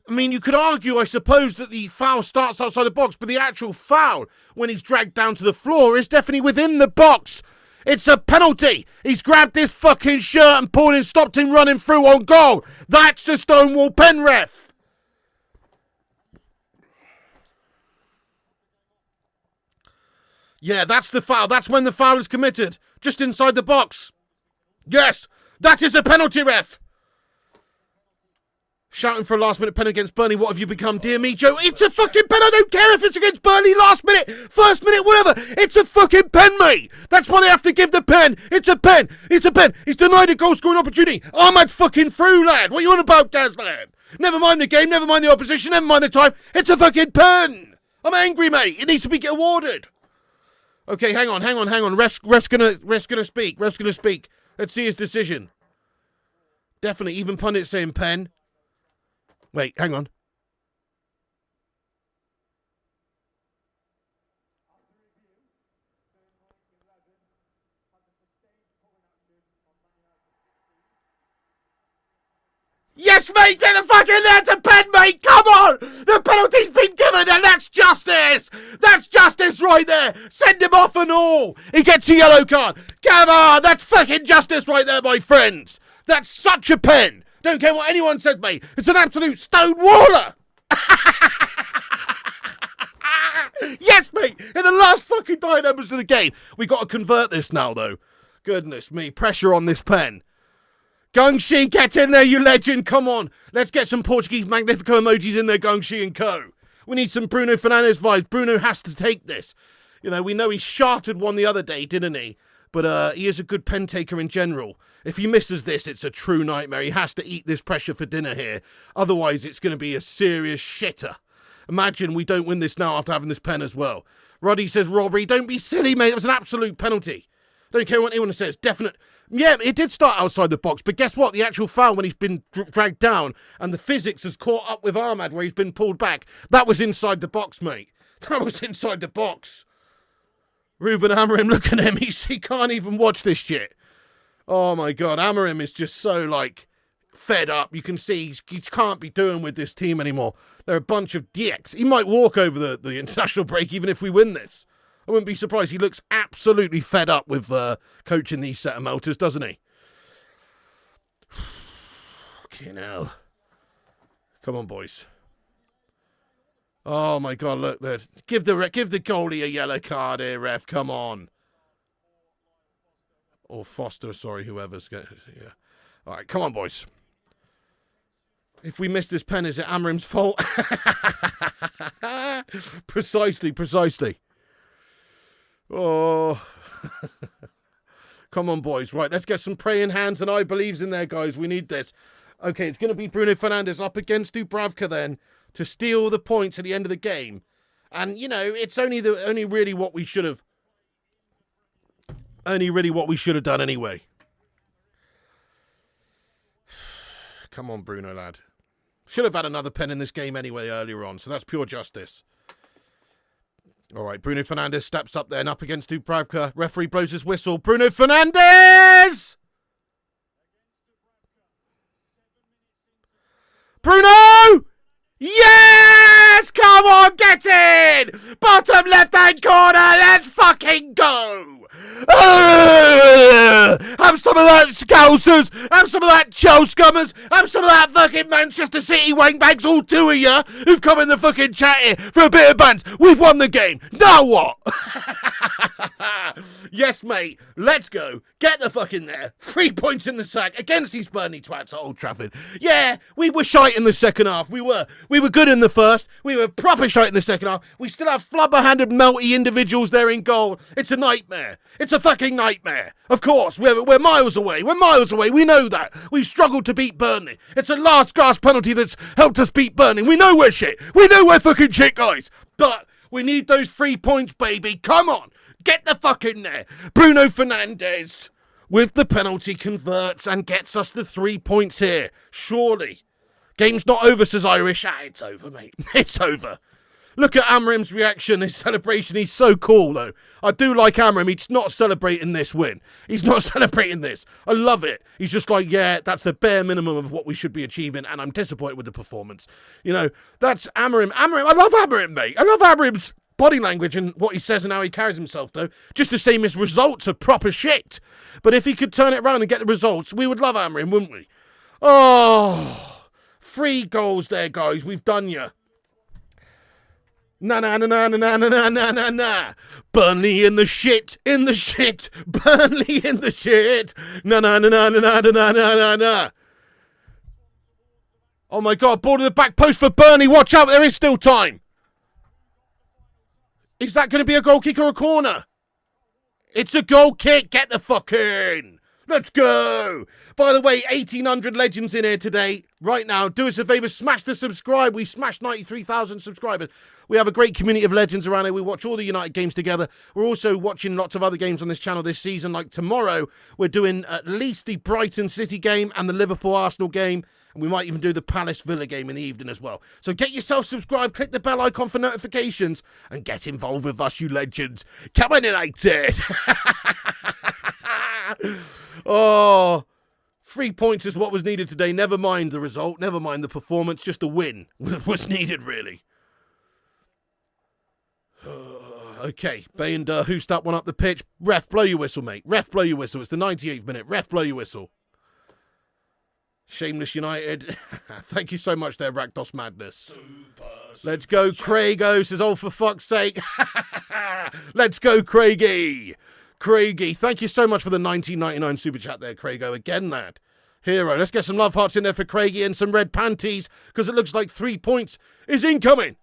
I mean, you could argue, I suppose, that the foul starts outside the box, but the actual foul, when he's dragged down to the floor, is definitely within the box. It's a penalty. He's grabbed his fucking shirt and pulled him, stopped him running through on goal. That's a Stonewall pen, ref. Yeah, that's the foul. That's when the foul is committed. Just inside the box. Yes, that is a penalty, ref. Shouting for a last-minute pen against Burnley. What have you become, dear me, Joe? It's a fucking pen. I don't care if it's against Burnley last minute, first minute, whatever. It's a fucking pen, mate. That's why they have to give the pen. It's a pen. It's a pen. He's denied a goal-scoring opportunity. Ahmad's fucking through, lad. What are you on about, Gazlan? Never mind the game. Never mind the opposition. Never mind the time. It's a fucking pen. I'm angry, mate. It needs to be awarded. Okay, hang on. Ref's gonna speak. Let's see his decision. Definitely, even pundits saying pen. Wait, hang on. Yes, mate, get the fuck in there to pen, mate! Come on! The penalty's been given and that's justice! That's justice right there! Send him off and all! He gets a yellow card! Come on! That's fucking justice right there, my friends! That's such a pen! Don't care what anyone said, mate! It's an absolute stonewaller! Yes, mate! In the last fucking 9 numbers of the game! We got to convert this now, though. Goodness me, pressure on this pen. Gungshi, get in there, you legend. Come on. Let's get some Portuguese Magnifico emojis in there, Gungshi and co. We need some Bruno Fernandes vibes. Bruno has to take this. You know, we know he sharted one the other day, didn't he? But he is a good pen taker in general. If he misses this, it's a true nightmare. He has to eat this pressure for dinner here. Otherwise, it's going to be a serious shitter. Imagine we don't win this now after having this pen as well. Roddy says, Robbie, don't be silly, mate. It was an absolute penalty. Don't care what anyone says. Definite. Yeah, it did start outside the box, but guess what? The actual foul when he's been dragged down and the physics has caught up with Ahmad where he's been pulled back, that was inside the box, mate. That was inside the box. Ruben Amorim, look at him. He can't even watch this shit. Oh, my God. Amorim is just so, fed up. You can see he can't be doing with this team anymore. They're a bunch of dicks. He might walk over the international break even if we win this. I wouldn't be surprised. He looks absolutely fed up with coaching these set of melters, doesn't he? Fucking hell. Come on, boys. Oh, my God, look. Give the goalie a yellow card here, ref. Come on. Or Foster, sorry, whoever's going to... Yeah. All right, come on, boys. If we miss this pen, is it Amrim's fault? Precisely. Oh. Come on, boys. Right, let's get some praying hands and I believes in there, guys. We need this. Okay, it's going to be Bruno Fernandes up against Dubravka then to steal the points at the end of the game. And, you know, it's only really what we should have done anyway. Come on, Bruno, lad. Should have had another pen in this game anyway earlier on, so that's pure justice. All right, Bruno Fernandes steps up there and up against Dubravka. Referee blows his whistle. Bruno Fernandes! Bruno! Yes! Come on, get in! Bottom left-hand corner, let's fucking go! Have some of that, Scousers! Have some of that, Chelscummers! Have some of that fucking Manchester City wingbags, all two of you, who've come in the fucking chat here for a bit of banter. We've won the game. Now what? Yes, mate. Let's go. Get the fuck in there. 3 points in the sack against these Burnley twats at Old Trafford. Yeah, we were shite in the second half. We were good in the first. We were proper shite in the second half. We still have flubber-handed, melty individuals there in goal. It's a nightmare. It's a fucking nightmare. Of course, we're miles away. We're miles away. We know that. We've struggled to beat Burnley. It's a last gasp penalty that's helped us beat Burnley. We know we're shit. We know we're fucking shit, guys. But we need those 3 points, baby. Come on. Get the fuck in there. Bruno Fernandes with the penalty converts and gets us the 3 points here. Surely. Game's not over, says Irish. It's over, mate. It's over. Look at Amrim's reaction, his celebration. He's so cool, though. I do like Amrim. He's not celebrating this win. He's not celebrating this. I love it. He's just like, yeah, that's the bare minimum of what we should be achieving, and I'm disappointed with the performance. You know, that's Amrim. I love Amrim, mate. I love Amrim's body language and what he says and how he carries himself, though. Just the same as results are proper shit. But if he could turn it around and get the results, we would love Amrim, wouldn't we? Oh, 3 goals there, guys. We've done ya. Na. Burnley in the shit. Burnley in the shit. Na. Oh my God, ball to the back post for Burnley. Watch out, there is still time. Is that going to be a goal kick or a corner? It's a goal kick. Get the fuck in. Let's go. By the way, 1,800 legends in here today. Right now, do us a favour, smash the subscribe. We smashed 93,000 subscribers. We have a great community of legends around here. We watch all the United games together. We're also watching lots of other games on this channel this season. Like tomorrow, we're doing at least the Brighton City game and the Liverpool-Arsenal game. And we might even do the Palace-Villa game in the evening as well. So get yourself subscribed, click the bell icon for notifications, and get involved with us, you legends. Come on, United! Oh, 3 points is what was needed today. Never mind the result, never mind the performance. Just a win was needed, really. Okay, Bayender hoosed that one up the pitch. Ref, blow your whistle, mate. Ref, blow your whistle. It's the 98th minute. Ref, blow your whistle. Shameless United. Thank you so much there, Rakdos Madness. Let's go, Craigo. Says, oh, for fuck's sake. Let's go, Craigie. Craigie, thank you so much for the 19.99 super chat there, Craigo. Again, lad. Hero. Let's get some love hearts in there for Craigie and some red panties, because it looks like 3 points is incoming.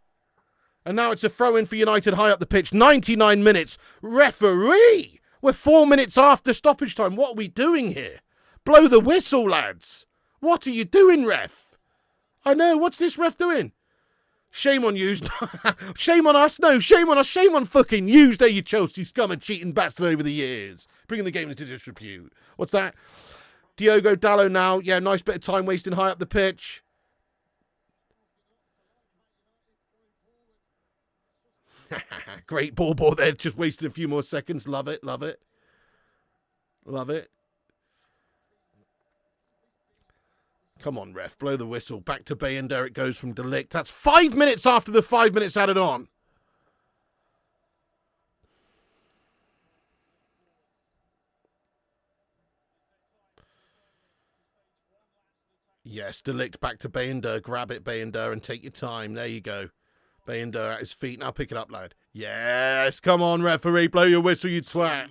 And now it's a throw-in for United high up the pitch. 99 minutes. Referee! We're 4 minutes after stoppage time. What are we doing here? Blow the whistle, lads. What are you doing, ref? I know. What's this ref doing? Shame on you. Shame on us. No, shame on us. Shame on fucking you. There you Chelsea scum and cheating bastard over the years. Bringing the game into disrepute. What's that? Diogo Dallo now. Yeah, nice bit of time wasting high up the pitch. Great ball there. Just wasting a few more seconds. Love it. Love it. Love it. Come on, ref. Blow the whistle. Back to Bayender. It goes from De Ligt. That's 5 minutes after the 5 minutes added on. Yes, Delict back to Bayender. Grab it, Bayender, and take your time. There you go. Bayender at his feet. Now pick it up, lad. Yes, come on, referee. Blow your whistle, you twat.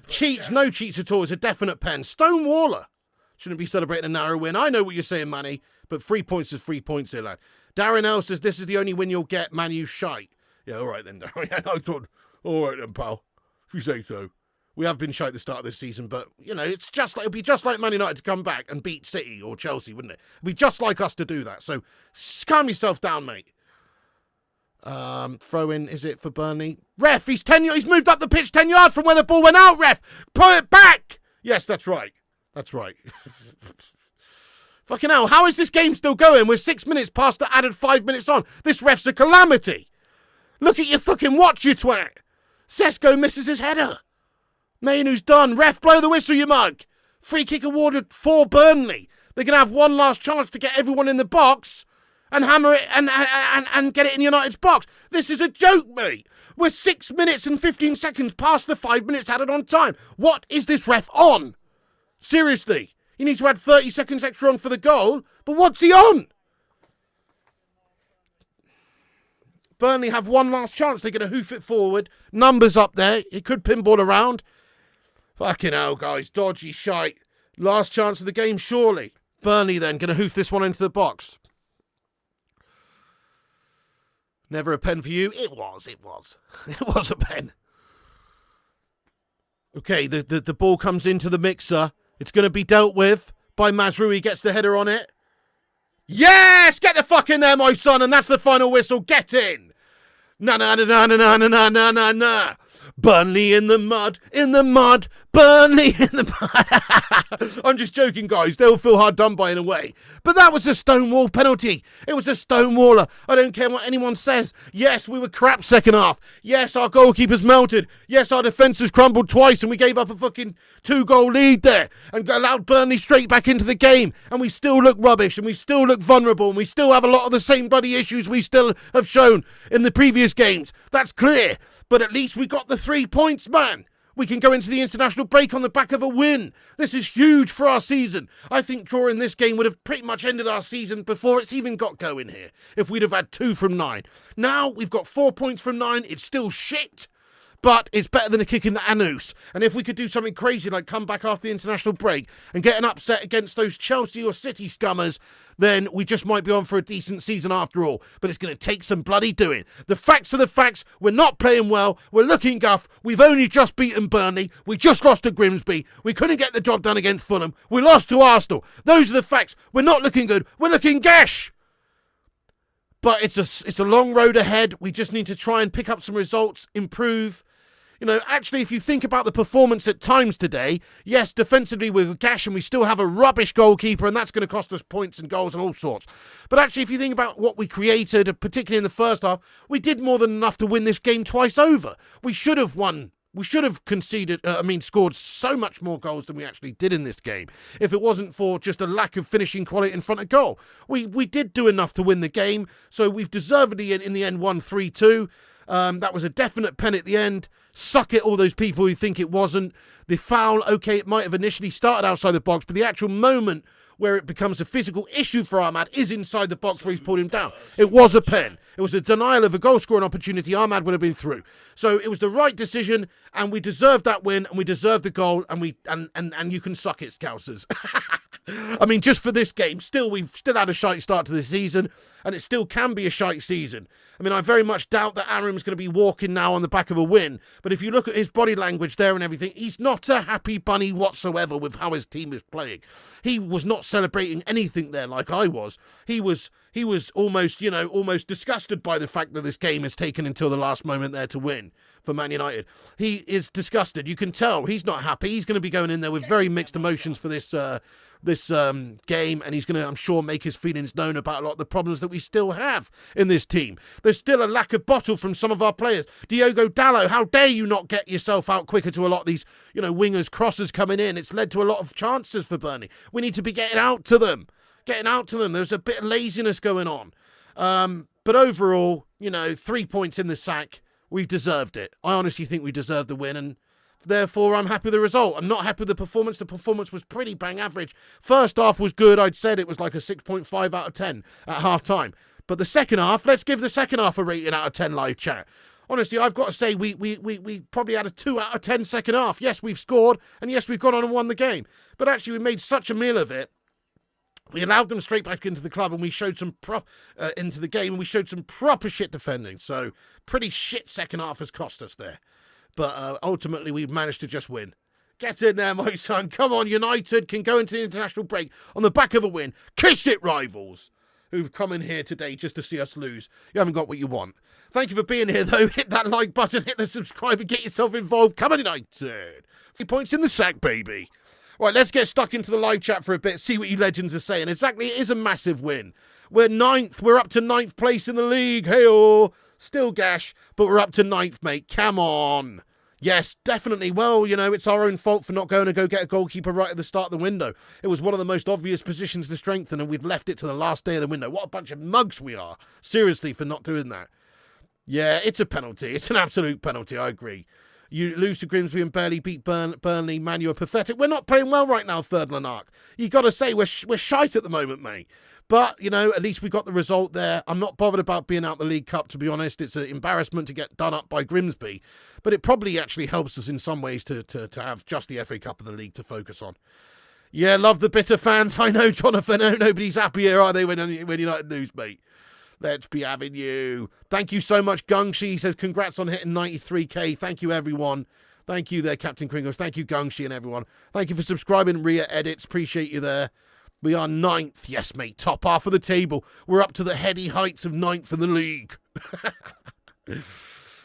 Cheats, no cheats at all. It's a definite pen. Stonewaller. Shouldn't be celebrating a narrow win. I know what you're saying, Manny, but 3 points is 3 points here, lad. Darren L says this is the only win you'll get. Man, you shite. Yeah, all right then, Darren. I thought, all right then, pal. If you say so. We have been shite at the start of this season, but, you know, it'd be just like Man United to come back and beat City or Chelsea, wouldn't it? It'd be just like us to do that. So, calm yourself down, mate. Throw in, is it for Burnley? Ref, he's moved up the pitch 10 yards from where the ball went out, ref. Pull it back. Yes, that's right. That's right. Fucking hell, how is this game still going? We're 6 minutes past the added 5 minutes on. This ref's a calamity. Look at your fucking watch, you twat. Sesko misses his header. Mainu's done. Ref, blow the whistle, you mug. Free kick awarded for Burnley. They're going to have one last chance to get everyone in the box and hammer it and get it in United's box. This is a joke, mate. We're 6 minutes and 15 seconds past the 5 minutes added on time. What is this ref on? Seriously. He needs to add 30 seconds extra on for the goal, but what's he on? Burnley have one last chance. They're going to hoof it forward. Numbers up there. He could pinball around. Fucking hell, guys. Dodgy shite. Last chance of the game, surely. Burnley then going to hoof this one into the box. Never a pen for you? It was. It was a pen. Okay, the ball comes into the mixer. It's going to be dealt with by Mazrui. Gets the header on it. Yes! Get the fuck in there, my son, and that's the final whistle. Get in! Na na na na na na na na na na. Burnley in the mud, Burnley in the mud. I'm just joking, guys. They'll feel hard done by in a way. But that was a Stonewall penalty. It was a Stonewaller. I don't care what anyone says. Yes, we were crap second half. Yes, our goalkeeper's melted. Yes, our defence has crumbled twice and we gave up a fucking 2-goal lead there and allowed Burnley straight back into the game. And we still look rubbish and we still look vulnerable and we still have a lot of the same bloody issues we still have shown in the previous games. That's clear. But at least we got the 3 points, man. We can go into the international break on the back of a win. This is huge for our season. I think drawing this game would have pretty much ended our season before it's even got going here, if we'd have had 2 from 9. Now we've got 4 points from 9. It's still shit, but it's better than a kick in the anus. And if we could do something crazy like come back after the international break and get an upset against those Chelsea or City scummers, then we just might be on for a decent season after all. But it's going to take some bloody doing. The facts are the facts. We're not playing well. We're looking guff. We've only just beaten Burnley. We just lost to Grimsby. We couldn't get the job done against Fulham. We lost to Arsenal. Those are the facts. We're not looking good. We're looking gash. But it's a long road ahead. We just need to try and pick up some results, improve. You know, actually, if you think about the performance at times today, yes, defensively we're gash and we still have a rubbish goalkeeper and that's going to cost us points and goals and all sorts. But actually, if you think about what we created, particularly in the first half, we did more than enough to win this game twice over. We should have won. We should have scored so much more goals than we actually did in this game if it wasn't for just a lack of finishing quality in front of goal. We did do enough to win the game, so we've deservedly in the end won 3-2. That was a definite pen at the end. Suck it, all those people who think it wasn't. The foul, okay, it might have initially started outside the box, but the actual moment where it becomes a physical issue for Ahmad is inside the box where he's pulled him down. It was a pen. It was a denial of a goal-scoring opportunity. Ahmad would have been through. So it was the right decision, and we deserved that win, and we deserved the goal, and you can suck it, Scousers. I mean, just for this game, we've still had a shite start to the season, and it still can be a shite season. I mean, I very much doubt that Aram's going to be walking now on the back of a win, but if you look at his body language there and everything, he's not a happy bunny whatsoever with how his team is playing. He was not celebrating anything there like I was. He was almost disgusted by the fact that this game has taken until the last moment there to win for Man United. He is disgusted. You can tell he's not happy. He's going to be going in there with very mixed emotions for this game, and he's going to, I'm sure, make his feelings known about a lot of the problems that we still have in this team. There's still a lack of bottle from some of our players. Diogo Dalot, how dare you not get yourself out quicker to a lot of these, wingers, crossers coming in. It's led to a lot of chances for Burnley. We need to be getting out to them. There's a bit of laziness going on. But overall, 3 points in the sack. We've deserved it. I honestly think we deserved the win, and Therefore, I'm happy with the result. I'm not happy with the performance. The performance was pretty bang average. First half was good. I'd said it was like a 6.5 out of 10 at half-time. But the second half, let's give the second half a rating out of 10 live chat. Honestly, I've got to say we probably had a 2 out of 10 second half. Yes, we've scored, and yes, we've gone on and won the game. But actually, we made such a meal of it. We allowed them straight back into the club, and we showed some into the game, and we showed some proper shit defending. So, pretty shit second half has cost us there. But ultimately, we managed to just win. Get in there, my son. Come on, United can go into the international break on the back of a win. Kiss it, rivals, who've come in here today just to see us lose. You haven't got what you want. Thank you for being here, though. Hit that like button, hit the subscribe, and get yourself involved. Come on, United. 3 points in the sack, baby. Right, let's get stuck into the live chat for a bit, see what you legends are saying. Exactly, it is a massive win. We're 9th. We're up to 9th place in the league. Hey-oh. Still gash, but we're up to 9th, mate. Come on. Yes, definitely. Well, you know, it's our own fault for not going to go get a goalkeeper right at the start of the window. It was one of the most obvious positions to strengthen, and we've left it to the last day of the window. What a bunch of mugs we are. Seriously, for not doing that. Yeah, it's a penalty. It's an absolute penalty, I agree. You lose to Grimsby and barely beat Burnley. Man, you are pathetic. We're not playing well right now, Third Lanark. You got to say, we're shite at the moment, mate. But, you know, at least we got the result there. I'm not bothered about being out the League Cup, to be honest. It's an embarrassment to get done up by Grimsby. But it probably actually helps us in some ways to have just the FA Cup and the league to focus on. Yeah, love the bitter fans. I know, Jonathan. No, nobody's happy here, are they, when United lose, mate? Let's be having you. Thank you so much, Gungshi. He says, congrats on hitting 93k. Thank you, everyone. Thank you there, Captain Kringles. Thank you, Gungshi and everyone. Thank you for subscribing, Ria Edits. Appreciate you there. We are 9th. Yes, mate. Top half of the table. We're up to the heady heights of 9th in the league.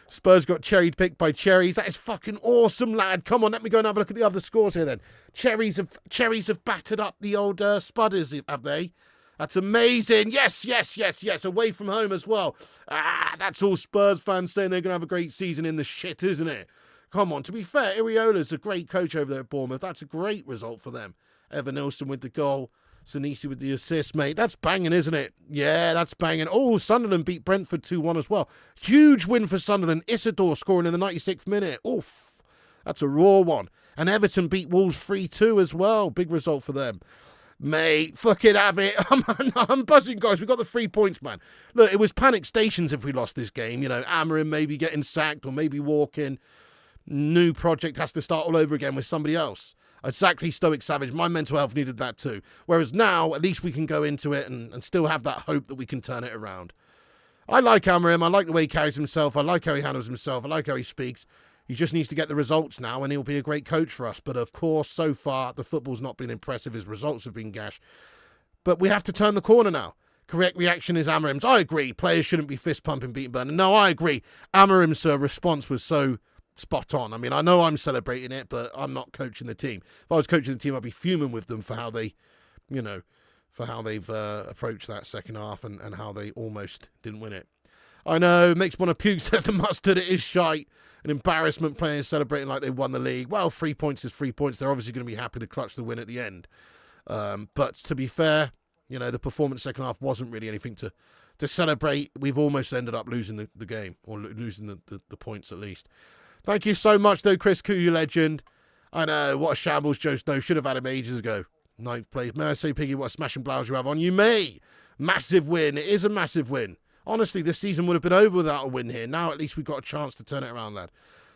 Spurs got cherry picked by Cherries. That is fucking awesome, lad. Come on, let me go and have a look at the other scores here then. Cherries have battered up the old Spudders, have they? That's amazing. Yes. Away from home as well. That's all Spurs fans saying they're going to have a great season in the shit, isn't it? Come on. To be fair, Iriola's a great coach over there at Bournemouth. That's a great result for them. Evan Nilsson with the goal. Sinisi with the assist, mate. That's banging, isn't it? Yeah, that's banging. Oh, Sunderland beat Brentford 2-1 as well. Huge win for Sunderland. Isidore scoring in the 96th minute. Oof. That's a raw one. And Everton beat Wolves 3-2 as well. Big result for them. Mate, fucking have it. I'm buzzing, guys. We got the 3 points, man. Look, it was panic stations if we lost this game. You know, Amarim maybe getting sacked or maybe walking. New project has to start all over again with somebody else. Exactly, Stoic Savage. My mental health needed that too. Whereas now, at least we can go into it and still have that hope that we can turn it around. I like Amarim. I like the way he carries himself. I like how he handles himself. I like how he speaks. He just needs to get the results now, and he'll be a great coach for us. But of course, so far, the football's not been impressive. His results have been gash. But we have to turn the corner now. Correct reaction is Amarim's. I agree. Players shouldn't be fist-pumping beating Burnley. No, I agree. Amarim's response was so spot on. I mean, I know I'm celebrating it, but I'm not coaching the team. If I was coaching the team, I'd be fuming with them for how they, you know, for how they've approached that second half and how they almost didn't win it. I know, makes one of puke, says the mustard. It is shite. An embarrassment, players celebrating like they won the league. Well, 3 points is 3 points. They're obviously going to be happy to clutch the win at the end. But to be fair, you know, the performance second half wasn't really anything to celebrate. We've almost ended up losing the game, or losing the points at least. Thank you so much, though, Chris Koo, legend. I know, what a shambles, Joe Snow. Should have had him ages ago. 9th place. May I say, Piggy, what a smashing blouse you have on? You may. Massive win. It is a massive win. Honestly, this season would have been over without a win here. Now, at least we've got a chance to turn it around, lad.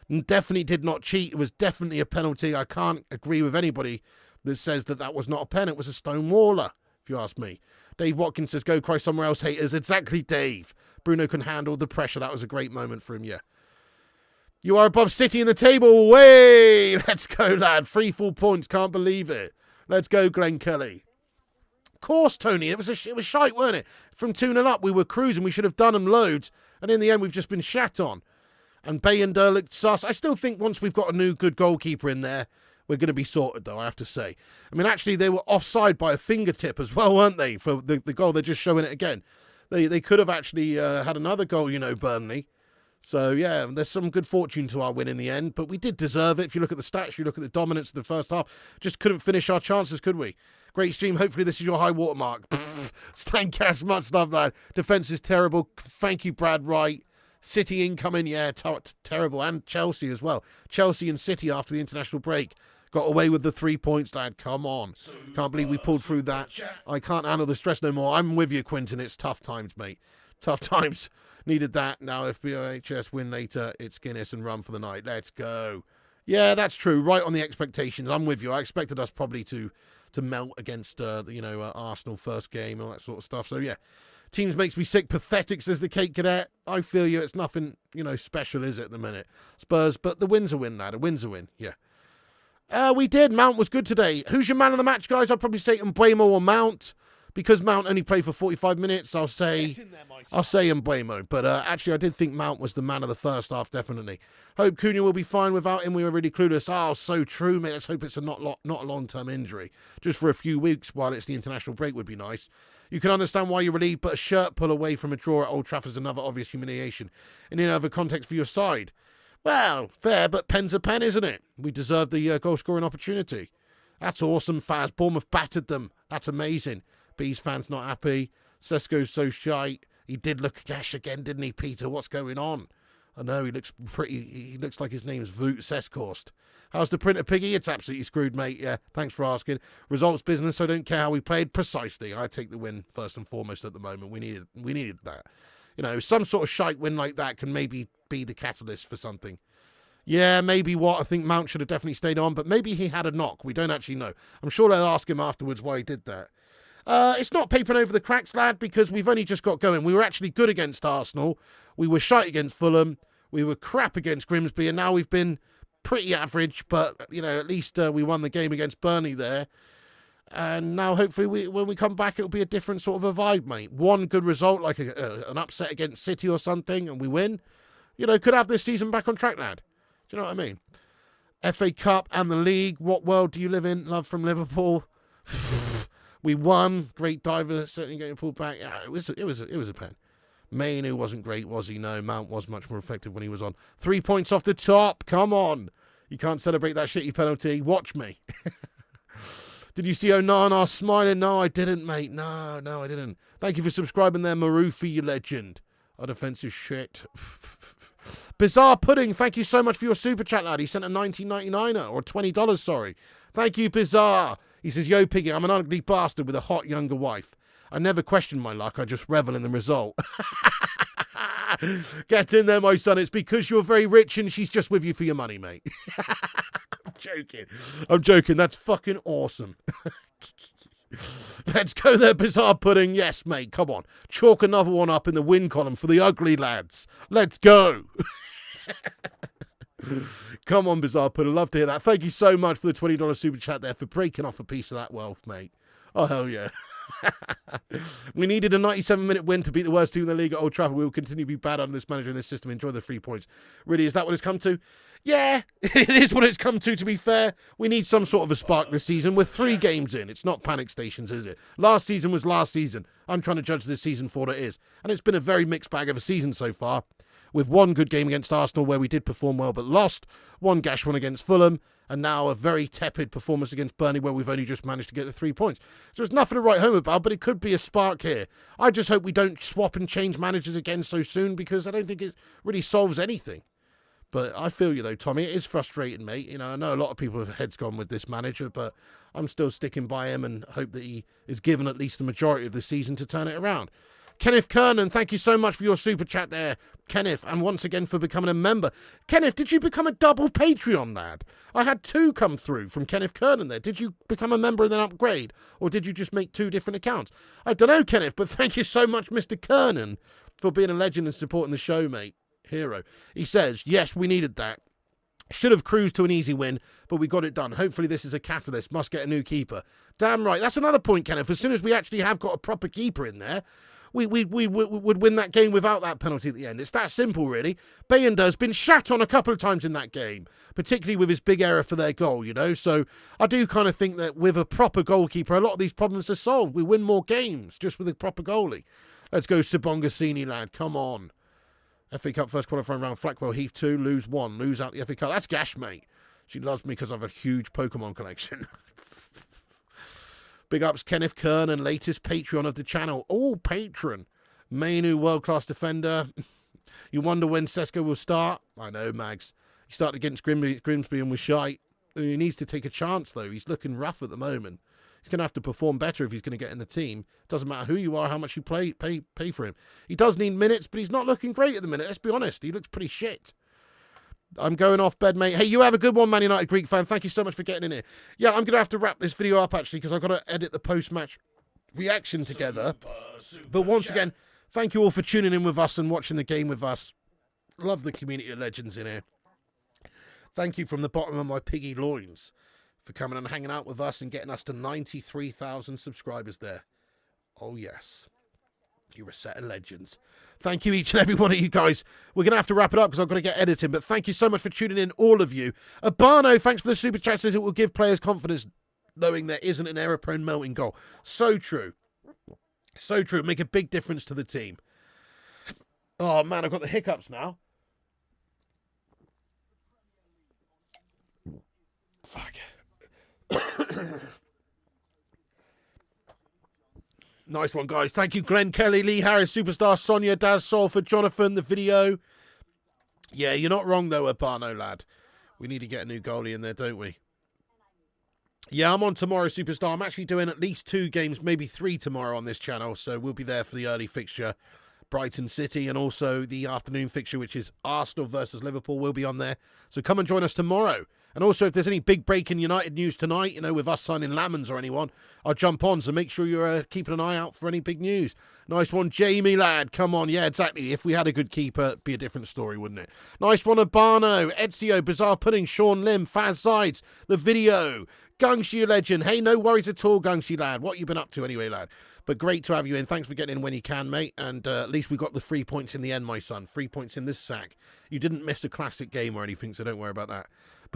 And definitely did not cheat. It was definitely a penalty. I can't agree with anybody that says that was not a pen. It was a stonewaller, if you ask me. Dave Watkins says, go cry somewhere else, haters. Exactly, Dave. Bruno can handle the pressure. That was a great moment for him, yeah. You are above City in the table. Way! Let's go, lad. 3 full points. Can't believe it. Let's go, Glenn Kelly. Of course, Tony. It was shite, weren't it? From 2-0 up, we were cruising. We should have done them loads. And in the end, we've just been shat on. And Bayender looked sus. I still think once we've got a new good goalkeeper in there, we're going to be sorted, though, I have to say. I mean, actually, they were offside by a fingertip as well, weren't they? For the goal, they're just showing it again. They could have actually had another goal, you know, Burnley. So, yeah, there's some good fortune to our win in the end, but we did deserve it. If you look at the stats, you look at the dominance of the first half, just couldn't finish our chances, could we? Great stream. Hopefully this is your high watermark. Stankcast, much love, lad. Defence is terrible. Thank you, Brad Wright. City incoming, yeah, terrible. And Chelsea as well. Chelsea and City after the international break. Got away with the 3 points, lad. Come on. Can't believe we pulled through that. I can't handle the stress no more. I'm with you, Quinton. It's tough times, mate. Tough times. Needed that. Now if BOHS win later, it's Guinness and run for the night. Let's go. Yeah, that's true. Right on the expectations. I'm with you. I expected us probably to melt against, Arsenal first game and all that sort of stuff. So, yeah. Teams makes me sick. Pathetic, says the Cape Cadet. I feel you. It's nothing, special, is it, at the minute? Spurs, but the win's a win, lad. A win's a win. Yeah. We did. Mount was good today. Who's your man of the match, guys? I'd probably say Mbeumo or Mount. Because Mount only played for 45 minutes, I'll say Mbeumo. But actually, I did think Mount was the man of the first half, definitely. Hope Cunha will be fine without him. We were really clueless. Oh, so true, mate. Let's hope it's not a long-term injury. Just for a few weeks while it's the international break would be nice. You can understand why you're relieved, but a shirt pull away from a draw at Old Trafford is another obvious humiliation. In any other context for your side? Well, fair, but pen's a pen, isn't it? We deserve the goal-scoring opportunity. That's awesome, Faz. Bournemouth battered them. That's amazing. Bees fans not happy. Sesko's so shite. He did look gash again, didn't he, Peter? What's going on? I know, he looks like his name's Voot Seskhorst. How's the printer, Piggy? It's absolutely screwed, mate. Yeah, thanks for asking. Results business, I don't care how we played. Precisely. I take the win first and foremost at the moment. We needed that. Some sort of shite win like that can maybe be the catalyst for something. Yeah, maybe what? I think Mount should have definitely stayed on, but maybe he had a knock. We don't actually know. I'm sure they'll ask him afterwards why he did that. It's not papering over the cracks, lad, because we've only just got going. We were actually good against Arsenal. We were shite against Fulham. We were crap against Grimsby, and now we've been pretty average, but, at least we won the game against Burnley there. And now, hopefully, when we come back, it'll be a different sort of a vibe, mate. One good result, like an upset against City or something, and we win. Could have this season back on track, lad. Do you know what I mean? FA Cup and the league. What world do you live in? Love from Liverpool. We won. Great diver, certainly getting pulled back. Yeah, it was a pen. Mainu wasn't great, was he? No, Mount was much more effective when he was on. 3 points off the top. Come on. You can't celebrate that shitty penalty. Watch me. Did you see Onana smiling? No, I didn't, mate. No, I didn't. Thank you for subscribing there, Marufi, you legend. Our defense is shit. Bizarre Pudding, thank you so much for your super chat, lad. He sent a $19.99 or $20, sorry. Thank you, Bizarre. He says, yo, Piggy, I'm an ugly bastard with a hot younger wife. I never question my luck. I just revel in the result. Get in there, my son. It's because you're very rich and she's just with you for your money, mate. I'm joking. That's fucking awesome. Let's go there, Bizarre Pudding. Yes, mate. Come on. Chalk another one up in the win column for the ugly lads. Let's go. Come on, Bizarre Pudding. Love to hear that. Thank you so much for the $20 super chat there for breaking off a piece of that wealth, mate. Oh, hell yeah. We needed a 97-minute win to beat the worst team in the league at Old Trafford. We will continue to be bad under this manager and this system. Enjoy the 3 points. Really, is that what it's come to? Yeah, it is what it's come to be fair. We need some sort of a spark this season. We're 3 games in. It's not panic stations, is it? Last season was last season. I'm trying to judge this season for what it is. And it's been a very mixed bag of a season so far. With one good game against Arsenal where we did perform well but lost. One gash one against Fulham. And now a very tepid performance against Burnley where we've only just managed to get the 3 points. So there's nothing to write home about, but it could be a spark here. I just hope we don't swap and change managers again so soon because I don't think it really solves anything. But I feel you though, Tommy. It is frustrating, mate. I know a lot of people have heads gone with this manager, but I'm still sticking by him and hope that he is given at least the majority of the season to turn it around. Kenneth Kernan, thank you so much for your super chat there, Kenneth, and once again for becoming a member. Kenneth, did you become a double Patreon, lad? I had 2 come through from Kenneth Kernan there. Did you become a member and then upgrade, or did you just make 2 different accounts? I don't know, Kenneth, but thank you so much, Mr. Kernan, for being a legend and supporting the show, mate. Hero. He says, yes, we needed that. Should have cruised to an easy win, but we got it done. Hopefully this is a catalyst. Must get a new keeper. Damn right. That's another point, Kenneth. As soon as we actually have got a proper keeper in there, we would win that game without that penalty at the end. It's that simple, really. Bayinder's been shat on a couple of times in that game, particularly with his big error for their goal, So I do kind of think that with a proper goalkeeper, a lot of these problems are solved. We win more games just with a proper goalie. Let's go Sibongassini, lad. Come on. FA Cup first qualifying round, Flackwell Heath 2, lose 1, lose out the FA Cup. That's Gash, mate. She loves me because I have a huge Pokemon collection. Big ups, Kenneth Kern, and latest Patreon of the channel. Oh, patron. Mainu, world-class defender. You wonder when Sesko will start? I know, Mags. He started against Grimsby and was shite. He needs to take a chance, though. He's looking rough at the moment. He's going to have to perform better if he's going to get in the team. Doesn't matter who you are, how much you pay for him. He does need minutes, but he's not looking great at the minute. Let's be honest. He looks pretty shit. I'm going off bed, mate. Hey, you have a good one, Man United Greek fan. Thank you so much for getting in here. Yeah, I'm going to have to wrap this video up, actually, because I've got to edit the post-match reaction together. But once again, thank you all for tuning in with us and watching the game with us. Love the community of legends in here. Thank you from the bottom of my piggy loins for coming and hanging out with us and getting us to 93,000 subscribers there. Oh, yes. You're a set of legends. Thank you, each and every one of you guys. We're going to have to wrap it up because I've got to get editing, but thank you so much for tuning in, all of you. Abano, thanks for the super chat, says it will give players confidence knowing there isn't an error-prone melting goal. So true. So true. Make a big difference to the team. Oh, man, I've got the hiccups now. Fuck. Nice one, guys. Thank you, Glenn Kelly, Lee Harris, Superstar, Sonia, Daz, Salford, Jonathan, the video. Yeah, you're not wrong, though, Abano, lad. We need to get a new goalie in there, don't we? Yeah, I'm on tomorrow, Superstar. I'm actually doing at least 2 games, maybe 3 tomorrow on this channel, so we'll be there for the early fixture. Brighton City, and also the afternoon fixture, which is Arsenal versus Liverpool, will be on there. So come and join us tomorrow. And also, if there's any big breaking United news tonight, you know, with us signing Lamans or anyone, I'll jump on. So make sure you're keeping an eye out for any big news. Nice one, Jamie, lad. Come on. Yeah, exactly. If we had a good keeper, it'd be a different story, wouldn't it? Nice one, Abano, Ezio, Bizarre Pudding, Sean Lim, Faz Sides, the video, Gungshi Legend. Hey, no worries at all, Gungshi, lad. What you been up to anyway, lad? But great to have you in. Thanks for getting in when you can, mate. And at least we got the 3 points in the end, my son. 3 points in this sack. You didn't miss a classic game or anything, so don't worry about that.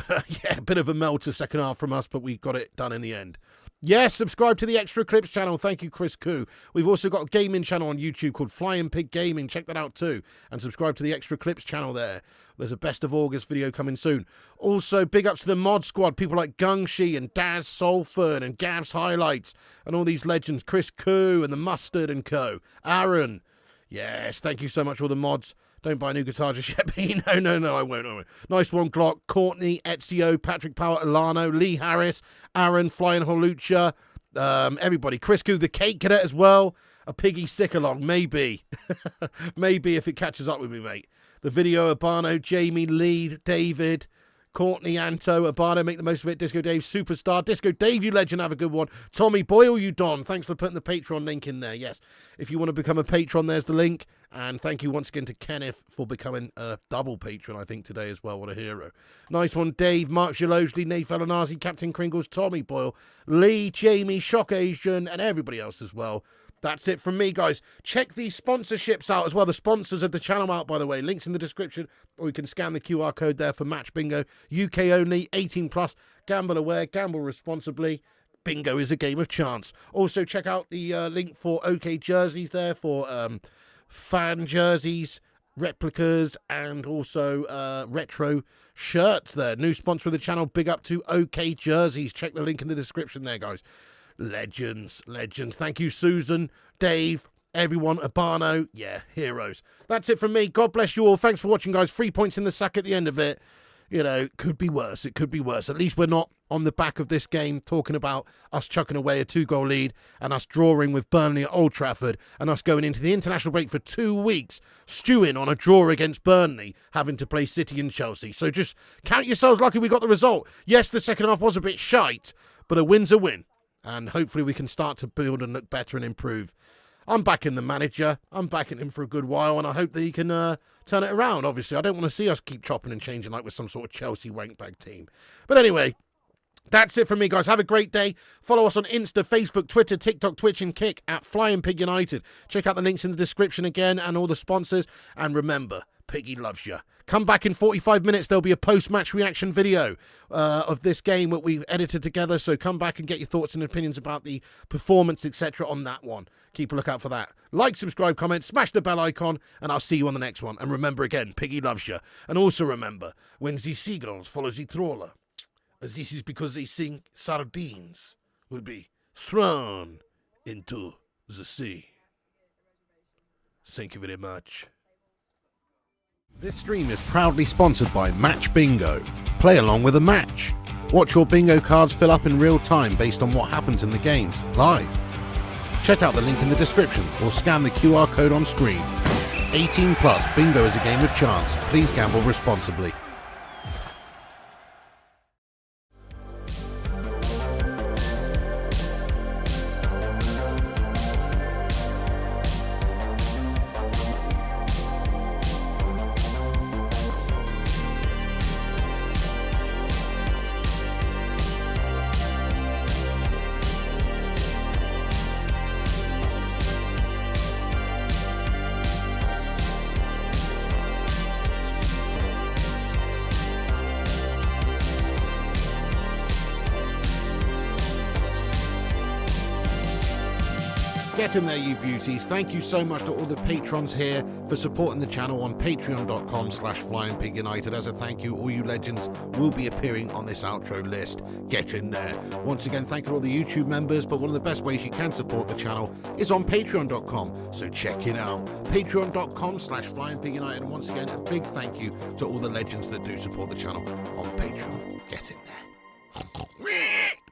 But yeah, a bit of a melter second half from us, but we got it done in the end. Yes, subscribe to the Extra Clips channel. Thank you, Chris Koo. We've also got a gaming channel on YouTube called Flying Pig Gaming. Check that out too. And subscribe to the Extra Clips channel there. There's a Best of August video coming soon. Also, big ups to the mod squad. People like Gungshi and Daz Salford and Gav's Highlights and all these legends. Chris Koo and the Mustard and Co. Aaron. Yes, thank you so much, all the mods. Don't buy a new guitar just yet. No, I won't. Nice one, Glock. Courtney, Ezio, Patrick Power, Alano, Lee Harris, Aaron, Flying Holucha, everybody. Chris Koo, the Cake Cadet as well. A piggy sick along, maybe. Maybe if it catches up with me, mate. The video, Abano, Jamie, Lee, David, Courtney, Anto, Abano, make the most of it. Disco Dave, Superstar. Disco Dave, you legend, have a good one. Tommy Boyle, you Don. Thanks for putting the Patreon link in there. Yes, if you want to become a patron, there's the link. And thank you once again to Kenneth for becoming a double patron, I think, today as well. What a hero. Nice one, Dave, Mark Jaloshley, Nate Felinazi, Captain Kringles, Tommy Boyle, Lee, Jamie, Shock Asian, and everybody else as well. That's it from me, guys. Check these sponsorships out as well. The sponsors of the channel out, by the way. Links in the description, or you can scan the QR code there for Match Bingo. UK only, 18 plus. Gamble aware, gamble responsibly. Bingo is a game of chance. Also, check out the link for OK Jerseys there for fan jerseys, replicas, and also retro shirts there. New sponsor of the channel. Big up to OK Jerseys. Check the link in the description there, guys. Legends. Thank you, Susan, Dave, everyone, Abano. Yeah, heroes. That's it from me. God bless you all. Thanks for watching, guys. 3 points in the sack at the end of it. You know, could be worse. It could be worse. At least we're not on the back of this game talking about us chucking away a 2-goal lead and us drawing with Burnley at Old Trafford and us going into the international break for 2 weeks, stewing on a draw against Burnley, having to play City and Chelsea. So just count yourselves lucky we got the result. Yes, the second half was a bit shite, but a win's a win. And hopefully we can start to build and look better and improve. I'm backing the manager. I'm backing him for a good while, and I hope that he can turn it around. Obviously, I don't want to see us keep chopping and changing like with some sort of Chelsea wankbag team. But anyway, that's it from me, guys. Have a great day. Follow us on Insta, Facebook, Twitter, TikTok, Twitch, and Kick at Flying Pig United. Check out the links in the description again and all the sponsors. And remember, Piggy loves you. Come back in 45 minutes. There'll be a post-match reaction video of this game that we've edited together. So come back and get your thoughts and opinions about the performance, etc. on that one. Keep a lookout for that. Like, subscribe, comment, smash the bell icon, and I'll see you on the next one. And remember again, Piggy loves you. And also remember, when the seagulls follow the trawler, this is because they think sardines will be thrown into the sea. Thank you very much. This stream is proudly sponsored by Match Bingo. Play along with a match. Watch your bingo cards fill up in real time based on what happens in the games, live. Check out the link in the description or scan the QR code on screen. 18 plus, bingo is a game of chance. Please gamble responsibly. Get in there, you beauties. Thank you so much to all the patrons here for supporting the channel on patreon.com/flyingpigunited. As a thank you, all you legends will be appearing on this outro list. Get in there. Once again, thank you to all the YouTube members, but one of the best ways you can support the channel is on patreon.com, so check it out. Patreon.com/flyingpigunited. And once again, a big thank you to all the legends that do support the channel on Patreon. Get in there.